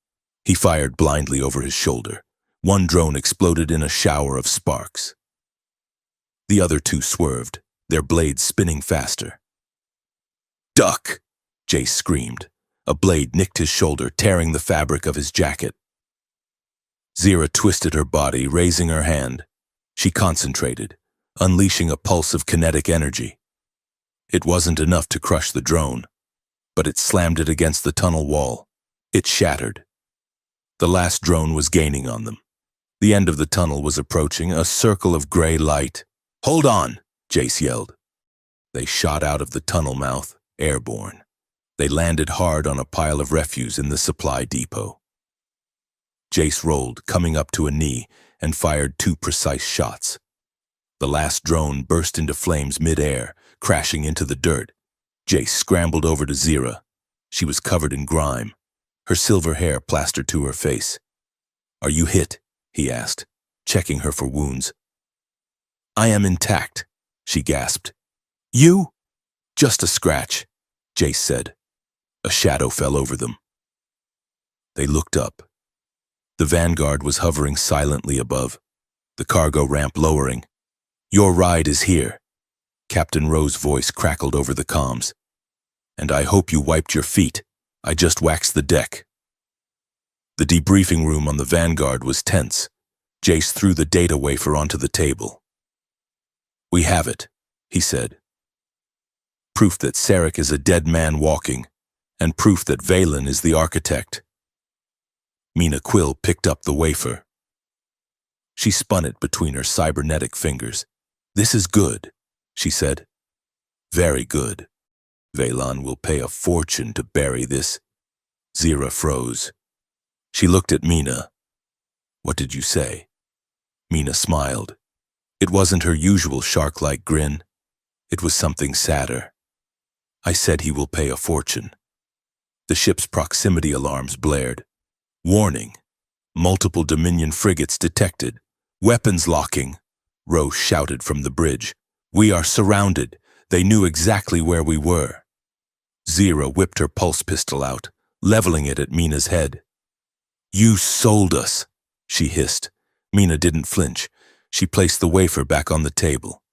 He fired blindly over his shoulder. 1 drone exploded in a shower of sparks. The other 2 swerved, their blades spinning faster. "Duck!" Jace screamed. A blade nicked his shoulder, tearing the fabric of his jacket. Zira twisted her body, raising her hand. She concentrated, unleashing a pulse of kinetic energy. It wasn't enough to crush the drone, but it slammed it against the tunnel wall. It shattered. The last drone was gaining on them. The end of the tunnel was approaching, a circle of gray light. "Hold on!" Jace yelled. They shot out of the tunnel mouth, airborne. They landed hard on a pile of refuse in the supply depot. Jace rolled, coming up to a knee, and fired 2 precise shots. The last drone burst into flames mid-air, crashing into the dirt. Jace scrambled over to Zira. She was covered in grime, her silver hair plastered to her face. "Are you hit?" he asked, checking her for wounds. "I am intact," she gasped. "You?" "Just a scratch," Jace said. A shadow fell over them. They looked up. The Vanguard was hovering silently above, the cargo ramp lowering. "Your ride is here," Captain Rowe's voice crackled over the comms. "And I hope you wiped your feet. I just waxed the deck." The debriefing room on the Vanguard was tense. Jace threw the data wafer onto the table. "We have it," he said. "Proof that Sarek is a dead man walking, and proof that Valen is the architect." Mina Quill picked up the wafer. She spun it between her cybernetic fingers. "This is good," she said. "Very good. Valen will pay a fortune to bury this." Zira froze. She looked at Mina. "What did you say?" Mina smiled. It wasn't her usual shark-like grin. It was something sadder. "I said he will pay a fortune." The ship's proximity alarms blared. "Warning! Multiple Dominion frigates detected. Weapons locking!" Rowe shouted from the bridge. "We are surrounded. They knew exactly where we were." Zira whipped her pulse pistol out, leveling it at Mina's head. "You sold us," she hissed. Mina didn't flinch. She placed the wafer back on the table.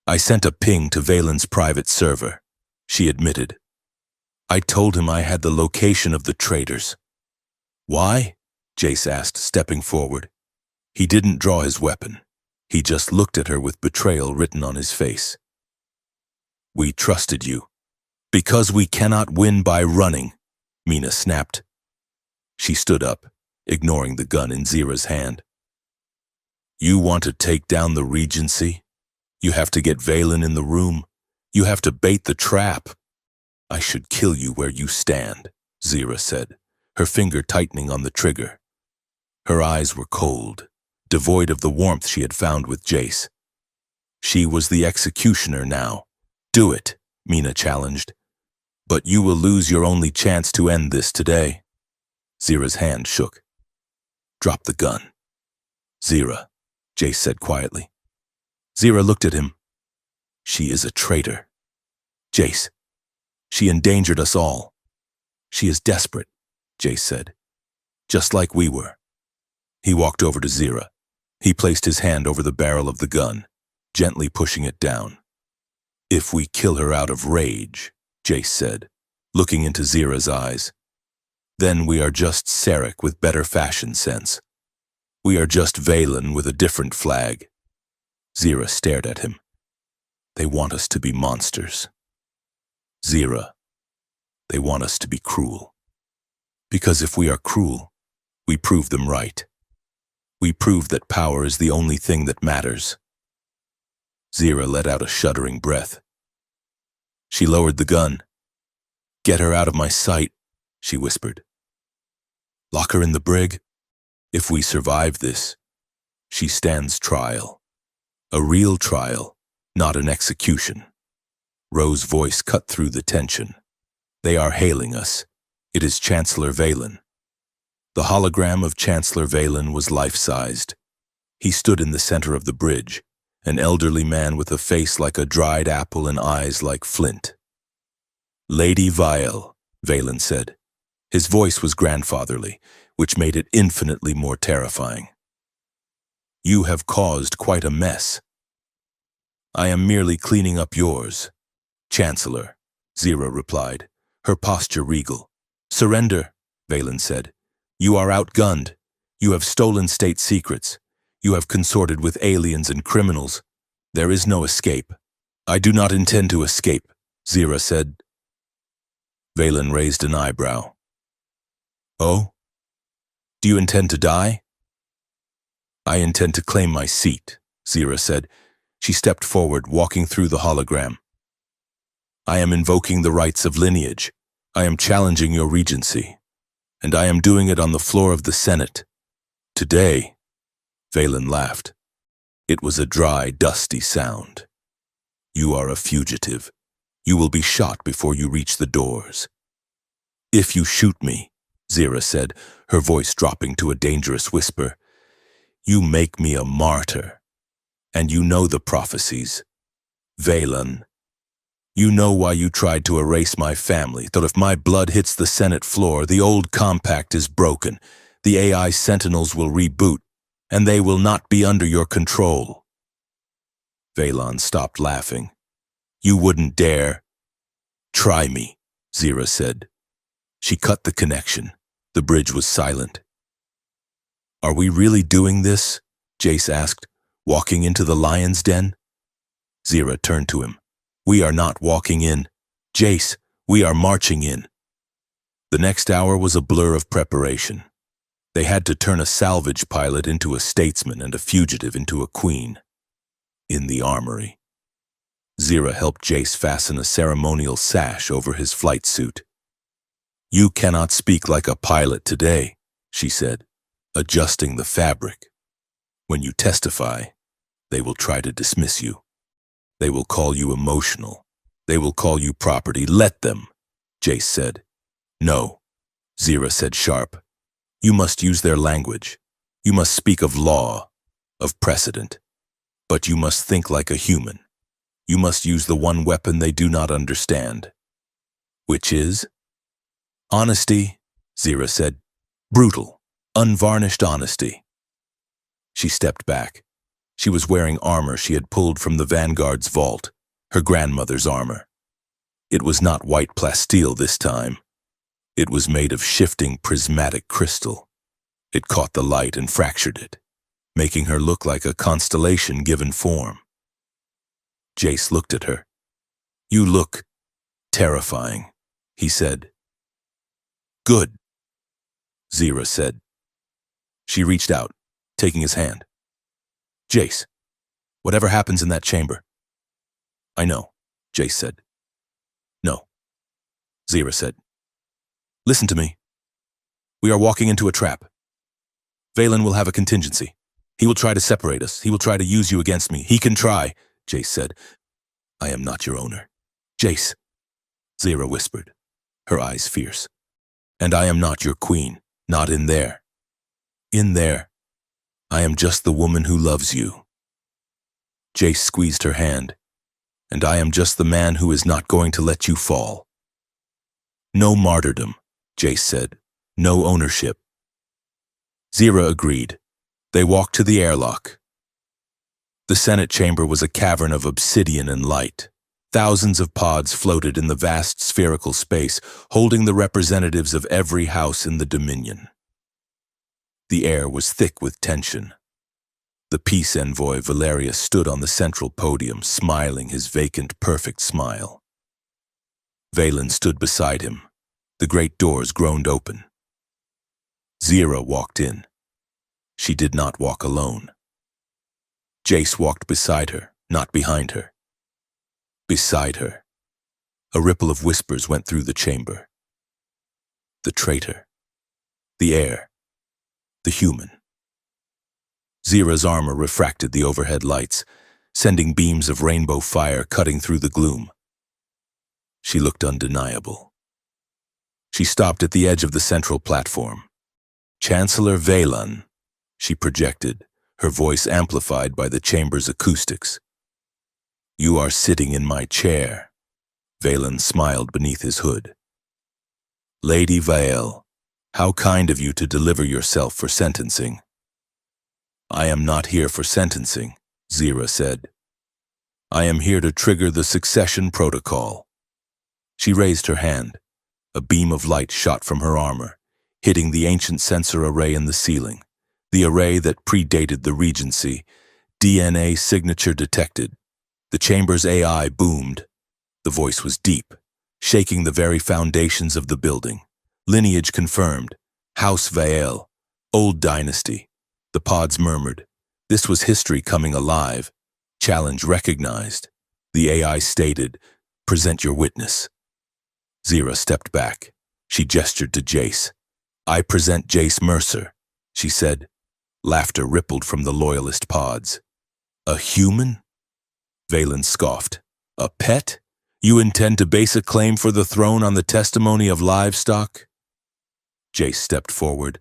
"I sent a ping to Valen's private server," she admitted. "I told him I had the location of the traitors." "Why?" Jace asked, stepping forward. He didn't draw his weapon. He just looked at her with betrayal written on his face. "We trusted you." "Because we cannot win by running," Mina snapped. She stood up, ignoring the gun in Zira's hand. "You want to take down the Regency? You have to get Valen in the room. You have to bait the trap." "I should kill you where you stand," Zira said, her finger tightening on the trigger. Her eyes were cold, devoid of the warmth she had found with Jace. She was the executioner now. "Do it," Mina challenged. "But you will lose your only chance to end this today." Zira's hand shook. "Drop the gun." "Zira," Jace said quietly. Zira looked at him. "She is a traitor." "Jace, she endangered us all." "She is desperate," Jace said. "Just like we were." He walked over to Zira. He placed his hand over the barrel of the gun, gently pushing it down. "If we kill her out of rage," Jace said, looking into Zira's eyes, "then we are just Sarek with better fashion sense. We are just Valen with a different flag." Zira stared at him. "They want us to be monsters." "Zira, they want us to be cruel. Because if we are cruel, we prove them right. We prove that power is the only thing that matters." Zira let out a shuddering breath. She lowered the gun. "Get her out of my sight," she whispered. "Lock her in the brig. If we survive this, she stands trial." A real trial, not an execution. Rose's voice cut through the tension. They are hailing us. It is Chancellor Valen. The hologram of Chancellor Valen was life-sized. He stood in the center of the bridge, an elderly man with a face like a dried apple and eyes like flint. Lady Vial, Valen said. His voice was grandfatherly, which made it infinitely more terrifying. You have caused quite a mess. I am merely cleaning up yours. Chancellor, Zira replied, her posture regal. Surrender, Valen said. You are outgunned. You have stolen state secrets. You have consorted with aliens and criminals. There is no escape. I do not intend to escape, Zira said. Valen raised an eyebrow. Oh? Do you intend to die? I intend to claim my seat, Zira said. She stepped forward, walking through the hologram. I am invoking the rights of lineage. I am challenging your regency. And I am doing it on the floor of the Senate. Today, Valen laughed. It was a dry, dusty sound. You are a fugitive. You will be shot before you reach the doors. If you shoot me, Zira said, her voice dropping to a dangerous whisper, you make me a martyr. And you know the prophecies. Valen, you know why you tried to erase my family, that if my blood hits the Senate floor, the old compact is broken, the AI Sentinels will reboot, and they will not be under your control. Valen stopped laughing. You wouldn't dare. Try me, Zira said. She cut the connection. The bridge was silent. Are we really doing this? Jace asked, walking into the lion's den. Zira turned to him. We are not walking in. Jace, we are marching in. The next hour was a blur of preparation. They had to turn a salvage pilot into a statesman and a fugitive into a queen. In the armory. Zira helped Jace fasten a ceremonial sash over his flight suit. You cannot speak like a pilot today, she said, adjusting the fabric. When you testify, they will try to dismiss you. They will call you emotional. They will call you property. Let them, Jace said. No, Zira said sharp. You must use their language. You must speak of law, of precedent. But you must think like a human. You must use the one weapon they do not understand. Which is? Honesty, Zira said. Brutal, unvarnished honesty. She stepped back. She was wearing armor she had pulled from the Vanguard's vault, her grandmother's armor. It was not white plasteel this time. It was made of shifting prismatic crystal. It caught the light and fractured it, making her look like a constellation given form. Jace looked at her. You look terrifying, he said. Good, Zira said. She reached out, taking his hand. Jace, whatever happens in that chamber. I know, Jace said. No, Zira said. Listen to me. We are walking into a trap. Valen will have a contingency. He will try to separate us. He will try to use you against me. He can try, Jace said. I am not your owner. Jace, Zira whispered, her eyes fierce. And I am not your queen, not in there. In there, I am just the woman who loves you. Jace squeezed her hand, and I am just the man who is not going to let you fall. No martyrdom, Jace said. No ownership. Zira agreed. They walked to the airlock. The Senate chamber was a cavern of obsidian and light. Thousands of pods floated in the vast spherical space, holding the representatives of every house in the Dominion. The air was thick with tension. The peace envoy Valerius stood on the central podium, smiling his vacant, perfect smile. Valen stood beside him. The great doors groaned open. Zira walked in. She did not walk alone. Jace walked beside her, not behind her. Beside her. A ripple of whispers went through the chamber. The traitor. The heir. The human. Zira's armor refracted the overhead lights. sending beams of rainbow fire cutting through the gloom. She looked undeniable. She stopped at the edge of the central platform. "Chancellor Valen," she projected, her voice amplified by the chamber's acoustics. "You are sitting in my chair." Valen smiled beneath his hood. "Lady Vale, how kind of you to deliver yourself for sentencing." "I am not here for sentencing," Zira said. "I am here to trigger the succession protocol." She raised her hand. A beam of light shot from her armor, hitting the ancient sensor array in the ceiling, the array that predated the Regency. DNA signature detected. The chamber's AI boomed. The voice was deep, shaking the very foundations of the building. Lineage confirmed. House Vael. Old dynasty. The pods murmured. This was history coming alive. Challenge recognized. The AI stated, "Present your witness." Zira stepped back. She gestured to Jace. "I present Jace Mercer," she said. Laughter rippled from the loyalist pods. "A human?" Valen scoffed. "A pet? You intend to base a claim for the throne on the testimony of livestock?" Jace stepped forward.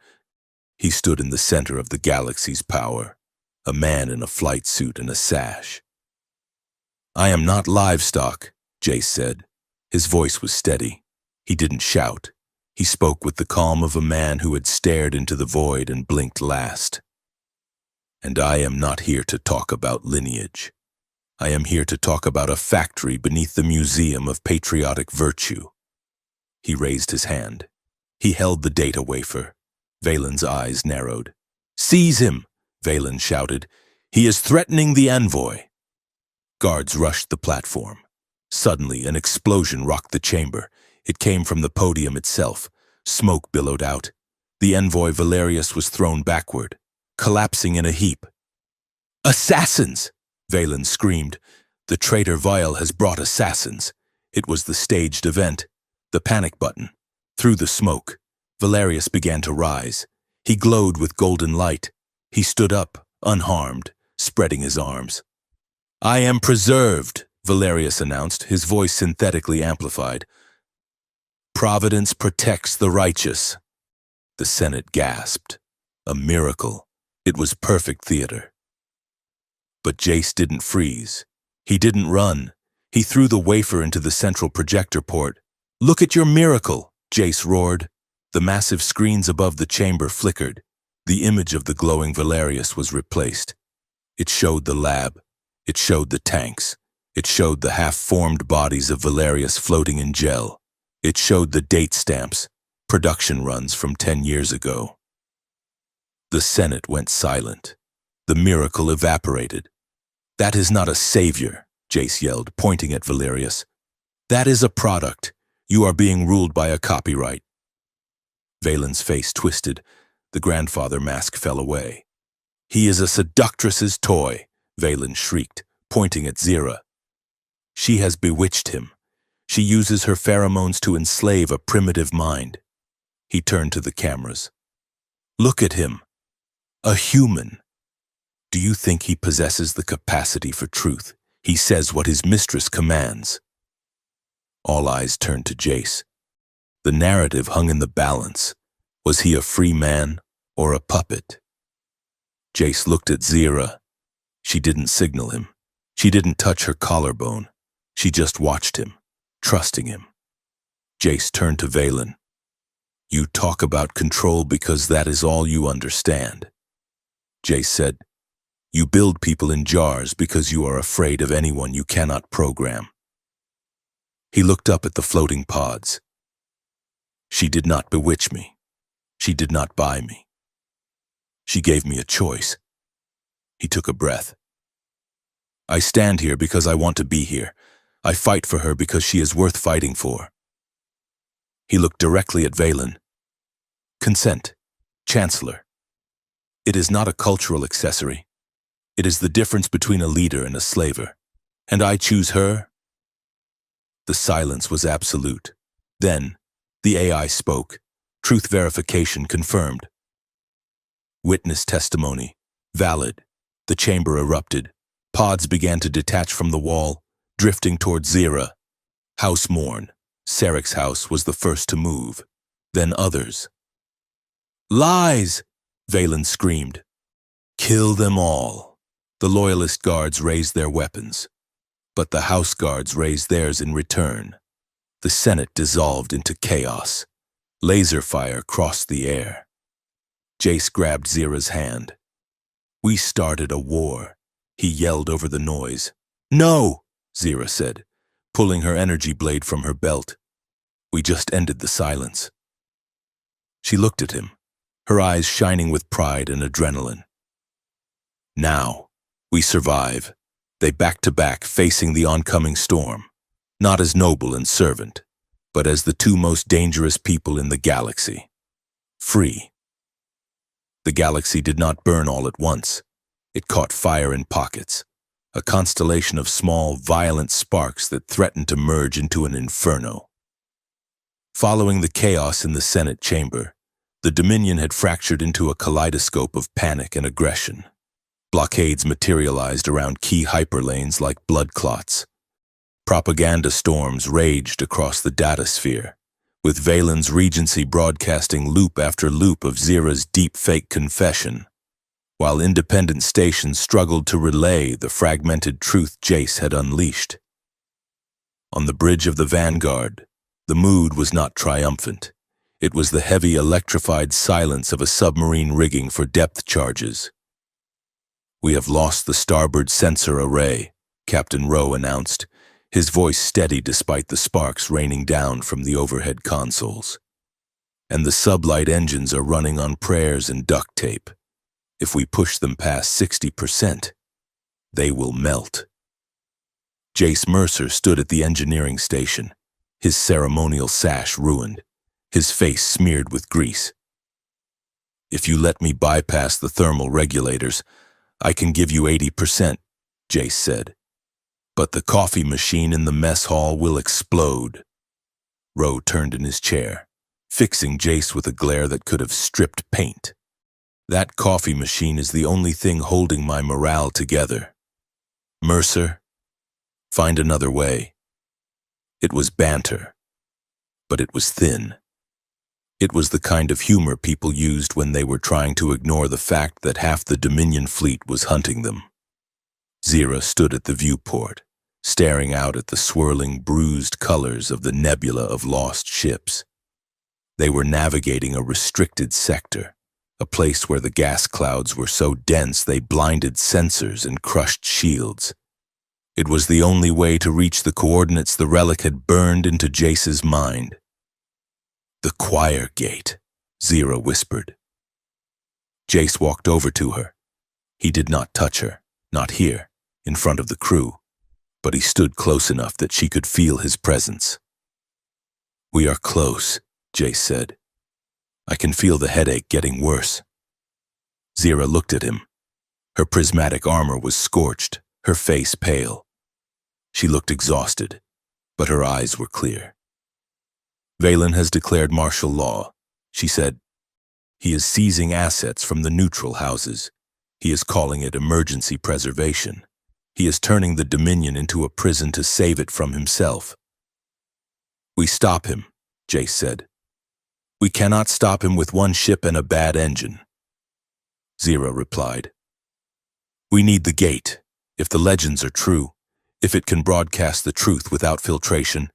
He stood in the center of the galaxy's power, a man in a flight suit and a sash. "I am not livestock," Jace said. His voice was steady. He didn't shout. He spoke with the calm of a man who had stared into the void and blinked last. "And I am not here to talk about lineage. I am here to talk about a factory beneath the Museum of Patriotic Virtue." He raised his hand. He held the data wafer. Valen's eyes narrowed. "Seize him!" Valen shouted. "He is threatening the envoy." Guards rushed the platform. Suddenly, an explosion rocked the chamber. It came from the podium itself. Smoke billowed out. The envoy Valerius was thrown backward, collapsing in a heap. "Assassins!" Valen screamed. "The traitor Vial has brought assassins." It was the staged event. The panic button. Through the smoke, Valerius began to rise. He glowed with golden light. He stood up, unharmed, spreading his arms. "I am preserved," Valerius announced, his voice synthetically amplified. "Providence protects the righteous." The Senate gasped. A miracle. It was perfect theater. But Jace didn't freeze. He didn't run. He threw the wafer into the central projector port. "Look at your miracle," Jace roared. The massive screens above the chamber flickered. The image of the glowing Valerius was replaced. It showed the lab. It showed the tanks. It showed the half-formed bodies of Valerius floating in gel. It showed the date stamps, production runs from 10 years ago. The Senate went silent. The miracle evaporated. "That is not a savior," Jace yelled, pointing at Valerius. "That is a product. You are being ruled by a copyright." Valen's face twisted. The grandfather mask fell away. "He is a seductress's toy," Valen shrieked, pointing at Zira. "She has bewitched him. She uses her pheromones to enslave a primitive mind." He turned to the cameras. "Look at him. A human. Do you think he possesses the capacity for truth? He says what his mistress commands." All eyes turned to Jace. The narrative hung in the balance. Was he a free man or a puppet? Jace looked at Zira. She didn't signal him. She didn't touch her collarbone. She just watched him, trusting him. Jace turned to Valen. "You talk about control because that is all you understand." Jace said, "You build people in jars because you are afraid of anyone you cannot program." He looked up at the floating pods. "She did not bewitch me. She did not buy me. She gave me a choice." He took a breath. "I stand here because I want to be here. I fight for her because she is worth fighting for." He looked directly at Valen. "Consent, Chancellor. It is not a cultural accessory. It is the difference between a leader and a slaver. And I choose her." The silence was absolute. Then, the AI spoke. Truth verification confirmed. "Witness testimony. Valid." The chamber erupted. Pods began to detach from the wall, drifting toward Zira. House mourn. Sarek's house was the first to move, then others. Lies! Valen screamed. Kill them all. The loyalist guards raised their weapons, but the house guards raised theirs in return. The Senate dissolved into chaos. Laser fire crossed the air. Jace grabbed Zira's hand. We started a war, he yelled over the noise. No, Zira said, pulling her energy blade from her belt. We just ended the silence. She looked at him, her eyes shining with pride and adrenaline. Now, we survive, they back to back facing the oncoming storm, not as noble and servant, but as the two most dangerous people in the galaxy. Free. The galaxy did not burn all at once. It caught fire in pockets, a constellation of small, violent sparks that threatened to merge into an inferno. Following the chaos in the Senate chamber, the Dominion had fractured into a kaleidoscope of panic and aggression. Blockades materialized around key hyperlanes like blood clots. Propaganda storms raged across the datasphere, with Valen's Regency broadcasting loop after loop of Zira's deep-fake confession, while independent stations struggled to relay the fragmented truth Jace had unleashed. On the bridge of the Vanguard, the mood was not triumphant. It was the heavy, electrified silence of a submarine rigging for depth charges. We have lost the starboard sensor array, Captain Rowe announced, his voice steady despite the sparks raining down from the overhead consoles. And the sublight engines are running on prayers and duct tape. If we push them past 60%, they will melt. Jace Mercer stood at the engineering station, his ceremonial sash ruined, his face smeared with grease. If you let me bypass the thermal regulators, I can give you 80%, Jace said. But the coffee machine in the mess hall will explode. Rowe turned in his chair, fixing Jace with a glare that could have stripped paint. That coffee machine is the only thing holding my morale together. Mercer, find another way. It was banter, but it was thin. It was the kind of humor people used when they were trying to ignore the fact that half the Dominion fleet was hunting them. Zira stood at the viewport, staring out at the swirling, bruised colors of the nebula of lost ships. They were navigating a restricted sector, a place where the gas clouds were so dense they blinded sensors and crushed shields. It was the only way to reach the coordinates the relic had burned into Jace's mind. The choir gate, Zira whispered. Jace walked over to her. He did not touch her, not here, in front of the crew, but he stood close enough that she could feel his presence. We are close, Jace said. I can feel the headache getting worse. Zira looked at him. Her prismatic armor was scorched, her face pale. She looked exhausted, but her eyes were clear. Valen has declared martial law, she said. He is seizing assets from the neutral houses. He is calling it emergency preservation. He is turning the Dominion into a prison to save it from himself. We stop him, Jace said. We cannot stop him with one ship and a bad engine. Zira replied. We need the gate, if the legends are true, if it can broadcast the truth without filtration.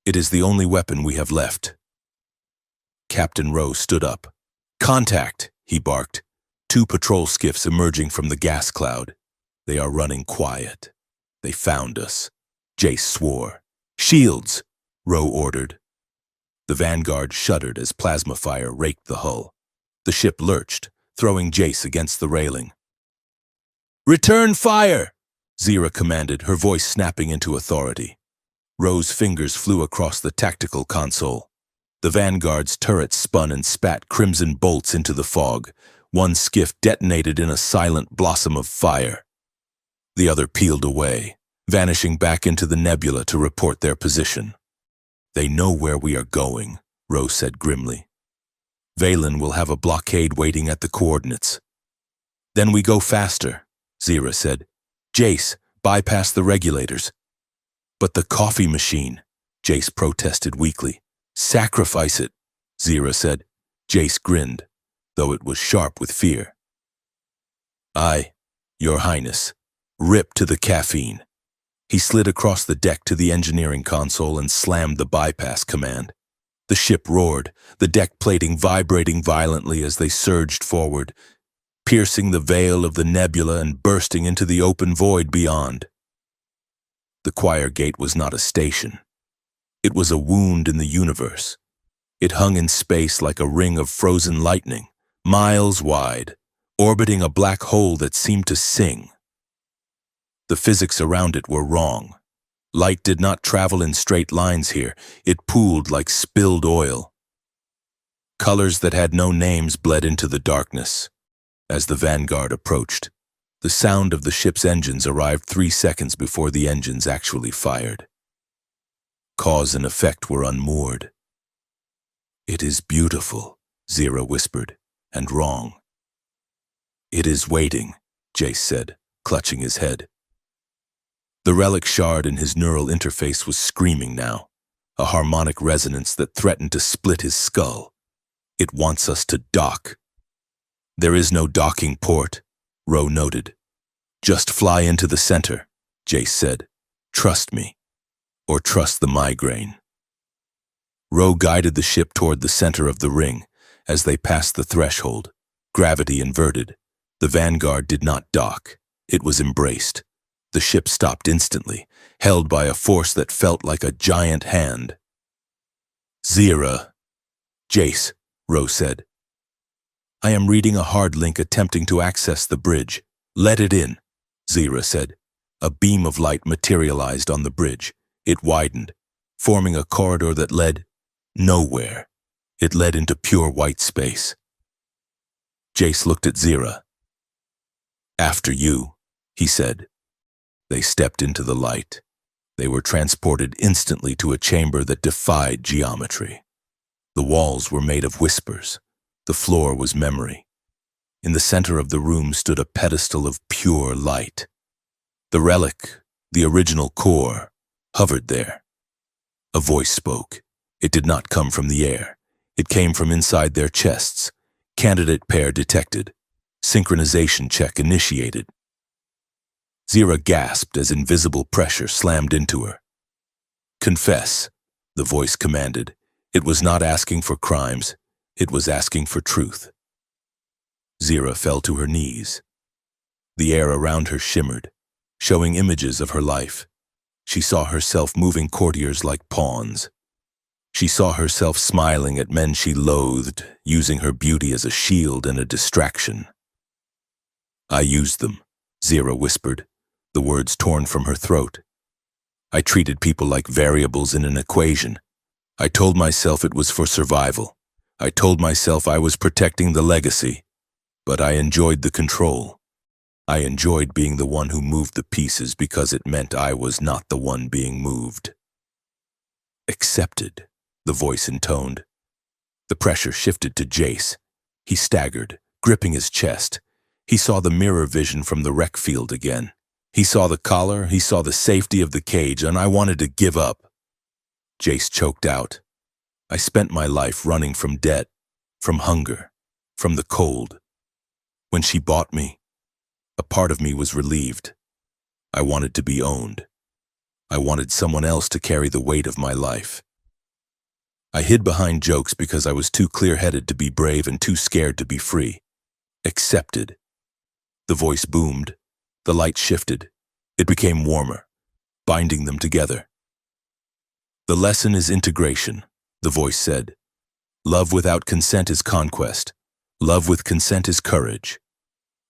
It is the only weapon we have left. Captain Rowe stood up. Contact, he barked. 2 patrol skiffs emerging from the gas cloud. They are running quiet. They found us. Jace swore. Shields, Rowe ordered. The Vanguard shuddered as plasma fire raked the hull. The ship lurched, throwing Jace against the railing. Return fire, Zira commanded, her voice snapping into authority. Rowe's fingers flew across the tactical console. The Vanguard's turrets spun and spat crimson bolts into the fog. One skiff detonated in a silent blossom of fire. The other peeled away, vanishing back into the nebula to report their position. They know where we are going, Rowe said grimly. Valen will have a blockade waiting at the coordinates. Then we go faster, Zira said. Jace, bypass the regulators. But the coffee machine, Jace protested weakly. Sacrifice it, Zira said. Jace grinned, though it was sharp with fear. Aye, Your Highness. Rip to the caffeine. He slid across the deck to the engineering console and slammed the bypass command. The ship roared, the deck plating vibrating violently as they surged forward, piercing the veil of the nebula and bursting into the open void beyond. The choir gate was not a station. It was a wound in the universe. It hung in space like a ring of frozen lightning, miles wide, orbiting a black hole that seemed to sing. The physics around it were wrong. Light did not travel in straight lines here. It pooled like spilled oil. Colors that had no names bled into the darkness. As the Vanguard approached, the sound of the ship's engines arrived 3 seconds before the engines actually fired. Cause and effect were unmoored. It is beautiful, Zira whispered, and wrong. It is waiting, Jace said, clutching his head. The relic shard in his neural interface was screaming now, a harmonic resonance that threatened to split his skull. It wants us to dock. There is no docking port, Ro noted. Just fly into the center, Jace said. Trust me, or trust the migraine. Ro guided the ship toward the center of the ring. As they passed the threshold, gravity inverted. The Vanguard did not dock. It was embraced. The ship stopped instantly, held by a force that felt like a giant hand. Zira. Jace, Ro said. I am reading a hard link attempting to access the bridge. Let it in, Zira said. A beam of light materialized on the bridge. It widened, forming a corridor that led nowhere. It led into pure white space. Jace looked at Zira. After you, he said. They stepped into the light. They were transported instantly to a chamber that defied geometry. The walls were made of whispers. The floor was memory. In the center of the room stood a pedestal of pure light. The relic, the original core, hovered there. A voice spoke. It did not come from the air. It came from inside their chests. Candidate pair detected. Synchronization check initiated. Zira gasped as invisible pressure slammed into her. Confess, the voice commanded. It was not asking for crimes. It was asking for truth. Zira fell to her knees. The air around her shimmered, showing images of her life. She saw herself moving courtiers like pawns. She saw herself smiling at men she loathed, using her beauty as a shield and a distraction. I used them, Zira whispered, the words torn from her throat. I treated people like variables in an equation. I told myself it was for survival. I told myself I was protecting the legacy. But I enjoyed the control. I enjoyed being the one who moved the pieces because it meant I was not the one being moved. Accepted, the voice intoned. The pressure shifted to Jace. He staggered, gripping his chest. He saw the mirror vision from the rec field again. He saw the collar, he saw the safety of the cage, and I wanted to give up. Jace choked out. I spent my life running from debt, from hunger, from the cold. When she bought me, a part of me was relieved. I wanted to be owned. I wanted someone else to carry the weight of my life. I hid behind jokes because I was too clear-headed to be brave and too scared to be free. Accepted. The voice boomed. The light shifted. It became warmer, binding them together. The lesson is integration, the voice said. Love without consent is conquest. Love with consent is courage.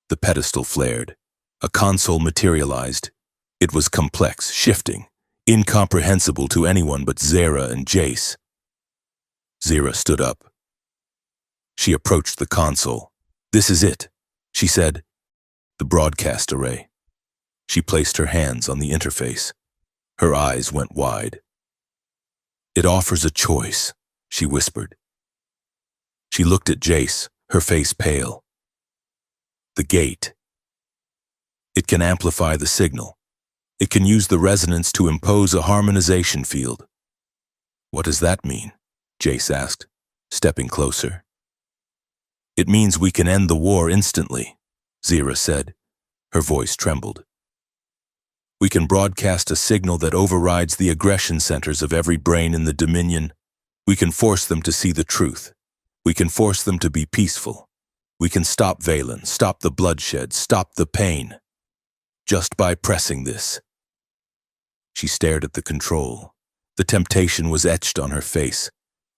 The pedestal flared. A console materialized. It was complex, shifting, incomprehensible to anyone but Zira and Jace. Zira stood up. She approached the console. This is it, she said. The broadcast array. She placed her hands on the interface. Her eyes went wide. It offers a choice, she whispered. She looked at Jace, her face pale. The gate. It can amplify the signal. It can use the resonance to impose a harmonization field. What does that mean? Jace asked, stepping closer. It means we can end the war instantly, Zira said. Her voice trembled. We can broadcast a signal that overrides the aggression centers of every brain in the Dominion. We can force them to see the truth. We can force them to be peaceful. We can stop Valen, stop the bloodshed, stop the pain. Just by pressing this. She stared at the control. The temptation was etched on her face.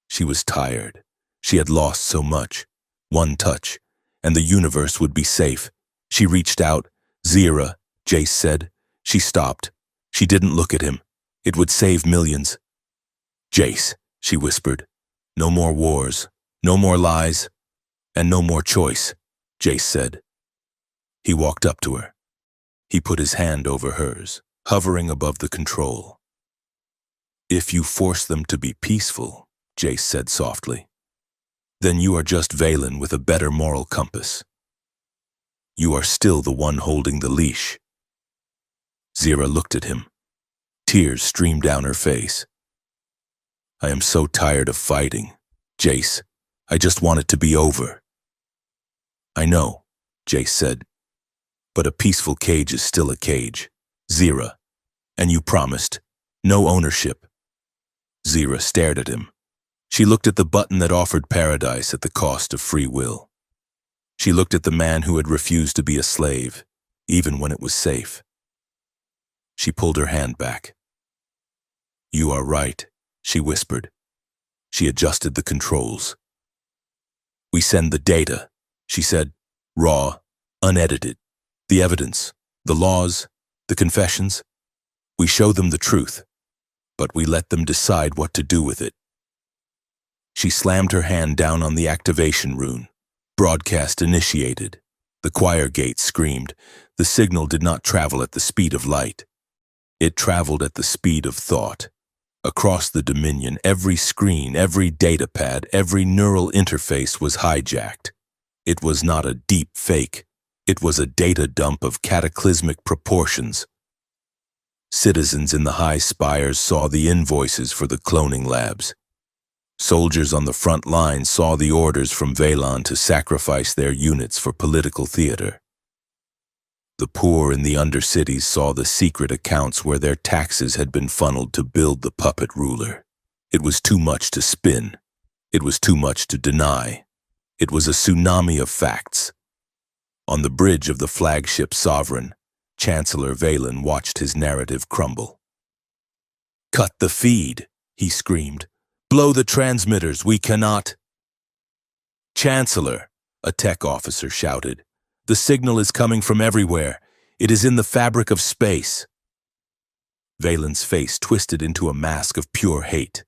She was tired. She had lost so much. One touch, and the universe would be safe. She reached out. Zira, Jace said. She stopped. She didn't look at him. It would save millions. Jace, she whispered. No more wars, no more lies, and no more choice, Jace said. He walked up to her. He put his hand over hers, hovering above the control. If you force them to be peaceful, Jace said softly, then you are just Valen with a better moral compass. You are still the one holding the leash. Zira looked at him. Tears streamed down her face. I am so tired of fighting, Jace. I just want it to be over. I know, Jace said, but a peaceful cage is still a cage, Zira, and you promised, no ownership. Zira stared at him. She looked at the button that offered paradise at the cost of free will. She looked at the man who had refused to be a slave, even when it was safe. She pulled her hand back. You are right, she whispered. She adjusted the controls. We send the data, she said, raw, unedited. The evidence, the laws, the confessions. We show them the truth, but we let them decide what to do with it. She slammed her hand down on the activation rune. Broadcast initiated. The choir gate screamed. The signal did not travel at the speed of light. It traveled at the speed of thought. Across the Dominion, every screen, every data pad, every neural interface was hijacked. It was not a deep fake. It was a data dump of cataclysmic proportions. Citizens in the high spires saw the invoices for the cloning labs. Soldiers on the front line saw the orders from Valen to sacrifice their units for political theater. The poor in the undercities saw the secret accounts where their taxes had been funneled to build the puppet ruler. It was too much to spin. It was too much to deny. It was a tsunami of facts. On the bridge of the flagship Sovereign, Chancellor Valen watched his narrative crumble. Cut the feed, he screamed. Blow the transmitters, we cannot. Chancellor, a tech officer shouted. The signal is coming from everywhere. It is in the fabric of space. Valen's face twisted into a mask of pure hate.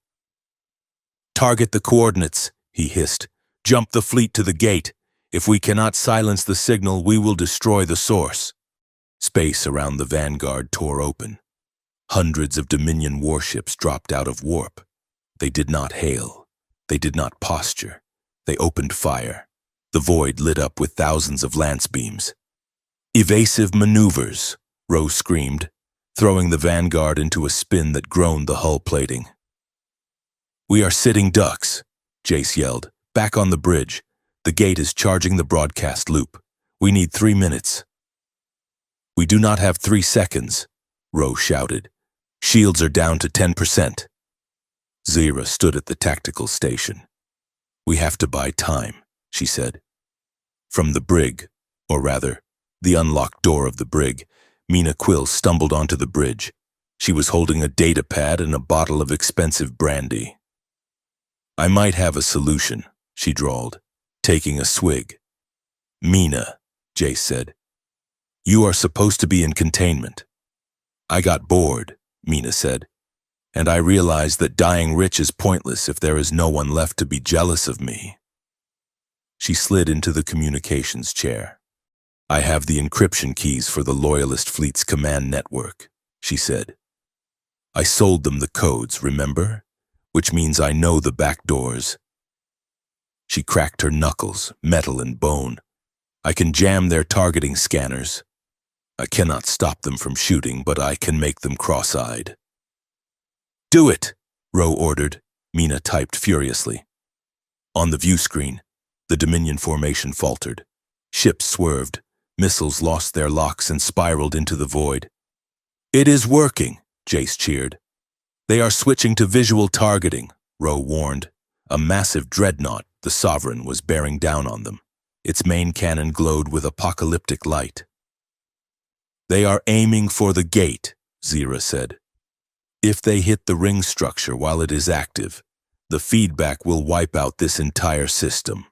Target the coordinates, he hissed. Jump the fleet to the gate. If we cannot silence the signal, we will destroy the source. Space around the Vanguard tore open. Hundreds of Dominion warships dropped out of warp. They did not hail. They did not posture. They opened fire. The void lit up with thousands of lance beams. Evasive maneuvers, Rose screamed, throwing the Vanguard into a spin that groaned the hull plating. We are sitting ducks, Jace yelled. Back on the bridge. The gate is charging the broadcast loop. We need 3 minutes. We do not have 3 seconds, Rose shouted. Shields are down to 10%. Zira stood at the tactical station. We have to buy time, she said. From the brig, or rather, the unlocked door of the brig, Mina Quill stumbled onto the bridge. She was holding a data pad and a bottle of expensive brandy. I might have a solution, she drawled, taking a swig. Mina, Jace said. You are supposed to be in containment. I got bored, Mina said, and I realized that dying rich is pointless if there is no one left to be jealous of me. She slid into the communications chair. I have the encryption keys for the Loyalist Fleet's command network, she said. I sold them the codes, remember? Which means I know the back doors. She cracked her knuckles, metal and bone. I can jam their targeting scanners. I cannot stop them from shooting, but I can make them cross-eyed. Do it, Ro ordered. Mina typed furiously. On the view screen, the Dominion formation faltered. Ships swerved, missiles lost their locks and spiraled into the void. It is working, Jace cheered. They are switching to visual targeting, Ro warned. A massive dreadnought, the Sovereign, was bearing down on them. Its main cannon glowed with apocalyptic light. They are aiming for the gate, Zira said. If they hit the ring structure while it is active, the feedback will wipe out this entire system.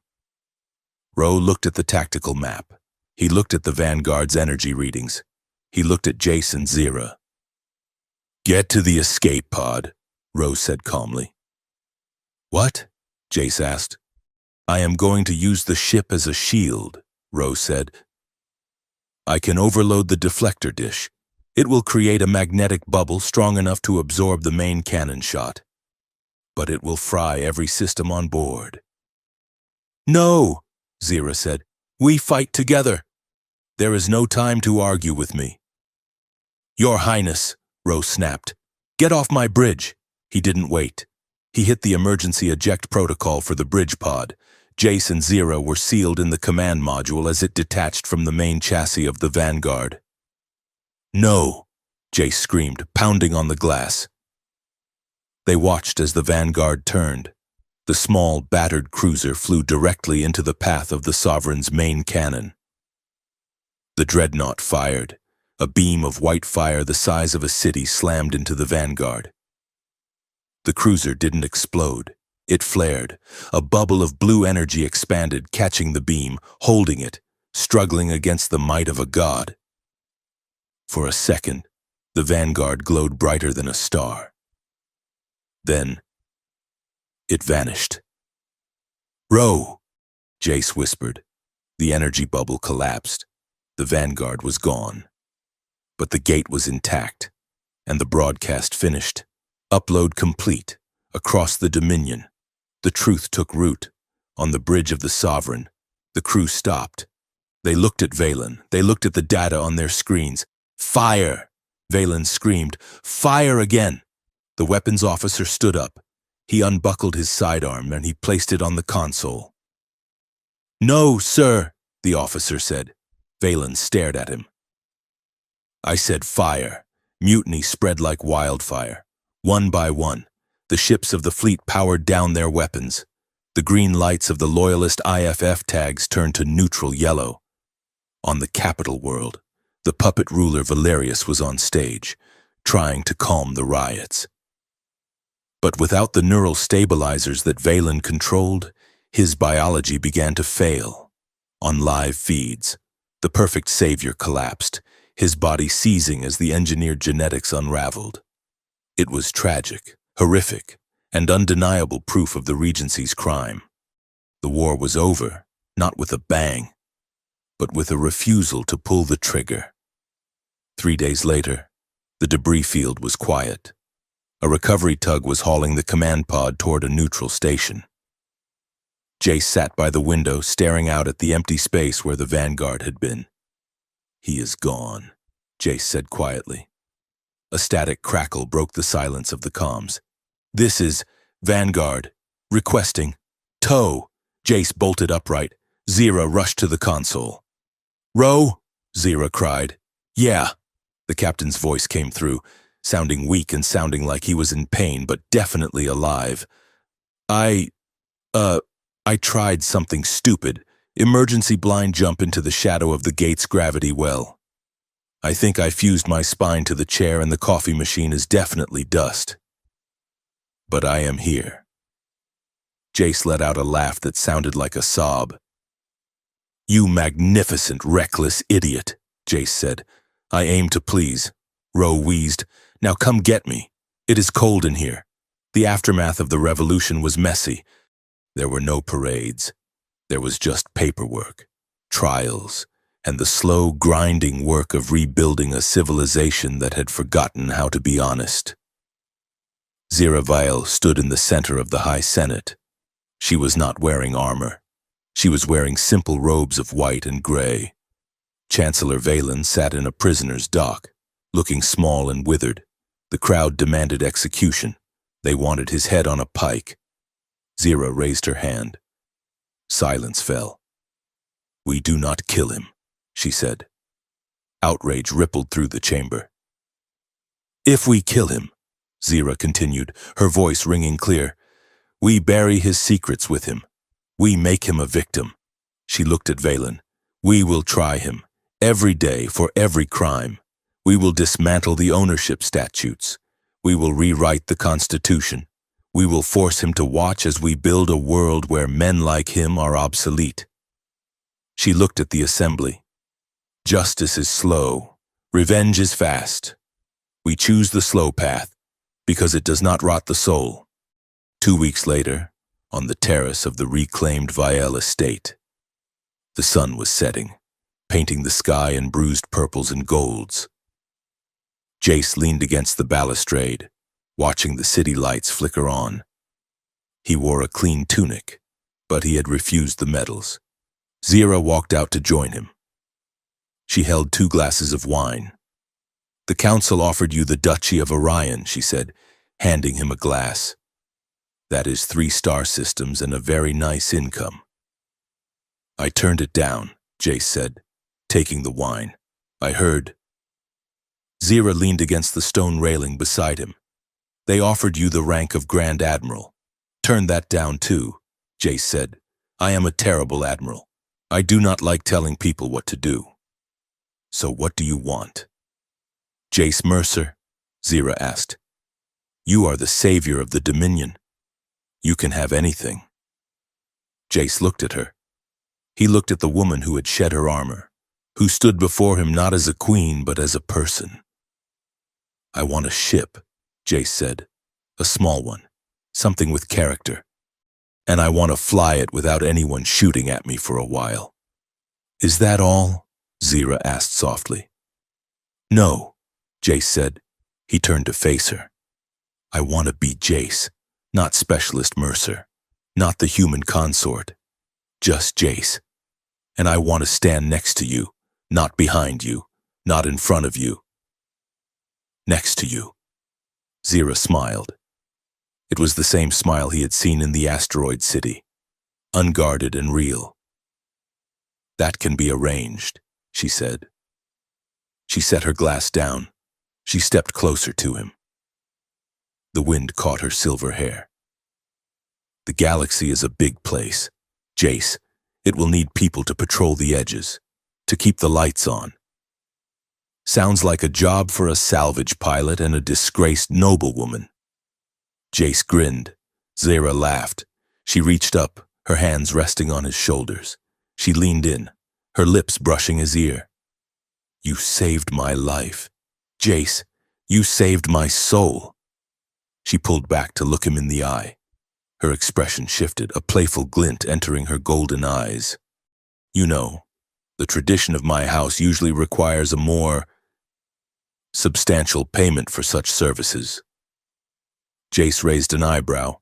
Ro looked at the tactical map. He looked at the Vanguard's energy readings. He looked at Jace and Zira. Get to the escape pod, Ro said calmly. What? Jace asked. I am going to use the ship as a shield, Ro said. I can overload the deflector dish. It will create a magnetic bubble strong enough to absorb the main cannon shot. But it will fry every system on board. No, Zira said. We fight together. There is no time to argue with me. Your Highness, Ro snapped. Get off my bridge. He didn't wait. He hit the emergency eject protocol for the bridge pod. Jace and Zira were sealed in the command module as it detached from the main chassis of the Vanguard. No, Jace screamed, pounding on the glass. They watched as the Vanguard turned. The small, battered cruiser flew directly into the path of the Sovereign's main cannon. The dreadnought fired. A beam of white fire the size of a city slammed into the Vanguard. The cruiser didn't explode. It flared. A bubble of blue energy expanded, catching the beam, holding it, struggling against the might of a god. For a second, the Vanguard glowed brighter than a star. Then, it vanished. Ro, Jace whispered. The energy bubble collapsed. The Vanguard was gone. But the gate was intact, and the broadcast finished. Upload complete, across the Dominion. The truth took root. On the bridge of the Sovereign, the crew stopped. They looked at Valen. They looked at the data on their screens. Fire! Valen screamed. Fire again! The weapons officer stood up. He unbuckled his sidearm and he placed it on the console. No, sir, the officer said. Valen stared at him. I said fire. Mutiny spread like wildfire. One by one, the ships of the fleet powered down their weapons. The green lights of the loyalist IFF tags turned to neutral yellow. On the capital world, the puppet ruler Valerius was on stage, trying to calm the riots. But without the neural stabilizers that Valen controlled, his biology began to fail. On live feeds, the perfect savior collapsed, his body seizing as the engineered genetics unraveled. It was tragic, horrific, and undeniable proof of the Regency's crime. The war was over, not with a bang, but with a refusal to pull the trigger. 3 days later, the debris field was quiet. A recovery tug was hauling the command pod toward a neutral station. Jace sat by the window, staring out at the empty space where the Vanguard had been. He is gone, Jace said quietly. A static crackle broke the silence of the comms. This is Vanguard, requesting tow. Jace bolted upright. Zira rushed to the console. Ro, Zira cried. Yeah, the captain's voice came through, sounding weak and sounding like he was in pain, but definitely alive. I tried something stupid. Emergency blind jump into the shadow of the gate's gravity well. I think I fused my spine to the chair and the coffee machine is definitely dust. But I am here. Jace let out a laugh that sounded like a sob. You magnificent, reckless idiot, Jace said. I aim to please. Ro wheezed. Now come get me. It is cold in here. The aftermath of the revolution was messy. There were no parades. There was just paperwork, trials, and the slow, grinding work of rebuilding a civilization that had forgotten how to be honest. Zira Vial stood in the center of the High Senate. She was not wearing armor. She was wearing simple robes of white and gray. Chancellor Valen sat in a prisoner's dock, looking small and withered. The crowd demanded execution. They wanted his head on a pike. Zira raised her hand. Silence fell. "We do not kill him," she said. Outrage rippled through the chamber. "If we kill him," Zira continued, her voice ringing clear, "we bury his secrets with him. We make him a victim." She looked at Valen. "We will try him, every day for every crime. We will dismantle the ownership statutes. We will rewrite the Constitution. We will force him to watch as we build a world where men like him are obsolete." She looked at the assembly. "Justice is slow. Revenge is fast. We choose the slow path because it does not rot the soul." 2 weeks later, on the terrace of the reclaimed Vielle estate, the sun was setting, painting the sky in bruised purples and golds. Jace leaned against the balustrade, watching the city lights flicker on. He wore a clean tunic, but he had refused the medals. Zira walked out to join him. She held 2 glasses of wine. "The council offered you the Duchy of Orion," she said, handing him a glass. "That is 3 star systems and a very nice income." "I turned it down," Jace said, taking the wine. "I heard." Zira leaned against the stone railing beside him. "They offered you the rank of Grand Admiral." "Turn that down too," Jace said. "I am a terrible admiral. I do not like telling people what to do." "So what do you want?" "Jace Mercer," Zira asked. "You are the savior of the Dominion. You can have anything." Jace looked at her. He looked at the woman who had shed her armor, who stood before him not as a queen but as a person. "I want a ship," Jace said. "A small one, something with character. And I want to fly it without anyone shooting at me for a while." "Is that all?" Zira asked softly. "No," Jace said. He turned to face her. "I want to be Jace, not Specialist Mercer, not the human consort, just Jace. And I want to stand next to you, not behind you, not in front of you. Next to you." Zira smiled. It was the same smile he had seen in the asteroid city, unguarded and real. "That can be arranged," she said. She set her glass down. She stepped closer to him. The wind caught her silver hair. "The galaxy is a big place. Jace, it will need people to patrol the edges, to keep the lights on. Sounds like a job for a salvage pilot and a disgraced noblewoman." Jace grinned. Zira laughed. She reached up, her hands resting on his shoulders. She leaned in, her lips brushing his ear. "You saved my life. Jace, you saved my soul." She pulled back to look him in the eye. Her expression shifted, a playful glint entering her golden eyes. "You know, the tradition of my house usually requires a more substantial payment for such services." Jace raised an eyebrow.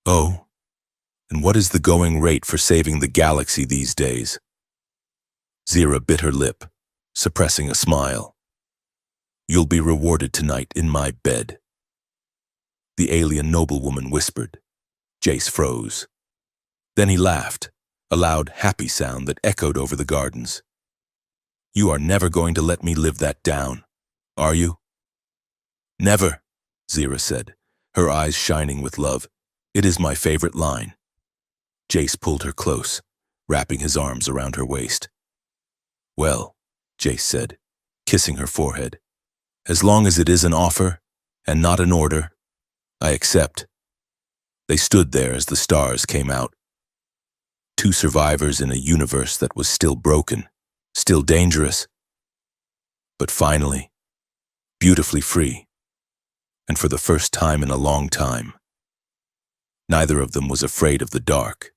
"Oh, and what is the going rate for saving the galaxy these days?" Zira bit her lip, suppressing a smile. "You'll be rewarded tonight in my bed." The alien noblewoman whispered. Jace froze. Then he laughed, a loud, happy sound that echoed over the gardens. "You are never going to let me live that down, are you?" "Never," Zira said, her eyes shining with love. "It is my favorite line." Jace pulled her close, wrapping his arms around her waist. "Well," Jace said, kissing her forehead, "as long as it is an offer and not an order, I accept." They stood there as the stars came out. 2 survivors in a universe that was still broken, still dangerous, but finally, beautifully free, and for the first time in a long time. Neither of them was afraid of the dark.